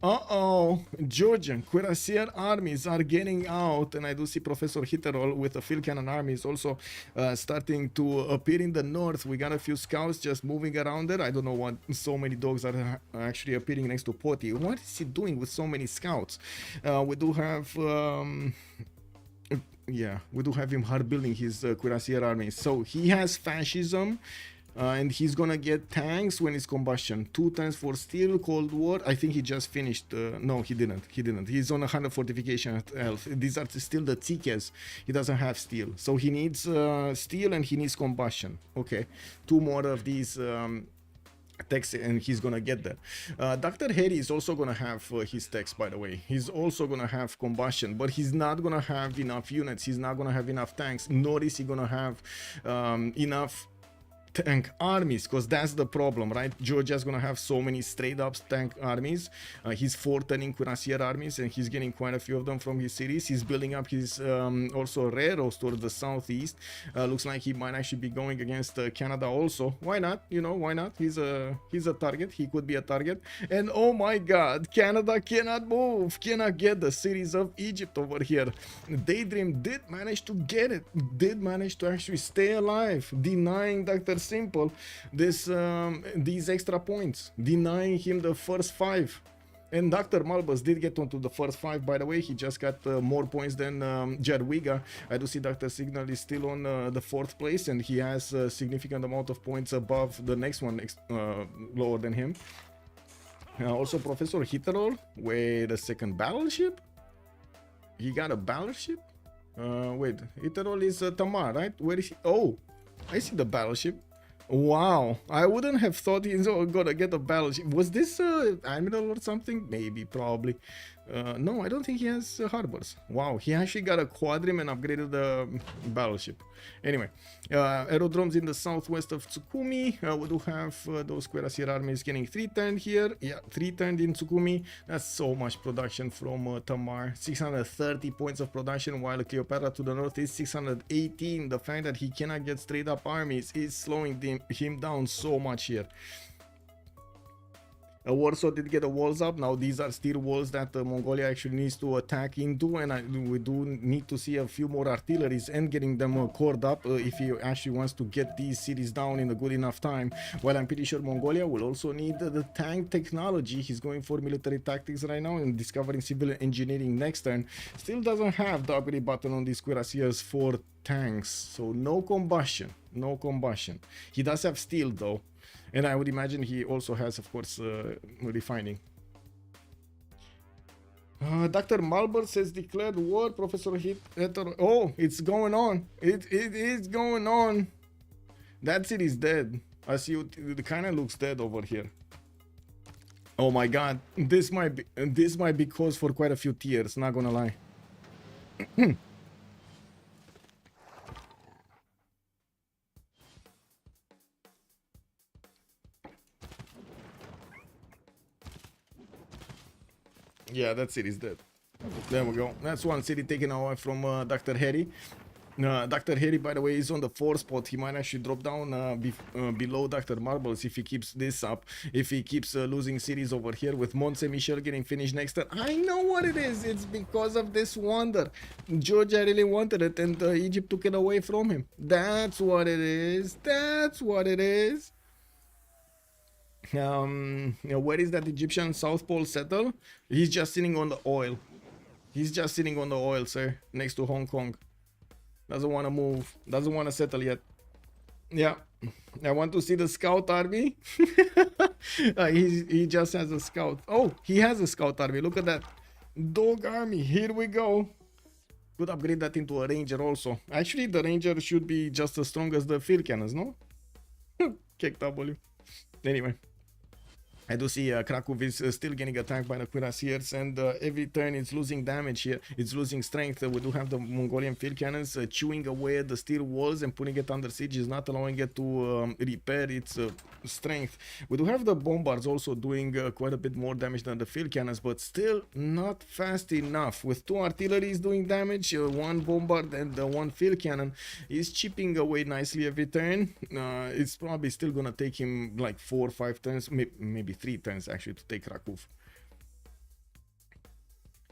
Uh-oh, Georgian cuirassier armies are getting out, and I do see Professor Hitterol with the field cannon armies also starting to appear in the north. We got a few scouts just moving around there. I don't know what so many dogs are actually appearing next to Potty. What is he doing with so many scouts? We do have... yeah, we do have him hard building his cuirassier army. So he has fascism. And he's gonna get tanks when it's combustion. 2 tanks for steel, Cold War. I think he just finished. No, he didn't. He didn't. He's on 100 fortification health. These are still the Tikes. He doesn't have steel. So he needs steel and he needs combustion. Okay. 2 more of these techs and he's gonna get there. Dr. Harry is also gonna have his techs, by the way. He's also gonna have combustion, but he's not gonna have enough units. He's not gonna have enough tanks, nor is he gonna have enough tank armies, because that's the problem, right? Georgia's gonna have so many straight up tank armies. He's 4 turning cuirassier armies and he's getting quite a few of them from his cities. He's building up his also railroads towards the southeast. Looks like he might actually be going against Canada also. Why not? You know, why not? He's a target. He could be a target. And oh my god, Canada cannot move, cannot get the cities of Egypt over here. Daydream did manage to get it, did manage to actually stay alive, denying Dr. Simple this these extra points, denying him the first 5. And Dr. Malbus did get onto the first 5, by the way. He just got more points than Jadwiga. I do see Dr. Signal is still on the 4th place, and he has a significant amount of points above the next one, lower than him. Also, Professor Hitterol. Wait a second, battleship? He got a battleship? Wait, Hitterol is Tamar, right? Where is he? Oh, I see the battleship. Wow, I wouldn't have thought he's gonna get a battleship. Was this Admiral or something? Maybe, probably. No, I don't think he has harbors. Wow, he actually got a quadrim and upgraded the battleship. Anyway, aerodromes in the southwest of Tsukumi. We do have those cuirassier armies getting 3 turned here. Yeah, 3 turned in Tsukumi. That's so much production from Tamar. 630 points of production, while Cleopatra to the north is 618. The fact that he cannot get straight up armies is slowing him down so much here. Warsaw did get the walls up. Now these are steel walls that Mongolia actually needs to attack into, and we do need to see a few more artilleries and getting them cored up if he actually wants to get these cities down in a good enough time. While I'm pretty sure Mongolia will also need the tank technology. He's going for military tactics right now and discovering civil engineering next turn. Still doesn't have the upgrade button on these cuirassiers for tanks, so no combustion, no combustion. He does have steel though. And I would imagine he also has, of course, refining. Dr. Malbert says declared war. Professor Hitler. Oh, it's going on. It is going on. That city is dead. I see it kind of looks dead over here. Oh my god. This might be cause for quite a few tears, not gonna lie. Yeah, that city's dead. There we go. That's one city taken away from Dr. Harry. Dr. Harry, by the way, is on the 4th spot. He might actually drop down below Dr. Marbles if he keeps this up. If he keeps losing cities over here with Mont Saint Michel getting finished next turn. I know what it is. It's because of this wonder. Georgia really wanted it and Egypt took it away from him. That's what it is. That's what it is. Where is that Egyptian South Pole settle? He's just sitting on the oil. He's just sitting on the oil, sir, next to Hong Kong. Doesn't want to move. Doesn't want to settle yet. Yeah, I want to see the scout army. He just has a scout. Oh, he has a scout army. Look at that. Dog army. Here we go. Could upgrade that into a ranger also. Actually, the ranger should be just as strong as the field cannons, no? Kick W. Anyway. I do see Krakow is still getting attacked by the cuirassiers, and every turn it's losing damage here. It's losing strength. We do have the Mongolian field cannons chewing away at the steel walls and putting it under siege, is not allowing it to repair its strength. We do have the bombards also doing quite a bit more damage than the field cannons, but still not fast enough. With 2 artilleries doing damage, 1 bombard and 1 field cannon is chipping away nicely every turn. It's probably still gonna take him like 4 or 5 turns, maybe 3 turns actually to take Krakow.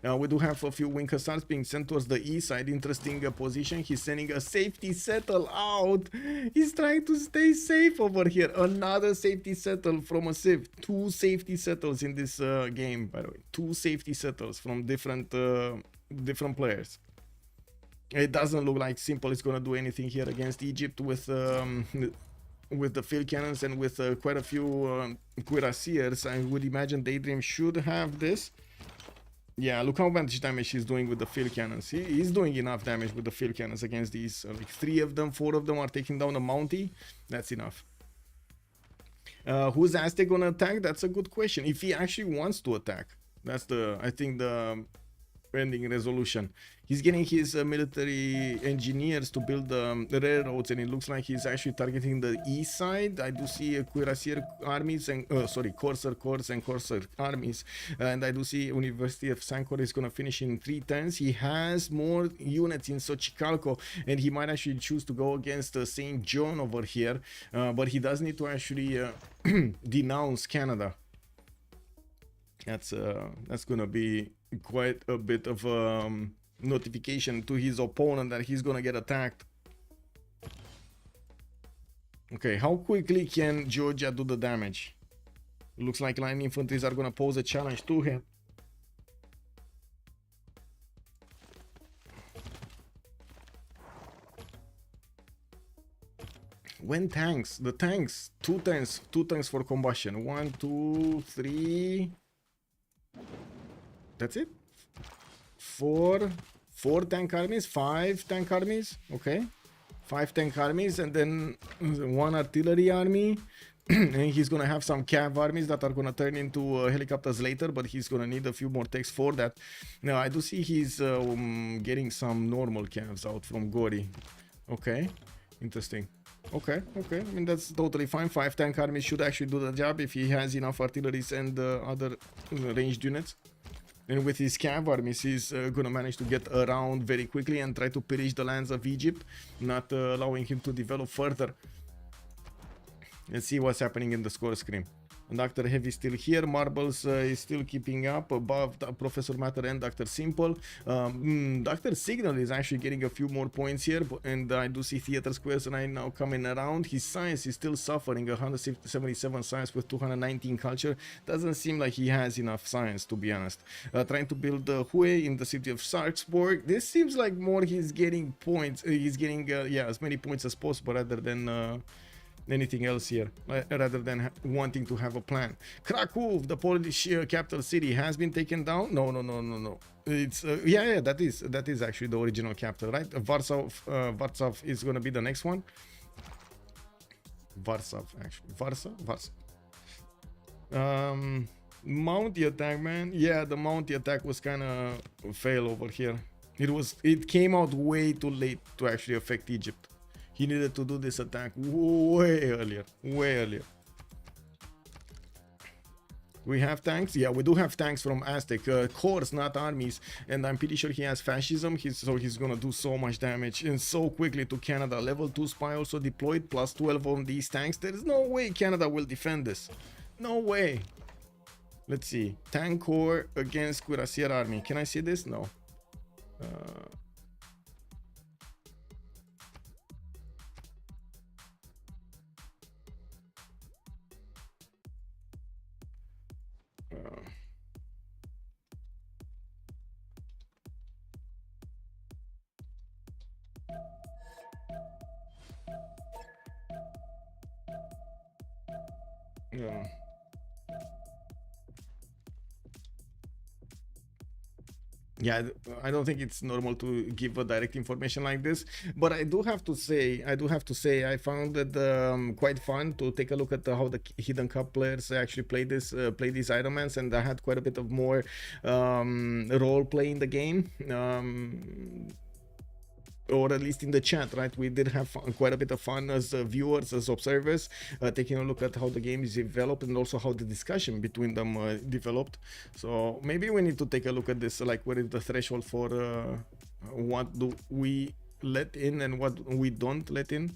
We do have a few wing hussars being sent towards the east side. Interesting position. He's sending a safety settle out. He's trying to stay safe over here. Another safety settle from a Civ. 2 safety settles in this game, by the way. 2 safety settles from different players. It doesn't look like Simple is going to do anything here against Egypt with the field cannons and with quite a few cuirassiers. I would imagine Daydream should have this. Yeah, look how much damage he's doing with the field cannons. He's doing enough damage with the field cannons against these. Like 3 of them, 4 of them are taking down a Mountie. That's enough. Who's Aztec gonna attack? That's a good question. If he actually wants to attack, that's I think the ending resolution. He's getting his military engineers to build the railroads, and it looks like he's actually targeting the east side. I do see cuirassier armies and Corsair corps and Corsair armies, and I do see University of Sancor is gonna finish in 3 turns. He has more units in Xochicalco, and he might actually choose to go against St. John over here, but he does need to actually denounce Canada. That's gonna be quite a bit of notification to his opponent that he's gonna get attacked. Okay, how quickly can Georgia do the damage? Looks like line infantries are gonna pose a challenge to him. When tanks, the tanks, 2 tanks for combustion. 1, 2, 3. That's it. 4 tank armies, 5 tank armies. Okay, 5 tank armies, and then 1 artillery army. And he's gonna have some cav armies that are gonna turn into helicopters later, but he's gonna need a few more techs for that. Now I do see he's getting some normal cavs out from Gori. Okay, interesting. Okay, I mean that's totally fine. 5 tank armies should actually do the job if he has enough artilleries and other ranged units. And with his cav armies, he's gonna manage to get around very quickly and try to pillage the lands of Egypt, not allowing him to develop further. Let's see what's happening in the score screen. Dr. Heavy still here. Marbles is still keeping up above Professor Matter and Dr. Simple. Dr. Signal is actually getting a few more points here, and I do see Theater Squares right now coming around. His science is still suffering, 177 science with 219 culture. Doesn't seem like he has enough science, to be honest. Trying to build Hue in the city of Sarpsborg. This seems like more he's getting points. He's getting as many points as possible rather than anything else here, rather than wanting to have a plan. Krakow, the Polish capital city, has been taken down. No. It's that is actually the original capital, right? Warsaw is gonna be the next one. Warsaw, actually. Warsaw. Mountie attack, man. Yeah, the Mountie attack was kind of a fail over here. It came out way too late to actually affect Egypt. He needed to do this attack way earlier. We have tanks? Yeah, we do have tanks from Aztec. Corps, not armies. And I'm pretty sure he has fascism, so he's gonna do so much damage and so quickly to Canada. Level 2 spy also deployed, plus 12 on these tanks. There is no way Canada will defend this. No way. Let's see. Tank Corps against Cuirassier army. Can I see this? No. Yeah, I don't think it's normal to give a direct information like this, but I do have to say, I found it quite fun to take a look at how the Hidden Cup players actually play these Ironmans, and I had quite a bit of more role play in the game. Or at least in the chat, right? We did have quite a bit of fun as viewers, as observers, taking a look at how the game is developed and also how the discussion between them developed. So maybe we need to take a look at this, like what is the threshold for what do we let in and what we don't let in.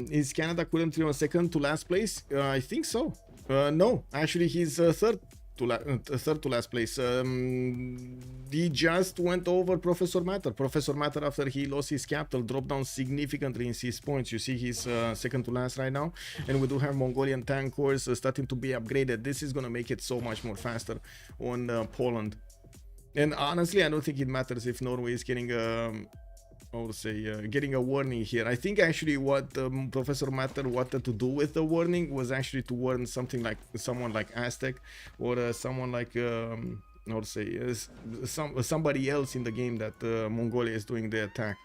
Is Canada currently on second to last place? I think so. No, actually he's third third to last place. He just went over Professor Matter. Professor Matter, after he lost his capital, dropped down significantly in his points. You see he's second to last right now, and we do have Mongolian tank corps starting to be upgraded. This is gonna make it so much more faster on Poland. And honestly, I don't think it matters if Norway is getting I would say getting a warning here. I think actually what Professor Matter wanted to do with the warning was actually to warn something like someone like Aztec or someone like I would say somebody else in the game that Mongolia is doing the attack.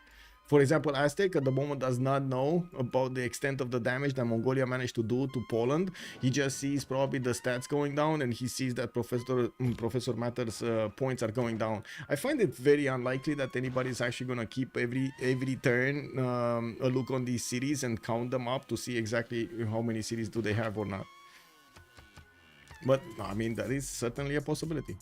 For example, Aztec at the moment does not know about the extent of the damage that Mongolia managed to do to Poland. He just sees probably the stats going down, and he sees that Professor Matter's points are going down. I find it very unlikely that anybody is actually going to keep every turn a look on these cities and count them up to see exactly how many cities do they have or not. But I mean, that is certainly a possibility.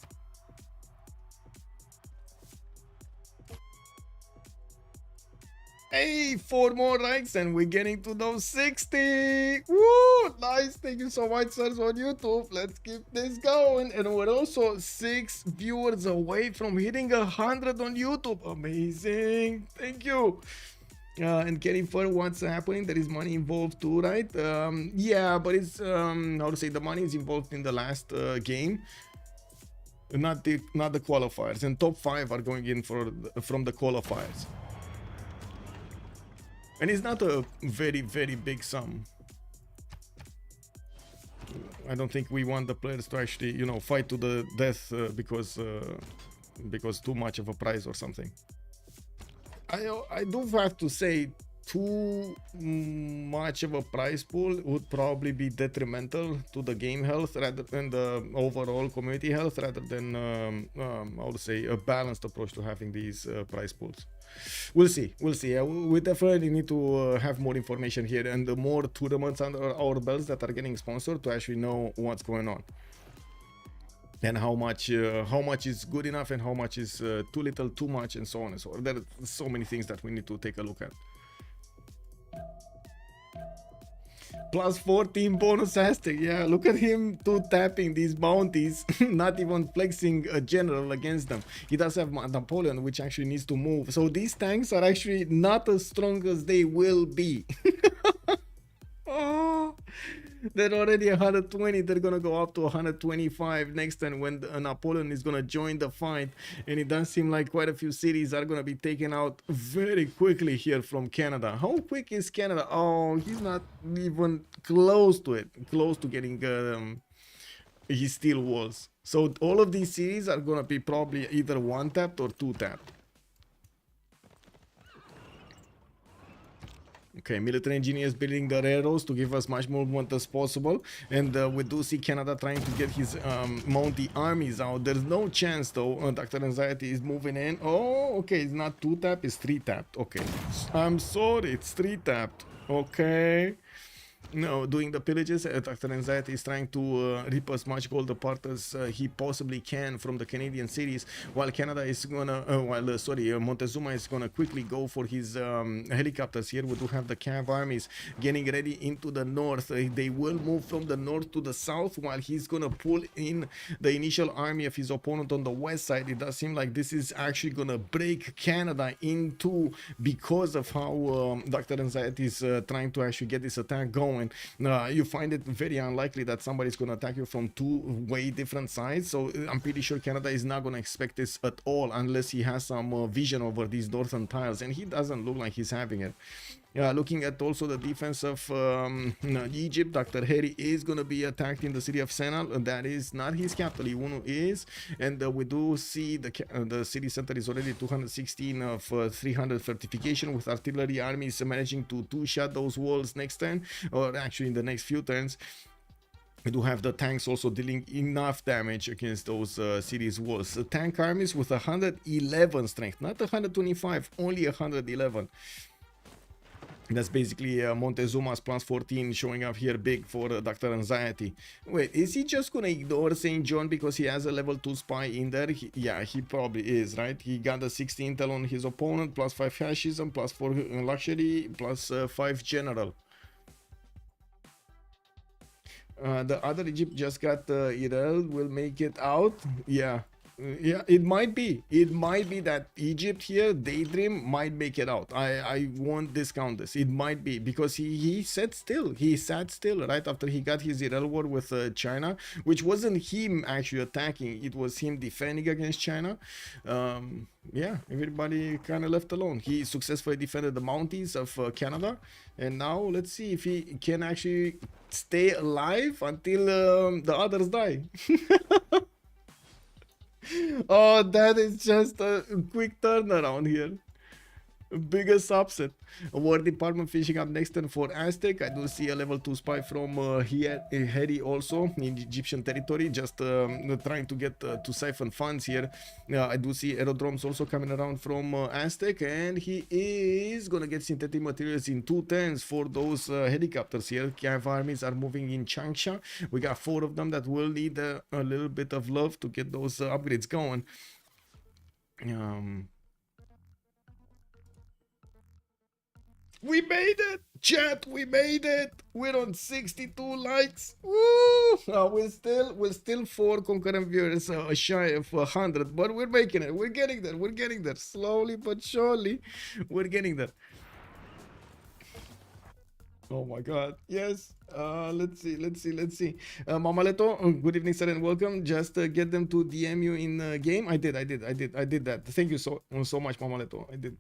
Hey, 4 more likes and we're getting to those 60. Woo, nice. Thank you so much, sirs, on YouTube. Let's keep this going. And we're also 6 viewers away from hitting 100 on YouTube. Amazing. Thank you. And getting for what's happening, there is money involved too, right? Yeah, but it's how to say, the money is involved in the last game, not the qualifiers. And top 5 are going in from the qualifiers. And it's not a very, very big sum. I don't think we want the players to actually, you know, fight to the death because too much of a prize or something. I do have to say, too much of a prize pool would probably be detrimental to the game health rather than the overall community health, rather than I would say a balanced approach to having these prize pools. We'll see. We definitely need to have more information here and more tournaments under our belts that are getting sponsored to actually know what's going on and how much is good enough and how much is too little, too much, and so on and so on. There are so many things that we need to take a look at. Plus 14 bonus Aztec. Yeah, look at him tapping these bounties, not even flexing a general against them. He does have Napoleon, which actually needs to move. So these tanks are actually not as strong as they will be. Oh, they're already 120. They're gonna go up to 125 next time when Napoleon is gonna join the fight. And it does seem like quite a few cities are gonna be taken out very quickly here from Canada. How quick is Canada? Oh, he's not even close to it, close to getting his steel walls. So all of these cities are gonna be probably either 1-tapped or 2-tapped. Okay, military engineers building the railroads to give us much more movement as possible, and we do see Canada trying to get his Mountie armies out. There's no chance though. Dr. Anxiety is moving in. Oh, okay, it's not 2-tap, it's 3-tapped. Okay, I'm sorry, it's 3-tapped. Okay. No, doing the pillages, Dr. Anxiety is trying to rip as much gold apart as he possibly can from the Canadian cities, while Canada is gonna, Montezuma is gonna quickly go for his helicopters. Here we do have the Cav armies getting ready into the north. They will move from the north to the south, while he's gonna pull in the initial army of his opponent on the west side. It does seem like this is actually gonna break Canada in two because of how Dr. Anxiety is trying to actually get this attack going. You find it very unlikely that somebody's going to attack you from two way different sides, so I'm pretty sure Canada is not going to expect this at all unless he has some vision over these northern tiles, and he doesn't look like he's having it. Looking at also the defense of Egypt, Dr. Harry is going to be attacked in the city of Senal. That is not his capital, Iwunu is, and we do see the city center is already 216 of 300 fortification, with artillery armies managing to two-shot those walls next turn, or actually in the next few turns. We do have the tanks also dealing enough damage against those cities walls. Tank armies with 111 strength, not 125, only 111. That's basically Montezuma's plus 14 showing up here big for Dr. Anxiety. Wait, is he just gonna ignore St. John because he has a level 2 spy in there? Yeah, he probably is, right? He got the 60 intel on his opponent, plus 5 fascism, plus 4 luxury, plus 5 general. The other Egypt just got Irel. Will make it out. Yeah. Yeah, it might be. It might be that Egypt here, Daydream, might make it out. I won't discount this. It might be because he sat still. He sat still right after he got his Irel war with China, which wasn't him actually attacking. It was him defending against China. Yeah, everybody kind of left alone. He successfully defended the Mounties of Canada, and now let's see if he can actually stay alive until the others die. Oh, that is just a quick turnaround here. Biggest upset. War department finishing up next turn for Aztec. I do see a level 2 spy from here, Harry also in Egyptian territory, just trying to get to siphon funds here. I do see aerodromes also coming around from Aztec, and he is gonna get synthetic materials in 2 turns for those helicopters here. Cav armies are moving in Changsha. We got 4 of them that will need a little bit of love to get those upgrades going. We made it! Chat, we made it! We're on 62 likes. Woo! We're still 4 concurrent viewers shy of 100, but we're making it. We're getting there. We're getting there. Slowly but surely, we're getting there. Oh my god. Yes. Let's see. Mamaleto, good evening, sir, and welcome. Just get them to DM you in game. I did that. Thank you so much, Mamaleto. I did.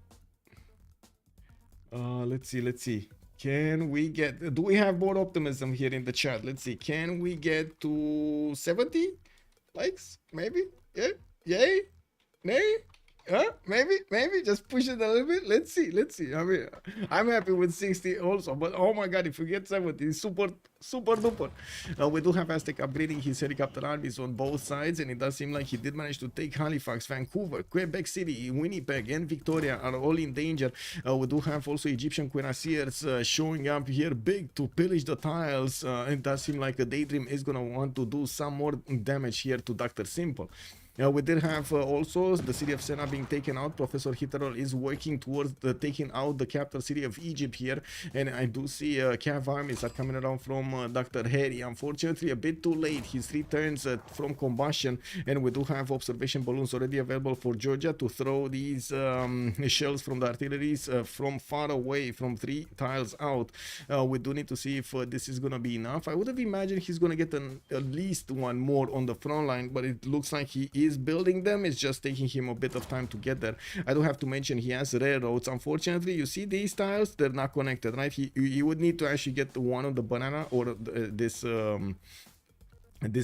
Let's see. Can we get, do we have more optimism here in the chat? Let's see. Can we get to 70 likes? Maybe? Yeah? Yay? Nay? Huh? Maybe just push it a little bit. Let's see. I mean, I'm happy with 60 also, but oh my god, if we get 70, it's super duper. We do have Aztec upgrading his helicopter armies on both sides, and it does seem like he did manage to take Halifax, Vancouver, Quebec City, Winnipeg, and Victoria are all in danger. We do have also Egyptian cuirassiers showing up here big to pillage the tiles. It does seem like a Daydream is gonna want to do some more damage here to Dr. Simple. We did have also the city of Sena being taken out. Professor Hitterol is working towards taking out the capital city of Egypt here, and I do see Cav armies are coming around from Dr. Harry. Unfortunately, a bit too late. His returns from combustion, and we do have observation balloons already available for Georgia to throw these shells from the artilleries from far away, from 3 tiles out. We do need to see if this is going to be enough. I would have imagined he's going to get at least 1 more on the front line, but it looks like he is building them. It's just taking him a bit of time to get there. I do have to mention he has railroads. Unfortunately, you see these tiles, they're not connected, right? He would need to actually get one of the banana or this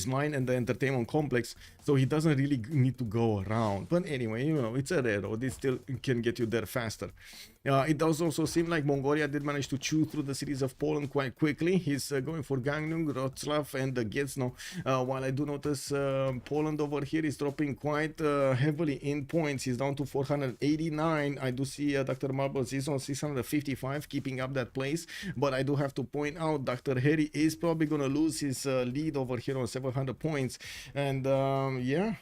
mine and the entertainment complex, so he doesn't really need to go around. But anyway, you know, it's a railroad. It still can get you there faster. It does also seem like Mongolia did manage to chew through the cities of Poland quite quickly. He's going for Gangnung, Wrocław, and Gniezno. While I do notice Poland over here is dropping quite heavily in points. He's down to 489. I do see Dr. Marbles is on 655, keeping up that place. But I do have to point out Dr. Harry is probably going to lose his lead over here on 700 points. And yeah,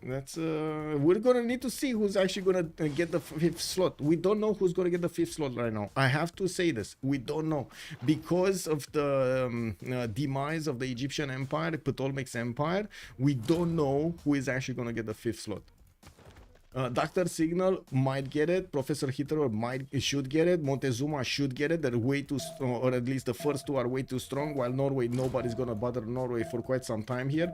that's we're going to need to see who's actually going to get the 5th slot. We don't know who's going to get the 5th slot right now. I have to say this, we don't know, because of the demise of the Egyptian Empire, Ptolemaic Empire. We don't know who is actually going to get the 5th slot. Dr. Signal might get it. Professor Hitler should get it. Montezuma should get it. They're way too strong, or at least the first 2 are way too strong. While Norway, nobody's gonna bother Norway for quite some time here.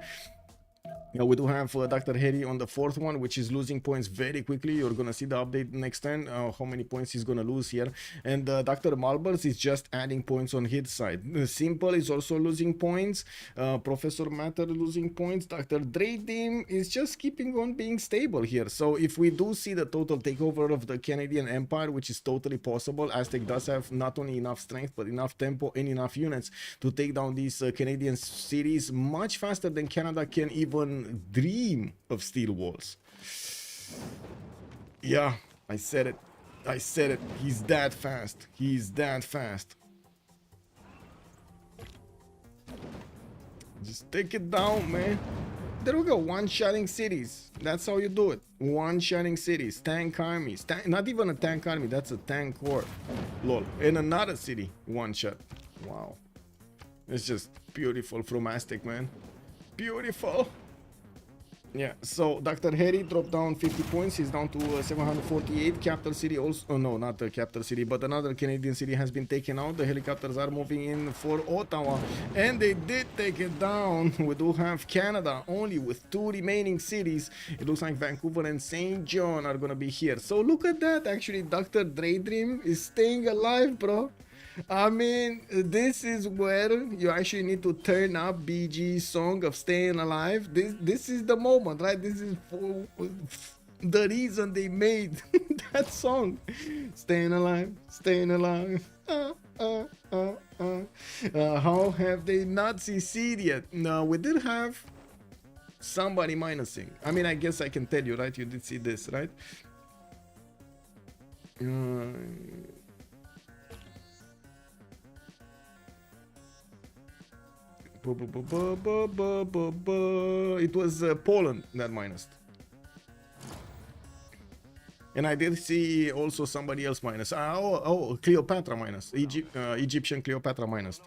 We do have Dr. Harry on the 4th one, which is losing points very quickly. You're gonna see the update next time, how many points he's gonna lose here. And Dr. Malbers is just adding points on his side. Simple is also losing points. Professor Matter losing points. Dr. Dredim is just keeping on being stable here. So if we do see the total takeover of the Canadian Empire, which is totally possible, Aztec does have not only enough strength, but enough tempo and enough units to take down these Canadian cities much faster than Canada can even dream of steel walls. Yeah, I said it. He's that fast. Just take it down, man. There we go. One-shotting cities. That's how you do it. One-shotting cities. Tank armies. Not even a tank army. That's a tank corps. Lol. In another city. One shot. Wow. It's just beautiful from Aztec, man. Beautiful. Yeah, so Dr. Harry dropped down 50 points. He's down to 748. Capital City also, oh no, not the capital city, but another Canadian city has been taken out. The helicopters are moving in for Ottawa, and they did take it down. We do have Canada only with 2 remaining cities. It looks like Vancouver and St. John are gonna be here. So look at that. Actually, Dr. Daydream is staying alive, bro. I mean, this is where you actually need to turn up BG's song of Staying Alive. This is the moment, right? This is for the reason they made that song. Staying alive, staying alive. How have they not succeeded yet? No, we did have somebody minusing. I mean, I guess I can tell you, right? You did see this, right? It was Poland that minused. And I did see also somebody else minus. Cleopatra minus. Egyptian Cleopatra minus.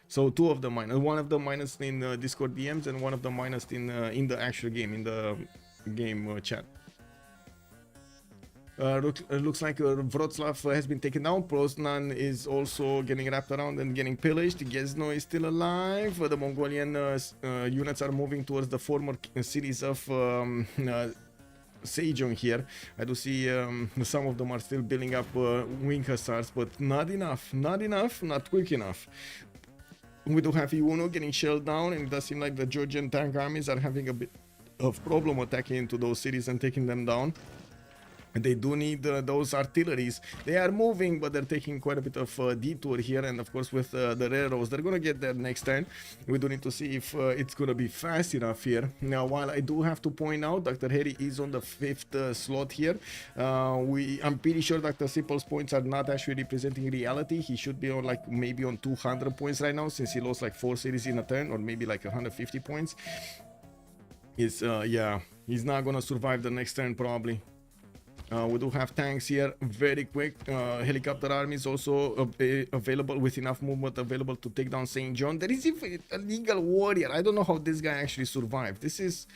So 2 of them minus. One of them minus in Discord DMs and one of them minus in the actual game, in the game chat. Looks like Wroclaw has been taken down. Poznan is also getting wrapped around and getting pillaged. Gzhino is still alive. The Mongolian units are moving towards the former cities of Sejong here. I do see some of them are still building up wing hussars, but not enough. Not quick enough. We do have Iuno getting shelled down, and it does seem like the Georgian tank armies are having a bit of problem attacking into those cities and taking them down. They do need those artilleries. They are moving, but they're taking quite a bit of detour here. And of course, with the railroads, they're gonna get there next turn. We do need to see if it's gonna be fast enough here. Now, while I do have to point out, Dr. Harry is on the 5th slot here. I'm pretty sure Dr. Sipple's points are not actually representing reality. He should be on like maybe on 200 points right now, since he lost like 4 cities in a turn, or maybe like 150 points. Yeah, he's not gonna survive the next turn probably. We do have tanks here, very quick. Helicopter armies also available with enough movement available to take down St. John. There is even a legal warrior. I don't know how this guy actually survived. This is...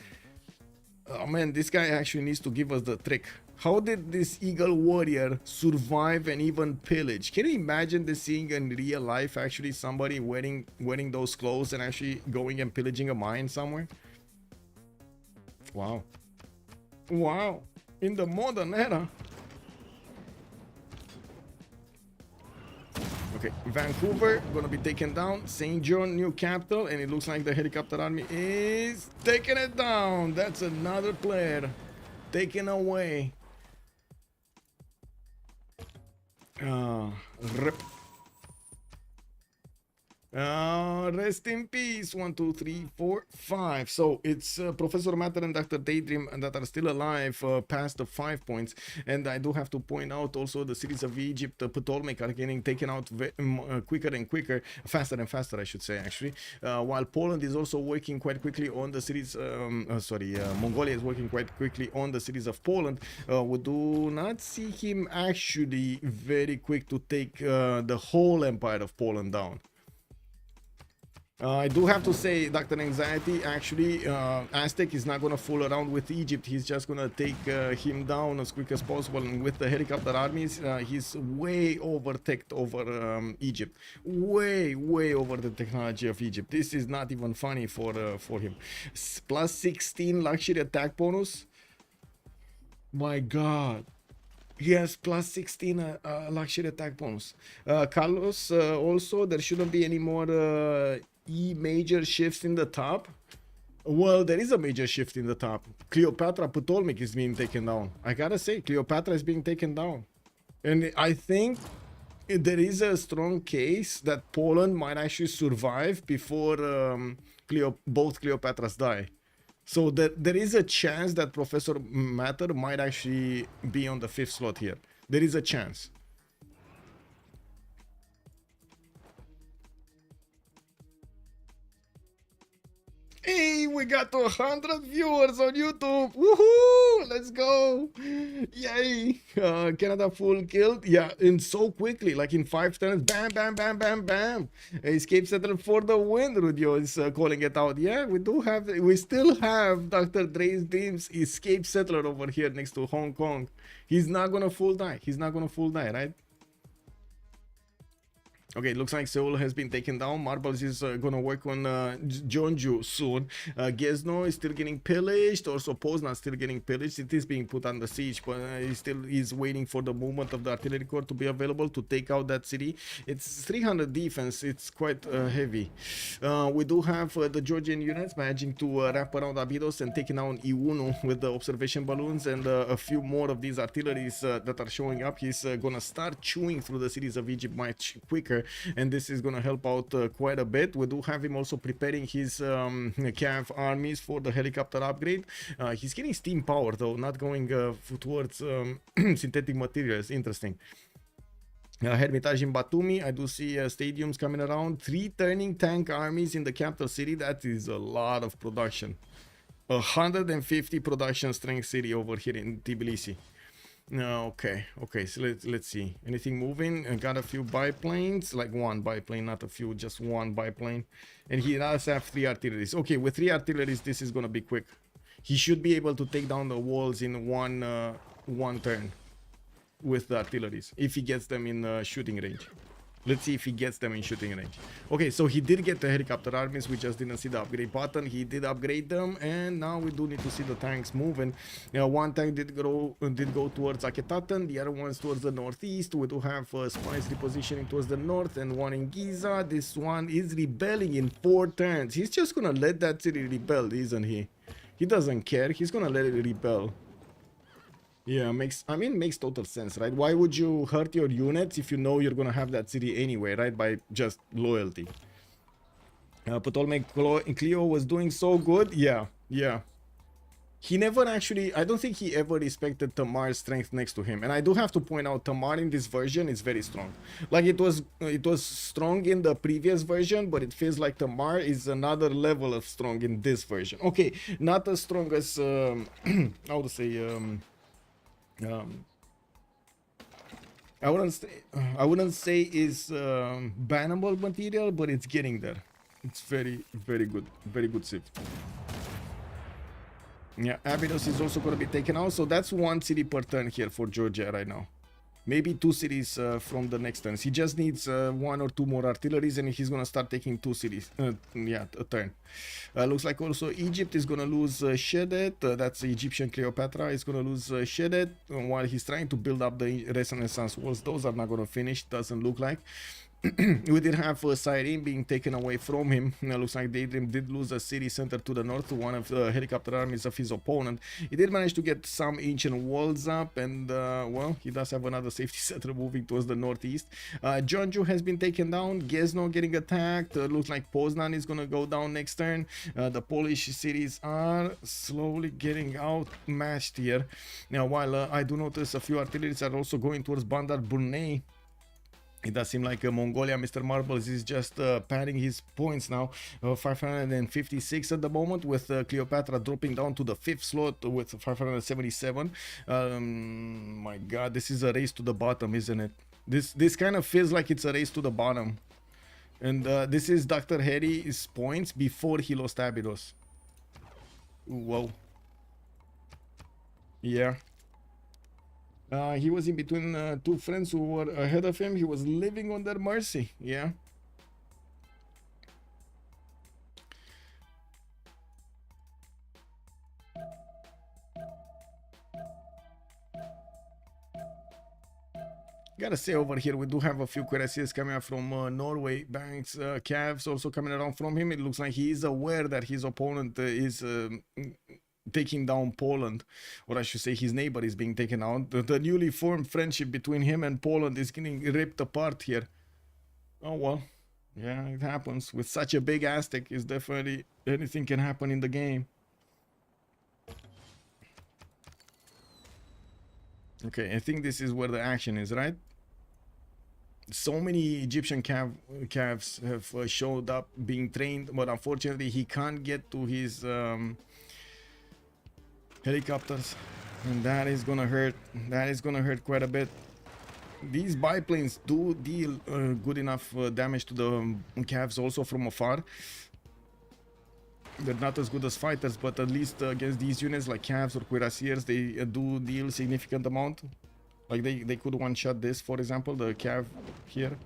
Oh man, this guy actually needs to give us the trick. How did this Eagle Warrior survive and even pillage? Can you imagine this seeing in real life actually somebody wearing those clothes and actually going and pillaging a mine somewhere? Wow. Wow. In the modern era. Okay, Vancouver gonna be taken down. St. John, new capital, and it looks like the helicopter army is taking it down. That's another player taken away. Rip. Rest in peace. 1, 2, 3, 4, 5. So it's Professor Matter and Dr. Daydream that are still alive past the 5 points. And I do have to point out also the cities of Egypt, Ptolemaic are getting taken out quicker and quicker, faster and faster, I should say, actually. While Poland is also working quite quickly on the cities. Mongolia is working quite quickly on the cities of Poland. We do not see him actually very quick to take the whole empire of Poland down. I do have to say, Dr. Anxiety, actually, Aztec is not going to fool around with Egypt. He's just going to take him down as quick as possible. And with the helicopter armies, he's way overtaken over Egypt. Way over the technology of Egypt. This is not even funny for him. Plus 16 luxury attack bonus. My God. Yes, plus 16 luxury attack bonus. Carlos, also, there shouldn't be any more major shifts in the top. Well, there is a major shift in the top. Cleopatra Ptolemaic is being taken down. I gotta say, Cleopatra is being taken down. And I think there is a strong case that Poland might actually survive before both Cleopatras die. So there is a chance that Professor Matter might actually be on the 5th slot here. There is a chance. Hey, We got to 100 viewers on YouTube. Woohoo! Let's go! Yay! Canada full killed. Yeah, and so quickly, like in 5 turns. Bam, bam, bam, bam, bam. Escape settler for the win. Rudio is calling it out. Yeah, we still have Dr. Dre's Dreams escape settler over here next to Hong Kong. He's not gonna full die. He's not gonna full die, right? Okay, looks like Seoul has been taken down. Marbles is gonna work on Jeonju soon. Gizno is still getting pillaged. Also, Poznan still getting pillaged. It is being put under siege, but he still is waiting for the movement of the artillery corps to be available to take out that city. It's 300 defense. It's quite heavy. We do have the Georgian units managing to wrap around Abydos and taking down Iwunu with the observation balloons and a few more of these artilleries that are showing up. He's gonna start chewing through the cities of Egypt much quicker, and this is gonna help out quite a bit. We do have him also preparing his Cav armies for the helicopter upgrade. He's getting steam power though, not going towards synthetic materials. Interesting. Hermitage in Batumi. I do see stadiums coming around. 3 turning tank armies in the capital city. That is a lot of production. 150 production strength city over here in Tbilisi. Okay, so let's see. Anything moving? I got a few biplanes, like one biplane, not a few, just one biplane. And he does have 3 artilleries. Okay, with 3 artilleries, this is gonna be quick. He should be able to take down the walls in one turn with the artilleries, if he gets them in shooting range. Let's see if he gets them in shooting range. Okay, so he did get the helicopter armies. We just didn't see the upgrade button. He did upgrade them, and now we do need to see the tanks moving. One tank did go towards Aketaten, the other one's towards the northeast. We do have spies repositioning towards the north and one in Giza. This one is rebelling in 4 turns. He's just gonna let that city rebel, isn't he? He doesn't care. He's gonna let it rebel. Yeah, makes total sense, right? Why would you hurt your units if you know you're gonna have that city anyway, right? By just loyalty. Ptolemy Cleo was doing so good. Yeah. He never actually, I don't think he ever respected Tamar's strength next to him. And I do have to point out, Tamar in this version is very strong. Like it was strong in the previous version, but it feels like Tamar is another level of strong in this version. Okay, not as strong as how to say I wouldn't say is bannable material, but it's getting there. It's very good Civ. Yeah, Abydos is also going to be taken out, so that's 1 city per turn here for Georgia right now. Maybe 2 cities from the next turns. He just needs 1 or 2 more artilleries, and he's gonna start taking 2 cities. Yeah, a turn. Looks like also Egypt is gonna lose Shedet. That's the Egyptian Cleopatra is gonna lose Shedet while he's trying to build up the Renaissance walls. Those are not gonna finish. Doesn't look like. We did have Cyrene being taken away from him. Looks like Daydream did lose a city center to the north to one of the helicopter armies of his opponent. He did manage to get some ancient walls up, and well, he does have another safety center moving towards the northeast. Jeonju has been taken down. Gniezno getting attacked. Looks like Poznan is gonna go down next turn. The Polish cities are slowly getting outmatched here. Now, while I do notice a few artilleries are also going towards Bandar Brunei. It does seem like Mongolia, Mr. Marbles is just padding his points now. 556 at the moment, with Cleopatra dropping down to the 5th slot with 577. My god, this is a race to the bottom, isn't it? This kind of feels like it's a race to the bottom. And this is Dr. Harry's points before he lost Abydos. Whoa. Yeah. He was in between 2 friends who were ahead of him. He was living on their mercy. Yeah. Gotta say, over here we do have a few cuirassiers coming out from Norway. Banks, Cavs also coming around from him. It looks like he is aware that his opponent is taking down Poland, or I should say his neighbor is being taken out. The newly formed friendship between him and Poland is getting ripped apart here. Oh well, yeah, it happens. With such a big Aztec, is definitely anything can happen in the game. Okay, I think this is where the action is, right? so many Egyptian calves have showed up being trained, but unfortunately he can't get to his helicopters, and that is gonna hurt. That is gonna hurt quite a bit. These biplanes do deal good enough damage to the calves also from afar. They're not as good as fighters, but at least against these units like calves or cuirassiers, they do deal significant amount. Like they could one-shot this, for example, the cav here.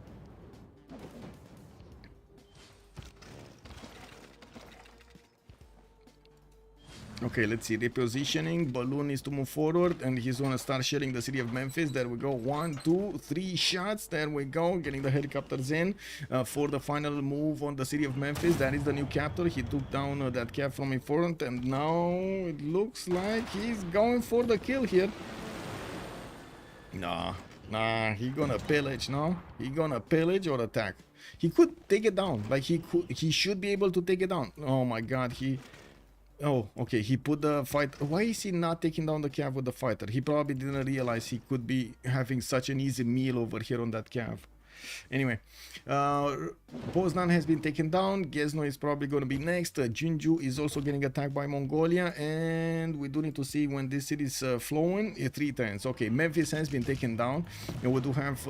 Okay, let's see. Repositioning. Balloon needs to move forward, and he's gonna start shelling the city of Memphis. There we go. 1, 2, 3 shots. There we go. Getting the helicopters in for the final move on the city of Memphis. That is the new captor. He took down that cap from in front, and now it looks like he's going for the kill here. Nah, he gonna pillage, no? He gonna pillage or attack. He could take it down. Like he should be able to take it down. Oh my god, oh, okay, he put the fight. Why is he not taking down the cav with the fighter? He probably didn't realize he could be having such an easy meal over here on that cav. Anyway, Poznan has been taken down. Gzno is probably going to be next. Jinju is also getting attacked by Mongolia, and we do need to see when this city is flowing. 3 turns. Okay, Memphis has been taken down, and we do have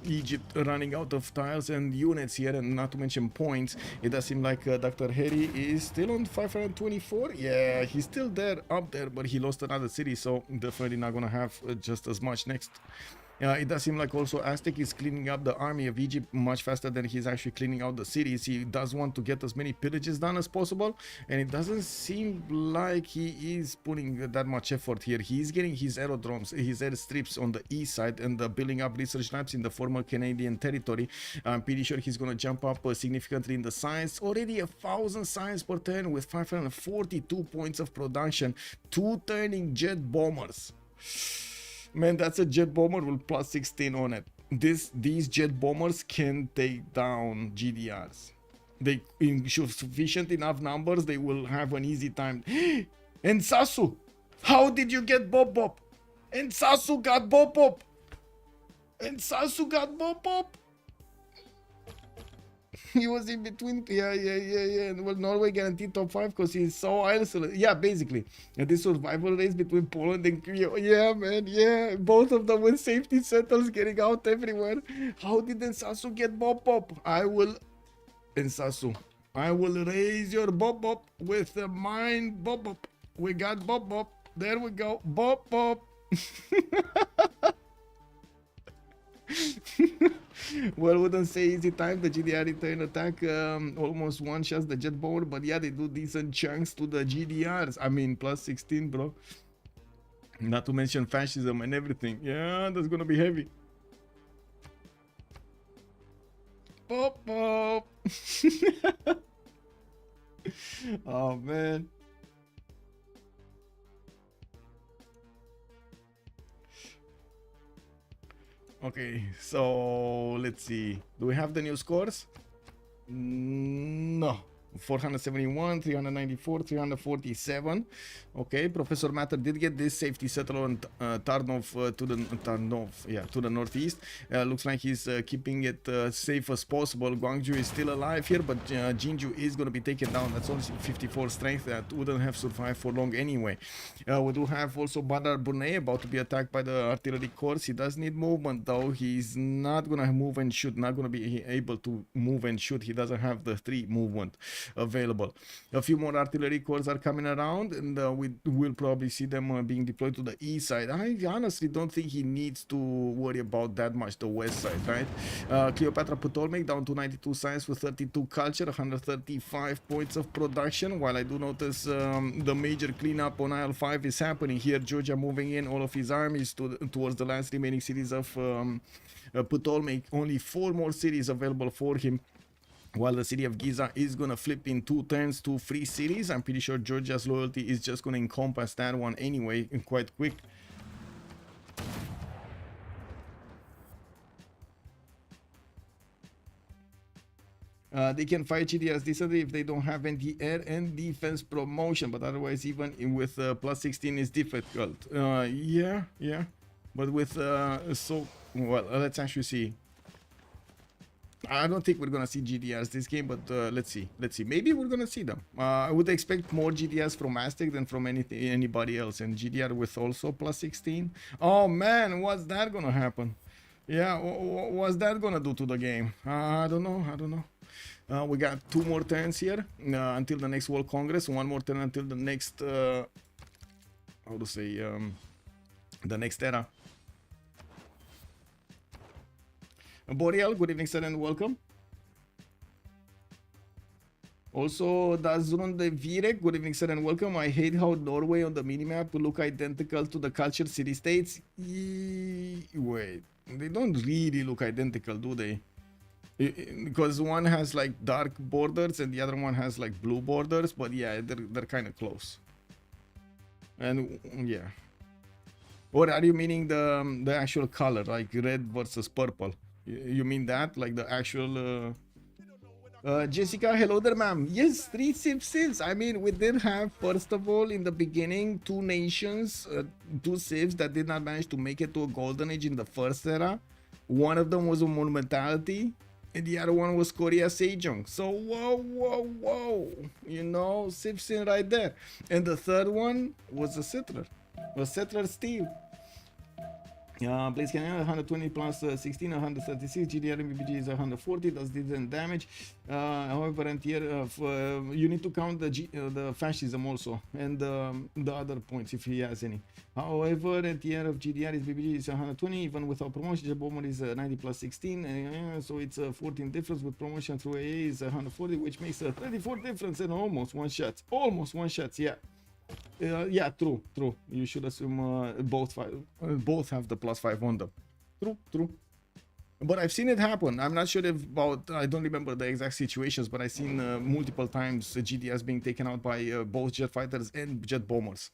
Egypt running out of tiles and units here, and not to mention points. It does seem like Dr. Harry is still on 524. Yeah, he's still there, up there, but he lost another city, so definitely not going to have just as much next. It does seem like also Aztec is cleaning up the army of Egypt much faster than he's actually cleaning out the cities. He does want to get as many pillages done as possible, and it doesn't seem like he is putting that much effort here. He's getting his aerodromes, his airstrips on the east side, and building up research labs in the former Canadian territory. I'm pretty sure he's going to jump up significantly in the science. Already 1,000 science per turn with 542 points of production. 2 turning jet bombers. Man, that's a jet bomber with plus 16 on it. These jet bombers can take down GDRs. They, in sufficient enough numbers, they will have an easy time. And Sasu, how did you get Bob Bob? And Sasu got Bob Bob. And Sasu got Bob Bob. He was in between. Yeah. Well, Norway guaranteed top 5 because he's so isolated. Yeah, basically. And this survival race between Poland and Kyiv. Yeah, man. Yeah. Both of them with safety settles getting out everywhere. How did Ensasu get Bob Bob? Ensasu, I will raise your Bob Bob with the mine Bob Bob. We got Bob Bob. There we go. Bob Bob. Well, wouldn't say easy time. The GDR return attack almost one-shots the jet bomber, but yeah, they do decent chunks to the GDRs. I mean, plus 16, bro. Not to mention fascism and everything. Yeah, that's gonna be heavy. Pop, pop. Oh, man. Okay, so let's see. Do we have the new scores? No. 471, 394, 347. Okay, Professor Matter did get this safety settle on Tarnov to the northeast. Looks like he's keeping it safe as possible. Gwangju is still alive here, but Jinju is going to be taken down. That's only 54 strength. That wouldn't have survived for long anyway. We do have also Badar Brunei about to be attacked by the artillery corps. He does need movement though. He's not going to move and shoot. Not going to be able to move and shoot. He doesn't have the 3 movement available. A few more artillery corps are coming around, and we will probably see them being deployed to the east side. I honestly don't think he needs to worry about that much the west side, right? Cleopatra Ptolemaic down to 92 science with 32 culture, 135 points of production. While I do notice the major cleanup on Isle 5 is happening here. Georgia moving in all of his armies towards the last remaining cities of Ptolemaic. Only 4 more cities available for him, while the city of Giza is going to flip in 2 turns to free cities. I'm pretty sure Georgia's loyalty is just going to encompass that one anyway, quite quick. They can fight GDRs decently if they don't have anti-air and defense promotion, but otherwise even with plus 16 is difficult. Yeah, but with well, let's actually see. I don't think we're gonna see GDRs this game, but let's see. Let's see. Maybe we're gonna see them. I would expect more GDRs from Aztec than from anybody else, and GDR with also plus 16. Oh man, what's that gonna happen? Yeah, what's that gonna do to the game? I don't know. I don't know. We got 2 more turns here until the next World Congress. 1 more turn until the next. How to say? The next era. Boreal, good evening, sir, and welcome. Also, Dazrun de Virek, good evening, sir, and welcome. I hate how Norway on the minimap will look identical to the cultured city-states. Wait, they don't really look identical, do they? Because one has like dark borders and the other one has like blue borders, but yeah, they're kind of close. And yeah. Or are you meaning the actual color, like red versus purple? You mean that, like the actual Jessica, hello there, ma'am. Yes, 3 Civ6. I mean, we did have, first of all, in the beginning, 2 nations, 2 Civs that did not manage to make it to a golden age in the first era. One of them was a Monumentality, and the other one was Korea Sejong. So, whoa. You know, Civ6 right there. And the third one was a Settler. A Settler Steve. Blaze Cannon 120 plus 16, 136. GDR MBG is 140. Does decent damage. However, and here you need to count the fascism also and the other points if he has any. However, at the end of GDR is BBG is 120. Even without promotion, the bomber is 90 plus 16. So it's a 14 difference. With promotion through AA is 140, which makes a 34 difference and almost 1 shot. Almost 1 shot, yeah. Yeah, true. You should assume both have the +5 on them. True. But I've seen it happen. I'm not sure I don't remember the exact situations, but I've seen multiple times GDRs being taken out by both jet fighters and jet bombers.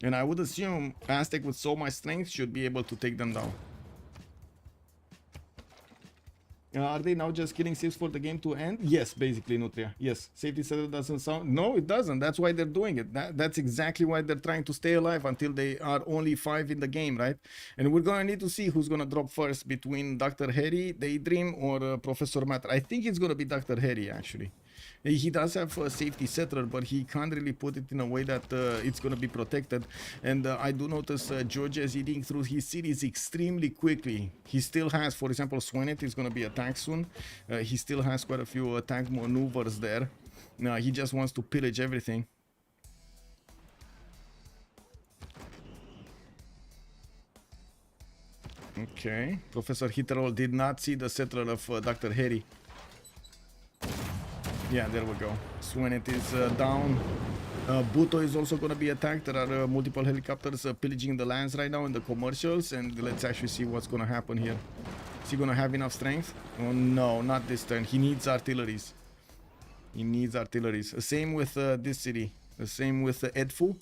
And I would assume Aztec with so much strength should be able to take them down. Are they now just killing Civs for the game to end? Yes, basically, Nutria. Yes, safety setup doesn't sound... No, it doesn't. That's why they're doing it. That's exactly why they're trying to stay alive until they are only 5 in the game, right? And we're going to need to see who's going to drop first between Dr. Harry, Daydream, or Professor Matter. I think it's going to be Dr. Harry, actually. He does have a safety settler, but he can't really put it in a way that it's going to be protected. And I do notice Georgia is eating through his cities extremely quickly. He still has, for example, Swenet is going to be attacked soon. He still has quite a few attack maneuvers there. He just wants to pillage everything. Okay, Professor Hitterol did not see the settler of Dr. Harry. Yeah, there we go. Swenet is down. Buto is also going to be attacked. There are multiple helicopters pillaging the lands right now in the commercials. And let's actually see what's going to happen here. Is he going to have enough strength? Oh no, not this turn. He needs artilleries. He needs artilleries. Same with this city. The same with Edfu.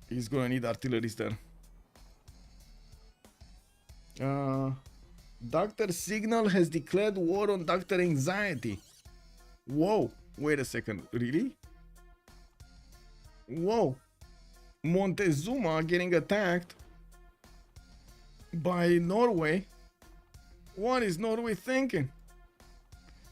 He's going to need artilleries there. Dr. Signal has declared war on Dr. Anxiety. Whoa, wait a second, really? Whoa, Montezuma getting attacked by Norway. What is Norway thinking?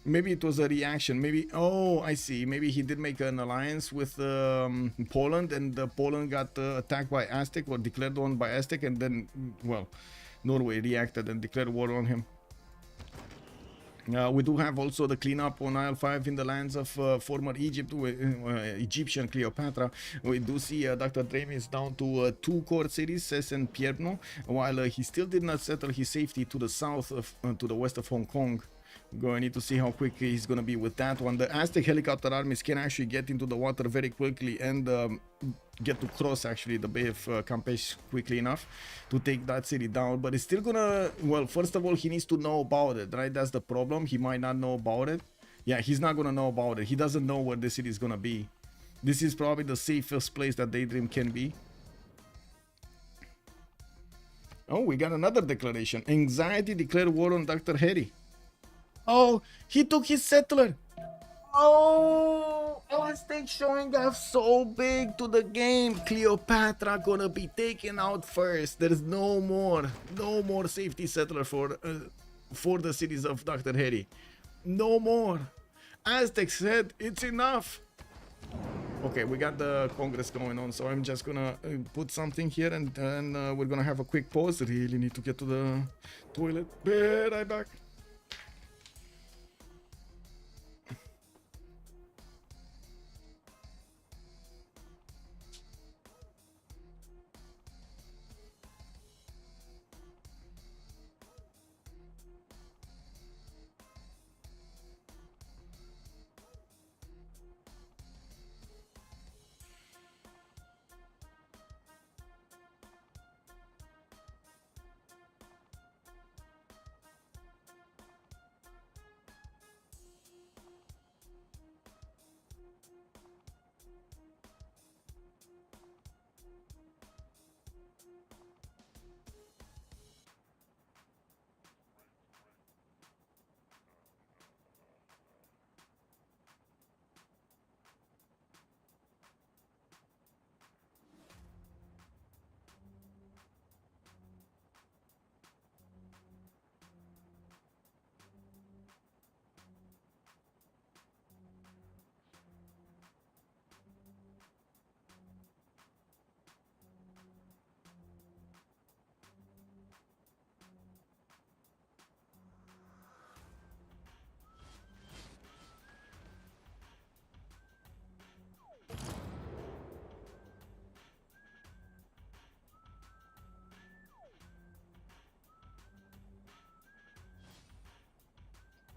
Maybe it was a reaction, maybe, oh, I see. Maybe he did make an alliance with Poland, and Poland got attacked by Aztec or declared on by Aztec, and then, well, Norway reacted and declared war on him. We do have also the cleanup on Isle 5 in the lands of former Egypt, Egyptian Cleopatra. We do see Dr. Drame is down to 2 core cities, Ses and Pierno, while he still did not settle his safety to the south of, to the west of Hong Kong. Going to need to see how quick he's going to be with that one. The Aztec helicopter armies can actually get into the water very quickly and get to cross actually the Bay of Campeche quickly enough to take that city down. But it's still gonna, well, first of all, he needs to know about it, right? That's the problem. He might not know about it. Yeah, he's not gonna know about it. He doesn't know where the city is gonna be. This is probably the safest place that Daydream can be. Oh, we got another declaration. Anxiety declared war on Dr. Harry. Oh, he took his settler. Oh, Aztec it's showing up so big to the game. Cleopatra gonna be taken out first. There's no more safety settler for the cities of Dr. Harry. No more. Aztec said it's enough. Okay, we got the Congress going on, so I'm just gonna put something here and then we're gonna have a quick pause. Really need to get to the toilet. Be right back.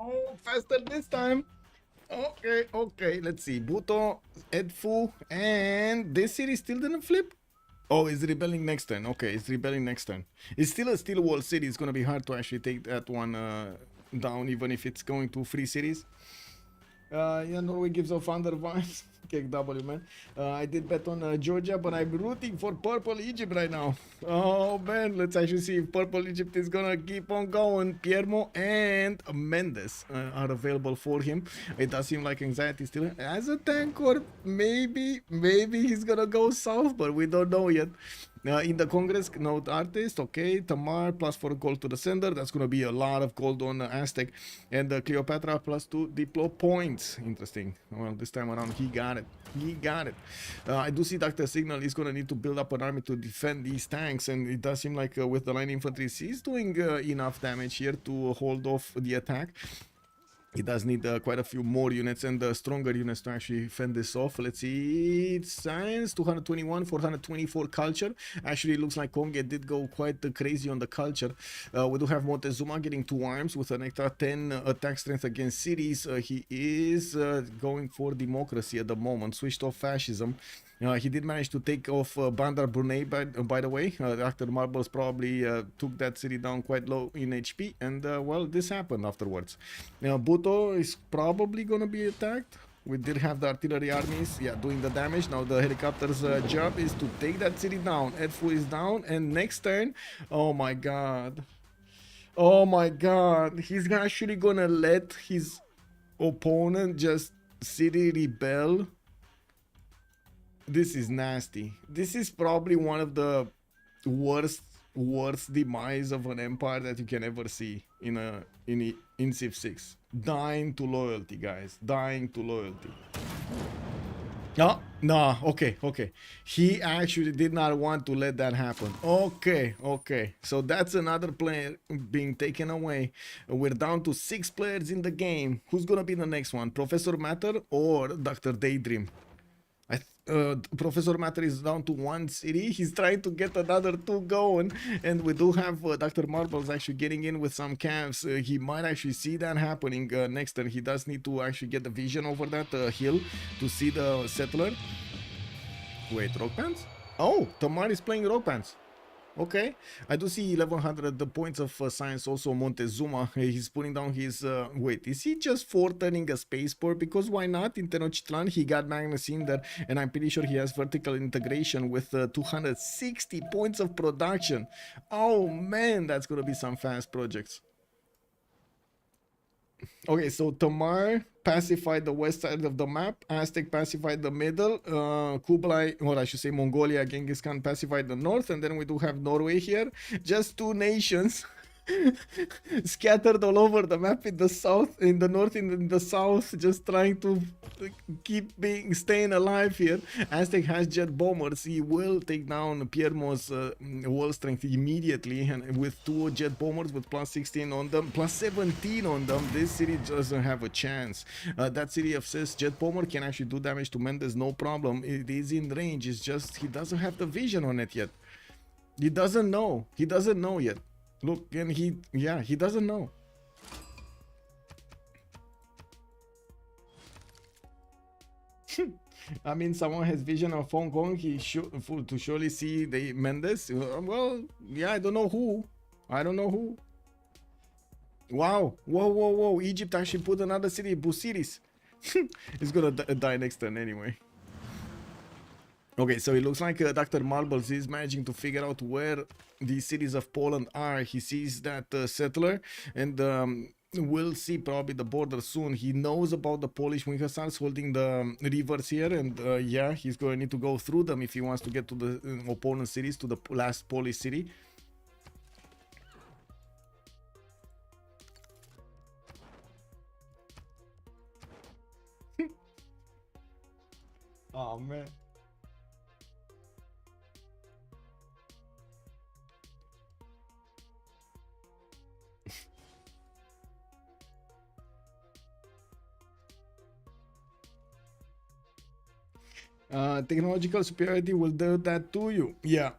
Oh, faster this time. Okay, let's see. Buto, Edfu, and this city still didn't flip? Oh, it's rebelling next turn. Okay, it's rebelling next turn. It's still a steel wall city. It's gonna be hard to actually take that one down, even if it's going to free cities. Yeah, Norway gives off under vibes. KW, man. I did bet on Georgia, but I'm rooting for Purple Egypt right now. Oh, man. Let's actually see if Purple Egypt is gonna keep on going. Piermo and Mendes are available for him. It does seem like Anxiety still has a tank, or maybe he's gonna go south, but we don't know yet. In the Congress, note artist, okay, Tamar plus 4 gold to the sender. That's gonna be a lot of gold on Aztec. And Cleopatra plus 2 Diplo points. Interesting. Well, this time around, he got it. I do see Dr. Signal is gonna need to build up an army to defend these tanks, and it does seem like with the line infantry, he's doing enough damage here to hold off the attack. He does need quite a few more units and stronger units to actually fend this off. Let's see, it's science, 221, 424 culture. Actually, it looks like Conge did go quite crazy on the culture. We do have Montezuma getting 2 arms with an extra 10 attack strength against cities. He is going for democracy at the moment, switched off fascism. He did manage to take off Bandar Brunei, by the way. Dr. Marbles probably took that city down quite low in HP, and well, this happened afterwards. Buto is probably gonna be attacked. We did have the artillery armies, yeah, doing the damage. Now the helicopter's job is to take that city down. Edfu is down, and next turn, oh my god, he's actually gonna let his opponent just city rebel. This is nasty. This is probably one of the worst demise of an empire that you can ever see in Civ6. Dying to loyalty, guys. Dying to loyalty. No, okay. He actually did not want to let that happen. Okay. So that's another player being taken away. We're down to 6 players in the game. Who's gonna be the next one? Professor Matter or Dr. Daydream? Professor Matter is down to 1 city. He's trying to get another 2 going, and we do have Dr. Marbles actually getting in with some camps. He might actually see that happening next turn. He does need to actually get the vision over that hill to see the settler. Wait, Rock Pants? Oh, Tamar is playing Rock Pants. Okay, I do see 1100 points of science. Also Montezuma, he's putting down his wait, is he just for turning a spaceport? Because why not? In Tenochtitlan he got Magnus in there, and I'm pretty sure he has vertical integration with 260 points of production. Oh man, that's gonna be some fast projects. Okay, so Tamar pacified the west side of the map. Aztec pacified the middle. Kublai, or I should say Mongolia, Genghis Khan pacified the north. And then we do have Norway here. Just two nations scattered all over the map in the south, in the north, in the south, just trying to keep staying alive here. Aztec has jet bombers. He will take down Piermo's wall strength immediately, and with two jet bombers with plus 16 on them, plus 17 on them, this city doesn't have a chance. That city of Cis jet bomber can actually do damage to Mendes, no problem. It is in range. It's just he doesn't have the vision on it yet. He doesn't know. He doesn't know yet. Look, and he doesn't know. I mean, someone has vision of Hong Kong. He should to surely see the Mendes. Well, yeah, I don't know who. I don't know who. Wow, whoa! Egypt actually put another city, Busiris. He's gonna die next turn anyway. Okay, so it looks like Dr. Marbles is managing to figure out where the cities of Poland are. He sees that settler, and we'll see probably the border soon. He knows about the Polish Wing Hussars holding the rivers here, and yeah, he's going to need to go through them if he wants to get to the opponent cities, to the last Polish city. Oh man. Technological superiority will do that to you. Yeah.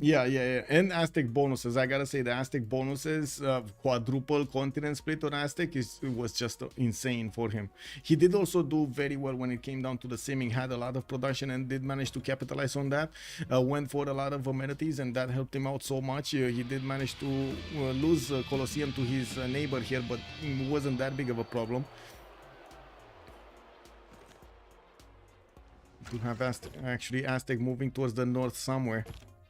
yeah. And Aztec bonuses. I gotta say, the Aztec bonuses, quadruple continent split on Aztec was just insane for him. He did also do very well when it came down to the simming, had a lot of production and did manage to capitalize on that. Went for a lot of amenities, and that helped him out so much. He did manage to lose Colosseum to his neighbor here, but it wasn't that big of a problem. To have Aztec moving towards the north somewhere.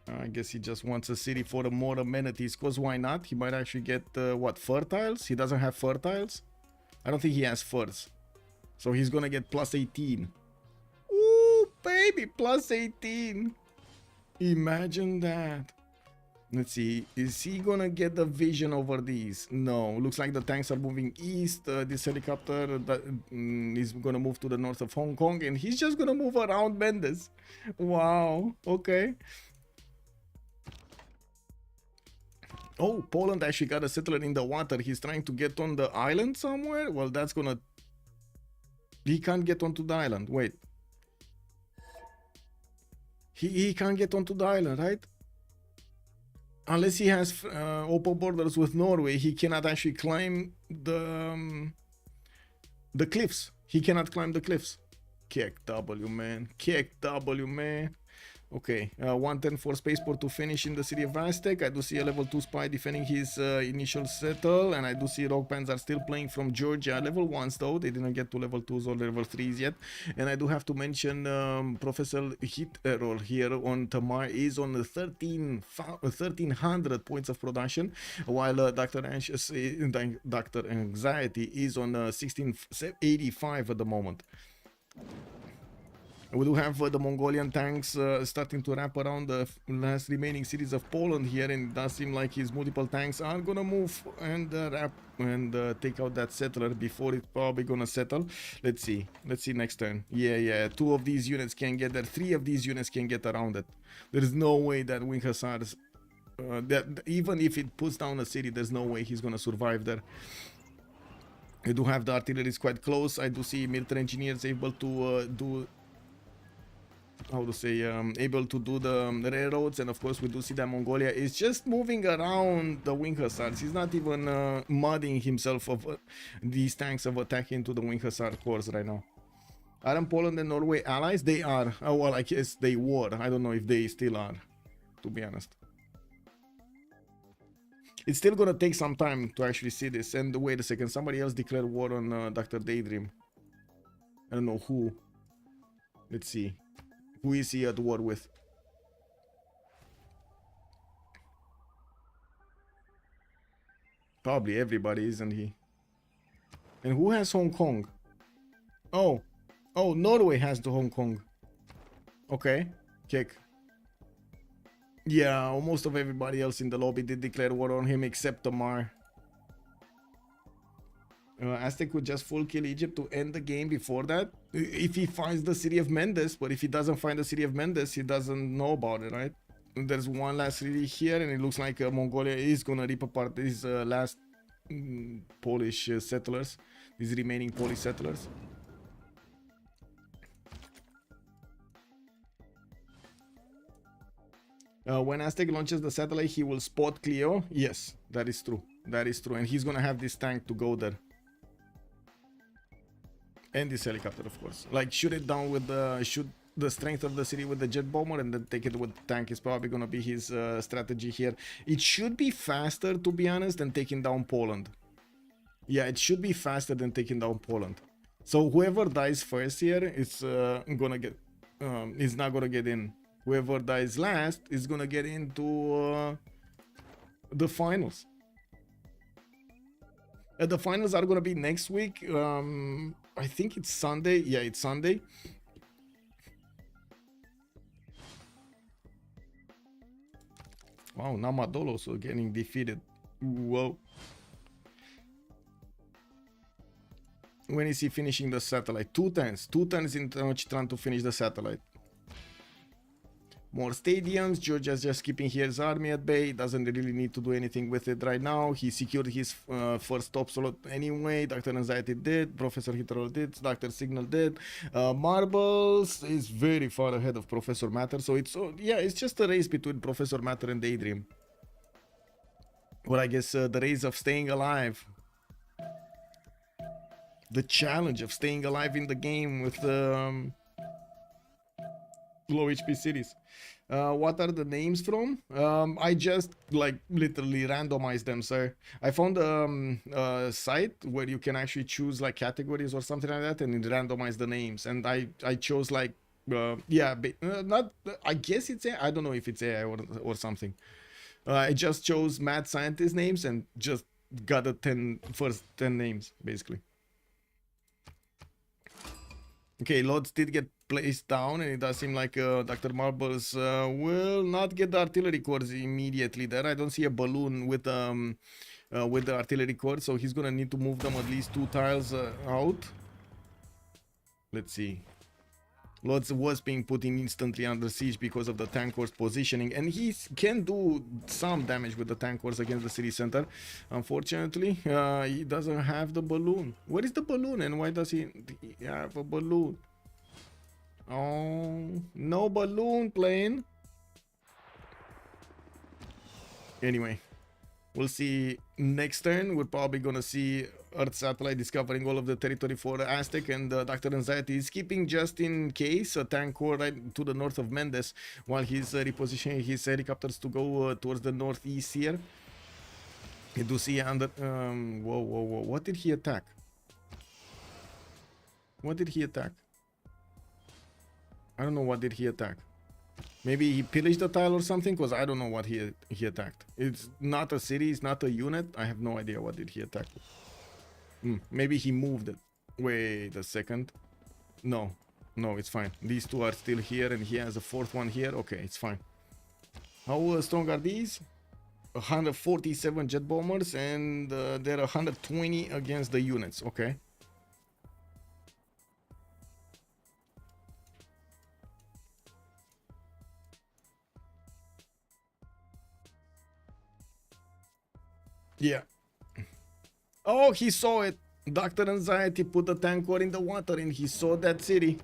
I guess he just wants a city for the more amenities, because why not? He might actually get what, fertiles? He doesn't have fertiles? I don't think he has furs, so he's gonna get plus 18. Ooh, baby, plus 18. Imagine that. Let's see, is he gonna get the vision over these? No, looks like the tanks are moving east. This helicopter is gonna move to the north of Hong Kong, and he's just gonna move around Mendes. Wow, okay. Oh, Poland actually got a settler in the water. He's trying to get on the island somewhere. Well, that's gonna... He can't get onto the island, wait. He can't get onto the island, right? Unless he has open borders with Norway, he cannot actually climb the cliffs. He cannot climb the cliffs. Kick W, man. Kick W, man. Okay, 110 for spaceport to finish in the city of Aztec. I do see a level 2 spy defending his initial settle, and I do see Rock Bands are still playing from Georgia. Level 1s though, they didn't get to level 2s or level 3s yet. And I do have to mention Professor Hit Error here on Tamar is on 1300 points of production, while Dr. Anxiety is on 1685 at the moment. We do have the Mongolian tanks starting to wrap around the last remaining cities of Poland here, and it does seem like his multiple tanks are gonna move and wrap and take out that settler before it's probably gonna settle. Let's see next turn. Yeah, 2 of these units can get there, 3 of these units can get around it. There's no way that Wing Hussars, that even if it puts down a city, there's no way he's gonna survive there. I do have the artillery is quite close. I do see military engineers able to do, how to say, able to do the railroads, and of course we do see that Mongolia is just moving around the Wing Hussars. He's not even mudding himself of these tanks of attacking into the Wing Hussar corps right now. Aren't Poland and Norway allies? They are. Oh, well, I guess they were. I don't know if they still are, to be honest. It's still gonna take some time to actually see this. And wait a second, somebody else declared war on Dr. Daydream. I don't know who. Let's see. Who is he at war with? Probably everybody, isn't he? And who has Hong Kong? Oh, oh, Norway has the Hong Kong. Okay, kick. Yeah, most of everybody else in the lobby did declare war on him except Tamar. Aztec could just full kill Egypt to end the game before that. If he finds the city of Mendes, but if he doesn't find the city of Mendes, he doesn't know about it, right? There's one last city here, and it looks like Mongolia is gonna rip apart these last Polish settlers, these remaining Polish settlers. When Aztec launches the satellite, he will spot Cleo. Yes, that is true. That is true. And he's gonna have this tank to go there. And this helicopter, of course. Like, shoot it down with the... shoot the strength of the city with the jet bomber and then take it with the tank is probably gonna be his strategy here. It should be faster, to be honest, than taking down Poland. Yeah, it should be faster than taking down Poland. So whoever dies first here is gonna get... is not gonna get in. Whoever dies last is gonna get into the finals. The finals are gonna be next week. I think it's Sunday. Yeah, it's Sunday. Wow, Namadolo also getting defeated. Whoa. When is he finishing the satellite? 2 turns. 2 turns in Tenochtitlan to finish the satellite. More stadiums. Georgia's just keeping his army at bay. Doesn't really need to do anything with it right now. He secured his first top slot anyway. Dr. Anxiety did. Professor Hitler did. Dr. Signal did. Marbles is very far ahead of Professor Matter. So it's yeah, it's just a race between Professor Matter and Daydream. Well, I guess the race of staying alive. The challenge of staying alive in the game with low HP cities. What are the names from? I just like literally randomized them, sir. I found a site where you can actually choose like categories or something like that, and it randomized the names. And I chose like yeah, not. I guess it's I don't know if it's AI or something. I just chose mad scientist names and just got the first 10 names basically. Okay, Lodz did get placed down, and it does seem like Dr. Marbles will not get the artillery cores immediately there. I don't see a balloon with the artillery core, so he's gonna need to move them at least 2 tiles out. Let's see. Lodz was being put in instantly under siege because of the tank core's positioning, and he can do some damage with the tank cores against the city center. Unfortunately, he doesn't have the balloon. Where is the balloon, and why does he have a balloon? Oh, no balloon plane. Anyway, we'll see next turn. We're probably gonna see Earth satellite discovering all of the territory for Aztec, and Dr. Anxiety is keeping just in case a tank core right to the north of Mendes while he's repositioning his helicopters to go towards the northeast here. You do see under whoa, what did he attack? What did he attack? I don't know, what did he attack? Maybe he pillaged the tile or something, because I don't know what he attacked. It's not a city, it's not a unit. I have no idea what did he attack. Maybe he moved it. Wait a second. No, it's fine. These 2 are still here, and he has a 4th one here. Okay, it's fine. How strong are these? 147 jet bombers, and they're 120 against the units. Okay. Yeah. Oh, he saw it. Dr. Anxiety put the tank core in the water, and he saw that city.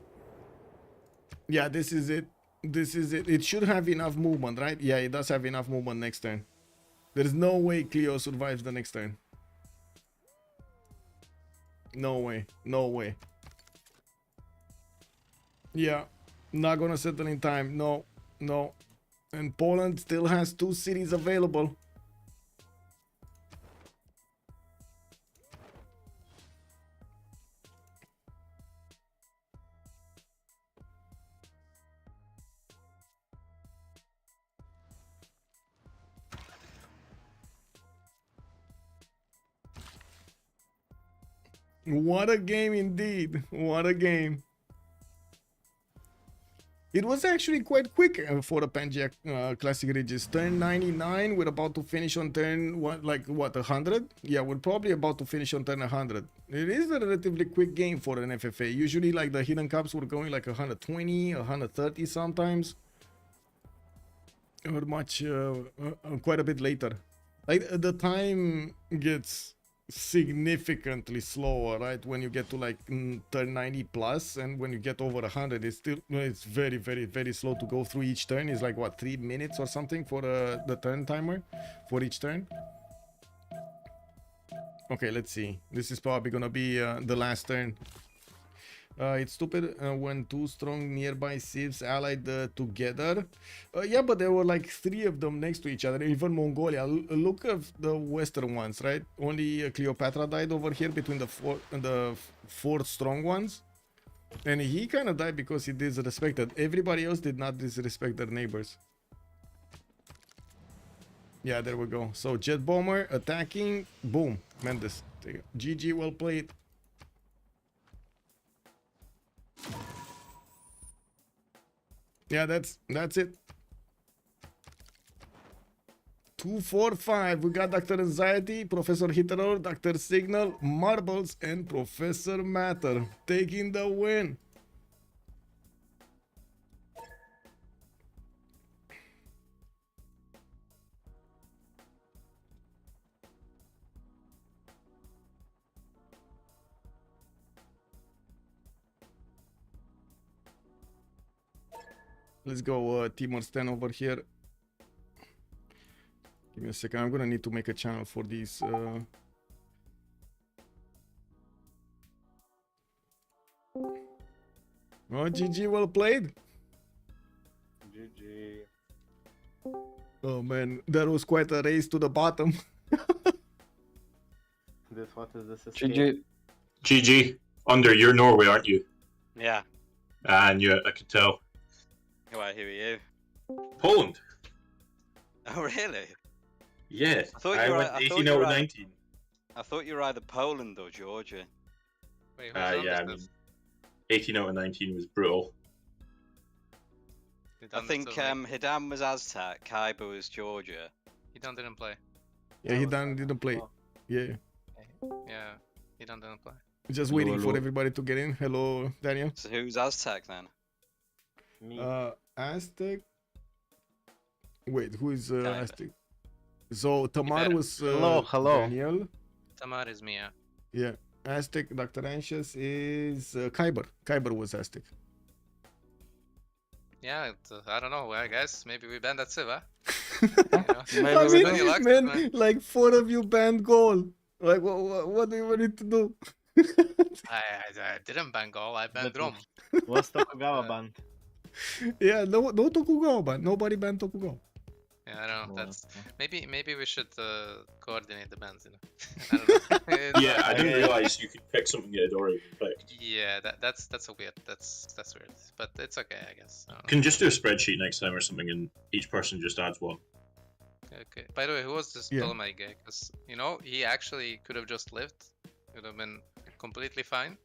Yeah, this is it. This is it. It should have enough movement, right? Yeah, it does have enough movement next turn. There's no way Cleo survives the next turn. No way. No way. Yeah. Not gonna settle in time. No. No. And Poland still has 2 cities available. What a game indeed. What a game. It was actually quite quick for the Pangea Classic Regis. Turn 99, we're about to finish on turn, what, 100? Yeah, we're probably about to finish on turn 100. It is a relatively quick game for an FFA. Usually, like, the Hidden Cups were going like 120, 130 sometimes. Or much, quite a bit later. Like, the time gets significantly slower, right, when you get to like turn 90 plus, and when you get over 100 it's still, it's very, very, very slow to go through each turn. It's like what, 3 minutes or something for the turn timer for each turn. Okay, let's see, this is probably gonna be the last turn. It's stupid when two strong nearby civs allied together. Yeah, but there were like 3 of them next to each other, even Mongolia. Look at the western ones, right? Only Cleopatra died over here between the 4 strong ones. And he kind of died because he disrespected. Everybody else did not disrespect their neighbors. Yeah, there we go. So jet bomber attacking. Boom. Mendes. GG, well played. Yeah, that's it. 245. We got Dr. Anxiety, Professor Hitler, Dr. Signal, Marbles, and Professor Matter taking the win. Let's go, Timor, stand over here. Give me a second. I'm gonna need to make a channel for these. Oh, GG, well played. GG. Oh man, that was quite a race to the bottom. What is this? GG. GG. Under, you're Norway, aren't you? Yeah. And you, I could tell. Why, who are you? Poland. Oh, really? Yes. I thought I you were- went I thought 18 you out were- of 19. I thought you were either Poland or Georgia. Wait, Yeah, I mean, 18 out of 19 was brutal. I think Hidam was Aztec, Kaiba was Georgia. Hidam didn't play. Yeah, he didn't play. Yeah. Yeah, Hidam didn't play. Just Hello, waiting for hello. everybody to get in. Hello, Daniel. So who's Aztec then? Me. Aztec. Wait, who is Kinda. Aztec? So Tamar better. was Hello. Daniel. Tamar is Mia. Yeah. Aztec, Dr. Anxious is Kyber. Kyber was Aztec. Yeah, I don't know, I guess maybe we banned that Civ, huh? I we don't elect it, mean, man. like 4 of you banned goal. Like, what do you need to do? I didn't ban goal, I banned But- Rom. What's Tokugawa band? Yeah, no Tokugawa ban. Nobody banned Tokugawa. Yeah, I don't know. Well, That's maybe we should coordinate the bans, you know. I don't know. It's- Yeah, I didn't realize you could pick something you had already picked. Yeah, that's a weird. That's weird, but it's okay, I guess. I don't know. Can just do a spreadsheet next time or something, and each person just adds one. Okay. By the way, who was this Yeah. Ptolemy guy? Because you know he actually could have just lived. It would have been completely fine.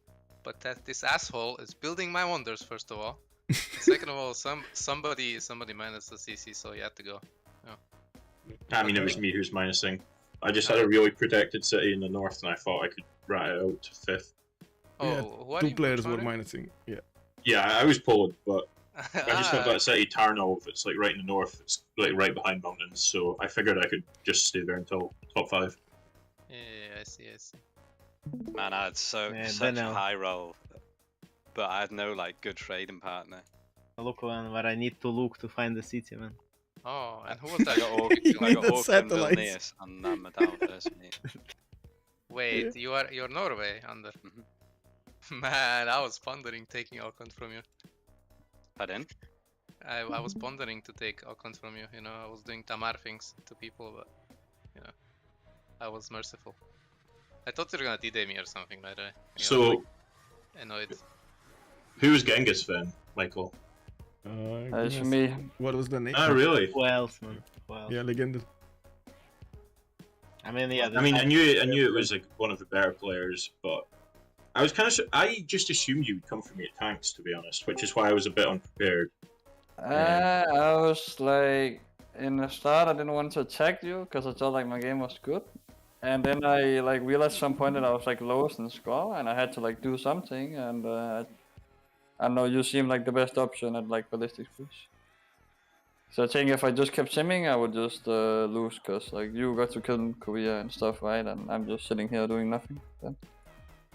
But that this asshole is building my wonders. First of all, second of all, somebody minus the CC, so you had to go. I mean, it was me who's minusing. I just had a really protected city in the north, and I thought I could rat it out to 5th. Oh, Yeah, who are 2 you? players were Which one minusing. Yeah. Yeah, I was Poland, but are I just you? have that city Tarnov. It's like right in the north. It's like right behind mountains, so I figured I could just stay there until top 5. Yeah, I see. Man, I had such Daniel. a high roll, but I had no like good trading partner. Look man, where I need to look to find the city, man. Oh, and who was I that? got You I need got the Auckland, satellites. Vilnius, and Madal first. Wait, you're Norway under. Man, I was pondering taking Auckland from you. Pardon? I was pondering to take Auckland from you. You know, I was doing Tamar things to people, but you know, I was merciful. I thought you were gonna D-Day me or something, by the way. I was, So, like, annoyed. who was Genghis then, Michael? Uh, Give it's a me. What was the name? Ah, really? Who else, man? Who else? Yeah, Legend. I mean, yeah. I mean, I knew it was like one of the better players, but I was kind of. I just assumed you would come for me at tanks, to be honest, which is why I was a bit unprepared. I was like, in the start, I didn't want to attack you because I felt like my game was good. And then I like realized some point that I was like lowest in score and I had to like do something. And I know you seem like the best option at like ballistics push. So I think if I just kept simming, I would just lose because like you got to kill Korea and stuff, right? And I'm just sitting here doing nothing. Then.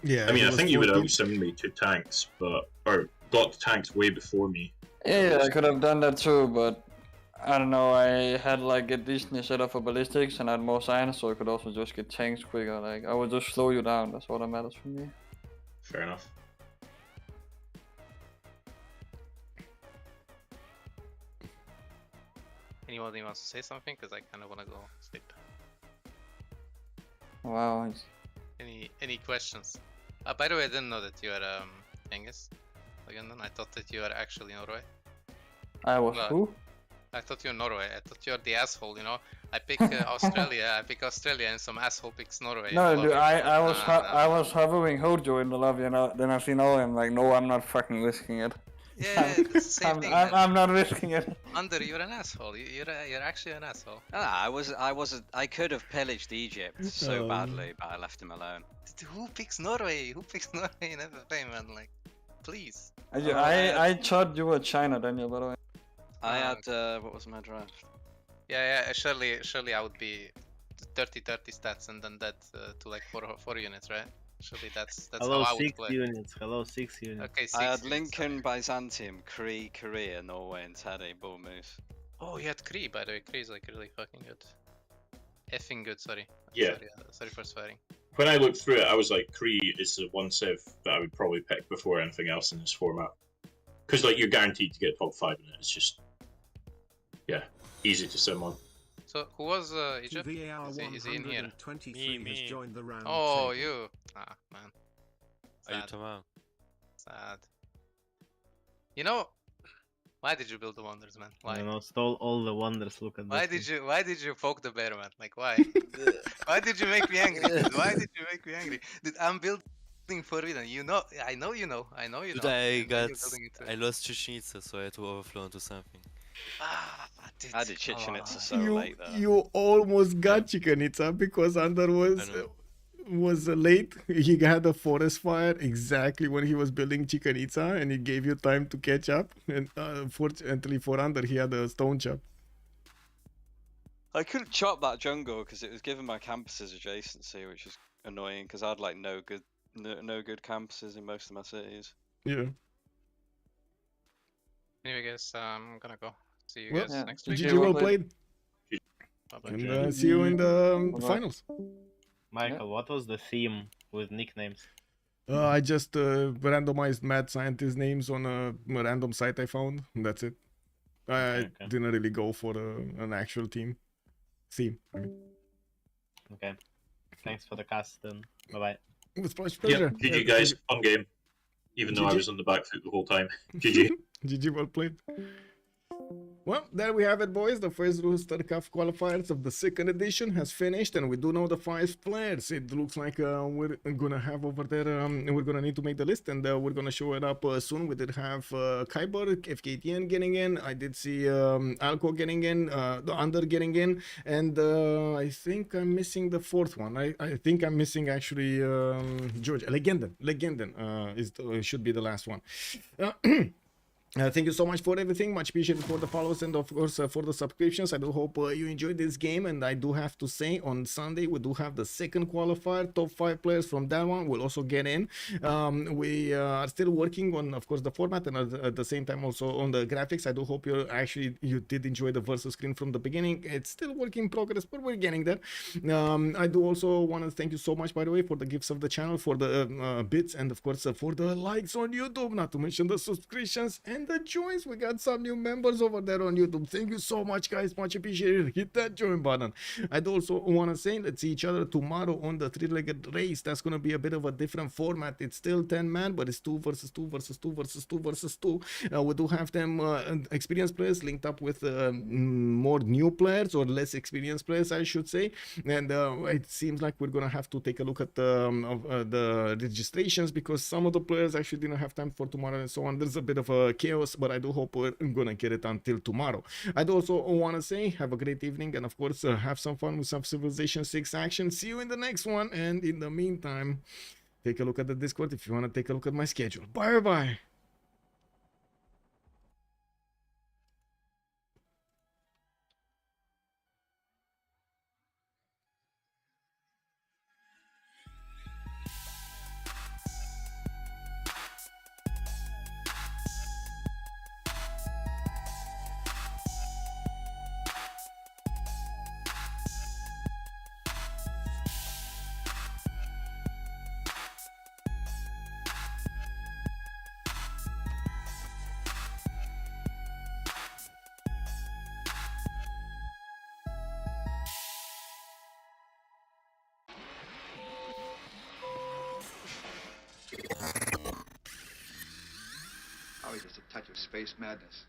Yeah, I mean, I think you would have outsimmed me to tanks, or got to tanks way before me. Yeah, I could have done that too, but I don't know. I had like a decent setup for ballistics and I had more science, so I could also just get tanks quicker. Like I would just slow you down. That's all that matters for me. Fair enough. Anybody wants to say something? Because I kind of want to go sleep. Wow. Any questions? By the way, I didn't know that you are Angus. Again, I thought that you are actually Norway. I was who? I thought you were Norway. I thought you were the asshole. You know, I pick Australia. I pick Australia, and some asshole picks Norway. No, dude, I was was hovering Hojo in the lobby, and then I seen all. I'm like, no, I'm not fucking risking it. Yeah, it's the same thing. I'm not risking it. Under, you're an asshole. You're actually an asshole. I could have pillaged Egypt so badly, but I left him alone. Who picks Norway? Who picks Norway in FFA, man? Like, please. I thought you were China, Daniel, by the way. I had what was my draft? Yeah. Surely I would be 30-30 stats and then that to like 4 units, right? Surely that's Hello, how I would 6 play. units. Hello, 6 units. Okay, 6 I had units, Lincoln, okay. Byzantium, Cree, Korea, Norway, and Teddy, Bull Moose. Oh, you had Cree, by the way. Cree is like really fucking good. Effing good, sorry. Yeah. Sorry for swearing. When I looked through it, I was like, Cree is the one civ that I would probably pick before anything else in this format. Because like you're guaranteed to get top 5 in it. It's just, yeah, easy to sim on. So who was Egypt? VAR Is he in here? 123 has joined the round Oh, table. you. Ah, man. Sad. Tamam. Sad. You know, why did you build the wonders, man? Why? You know, stole all the wonders. Look at this. Why did you poke the bear, man? Like why? Why did you make me angry? Dude? Why did you make me angry? Dude, I'm building forbidden. You know, I know you know. Dude, I lost Chichen so I had to overflow into something. Ah, dude. I did Chichen Itza so you late though. you almost got Chichen Itza because Under was late. He had a forest fire exactly when he was building Chichen Itza, and it gave you time to catch up. And fortunately for Under, he had a stone chop. I could have chopped that jungle because it was giving my campuses adjacency, which is annoying because I had like no good campuses in most of my cities. Yeah. Anyway, guys, I'm gonna go. See you Well, guys next week. GG, well played. Bye-bye. And see you in the finals. Michael, what was the theme with nicknames? I just randomized mad scientist names on a random site I found. That's it. I didn't really go for an actual theme. Okay. Thanks for the cast then. Bye bye. It was much pleasure. Yeah, GG guys, fun game. Even though I was on the back foot the whole time. GG. GG, well played. Well, there we have it, boys. The first Rooster Cup qualifiers of the second edition has finished, and we do know the 5 players. It looks like we're gonna have over there. We're gonna need to make the list, and we're gonna show it up soon. We did have Kyber, FKTN getting in. I did see Alco getting in, the Under getting in, and I think I'm missing the 4th one. I think I'm missing actually George Legenden. Should be the last one. Thank you so much for everything. Much appreciated for the follows and of course for the subscriptions. I do hope you enjoyed this game, and I do have to say on Sunday we do have the second qualifier. Top 5 players from that one will also get in. We are still working on, of course, the format, and at the same time also on the graphics. I do hope you did enjoy the versus screen from the beginning. It's still work in progress, but we're getting there. I do also want to thank you so much, by the way, for the gifts of the channel, for the bits, and of course for the likes on YouTube, not to mention the subscriptions and the joins. We got some new members over there on YouTube. Thank you so much, guys. Much appreciated. Hit that join button. I'd also want to say, let's see each other tomorrow on the three-legged race. That's going to be a bit of a different format. It's still 10 man, but it's 2 versus 2 versus 2 versus 2 versus 2. We do have them experienced players linked up with more new players, or less experienced players, I should say. And it seems like we're going to have to take a look at the registrations, because some of the players actually didn't have time for tomorrow and so on. There's a bit of a chaos, but I do hope we're gonna get it until tomorrow. I'd also want to say have a great evening, and of course have some fun with some Civilization 6 action. See you in the next one, and in the meantime, take a look at the Discord if you want to take a look at my schedule. Bye bye. Always just a touch of space madness.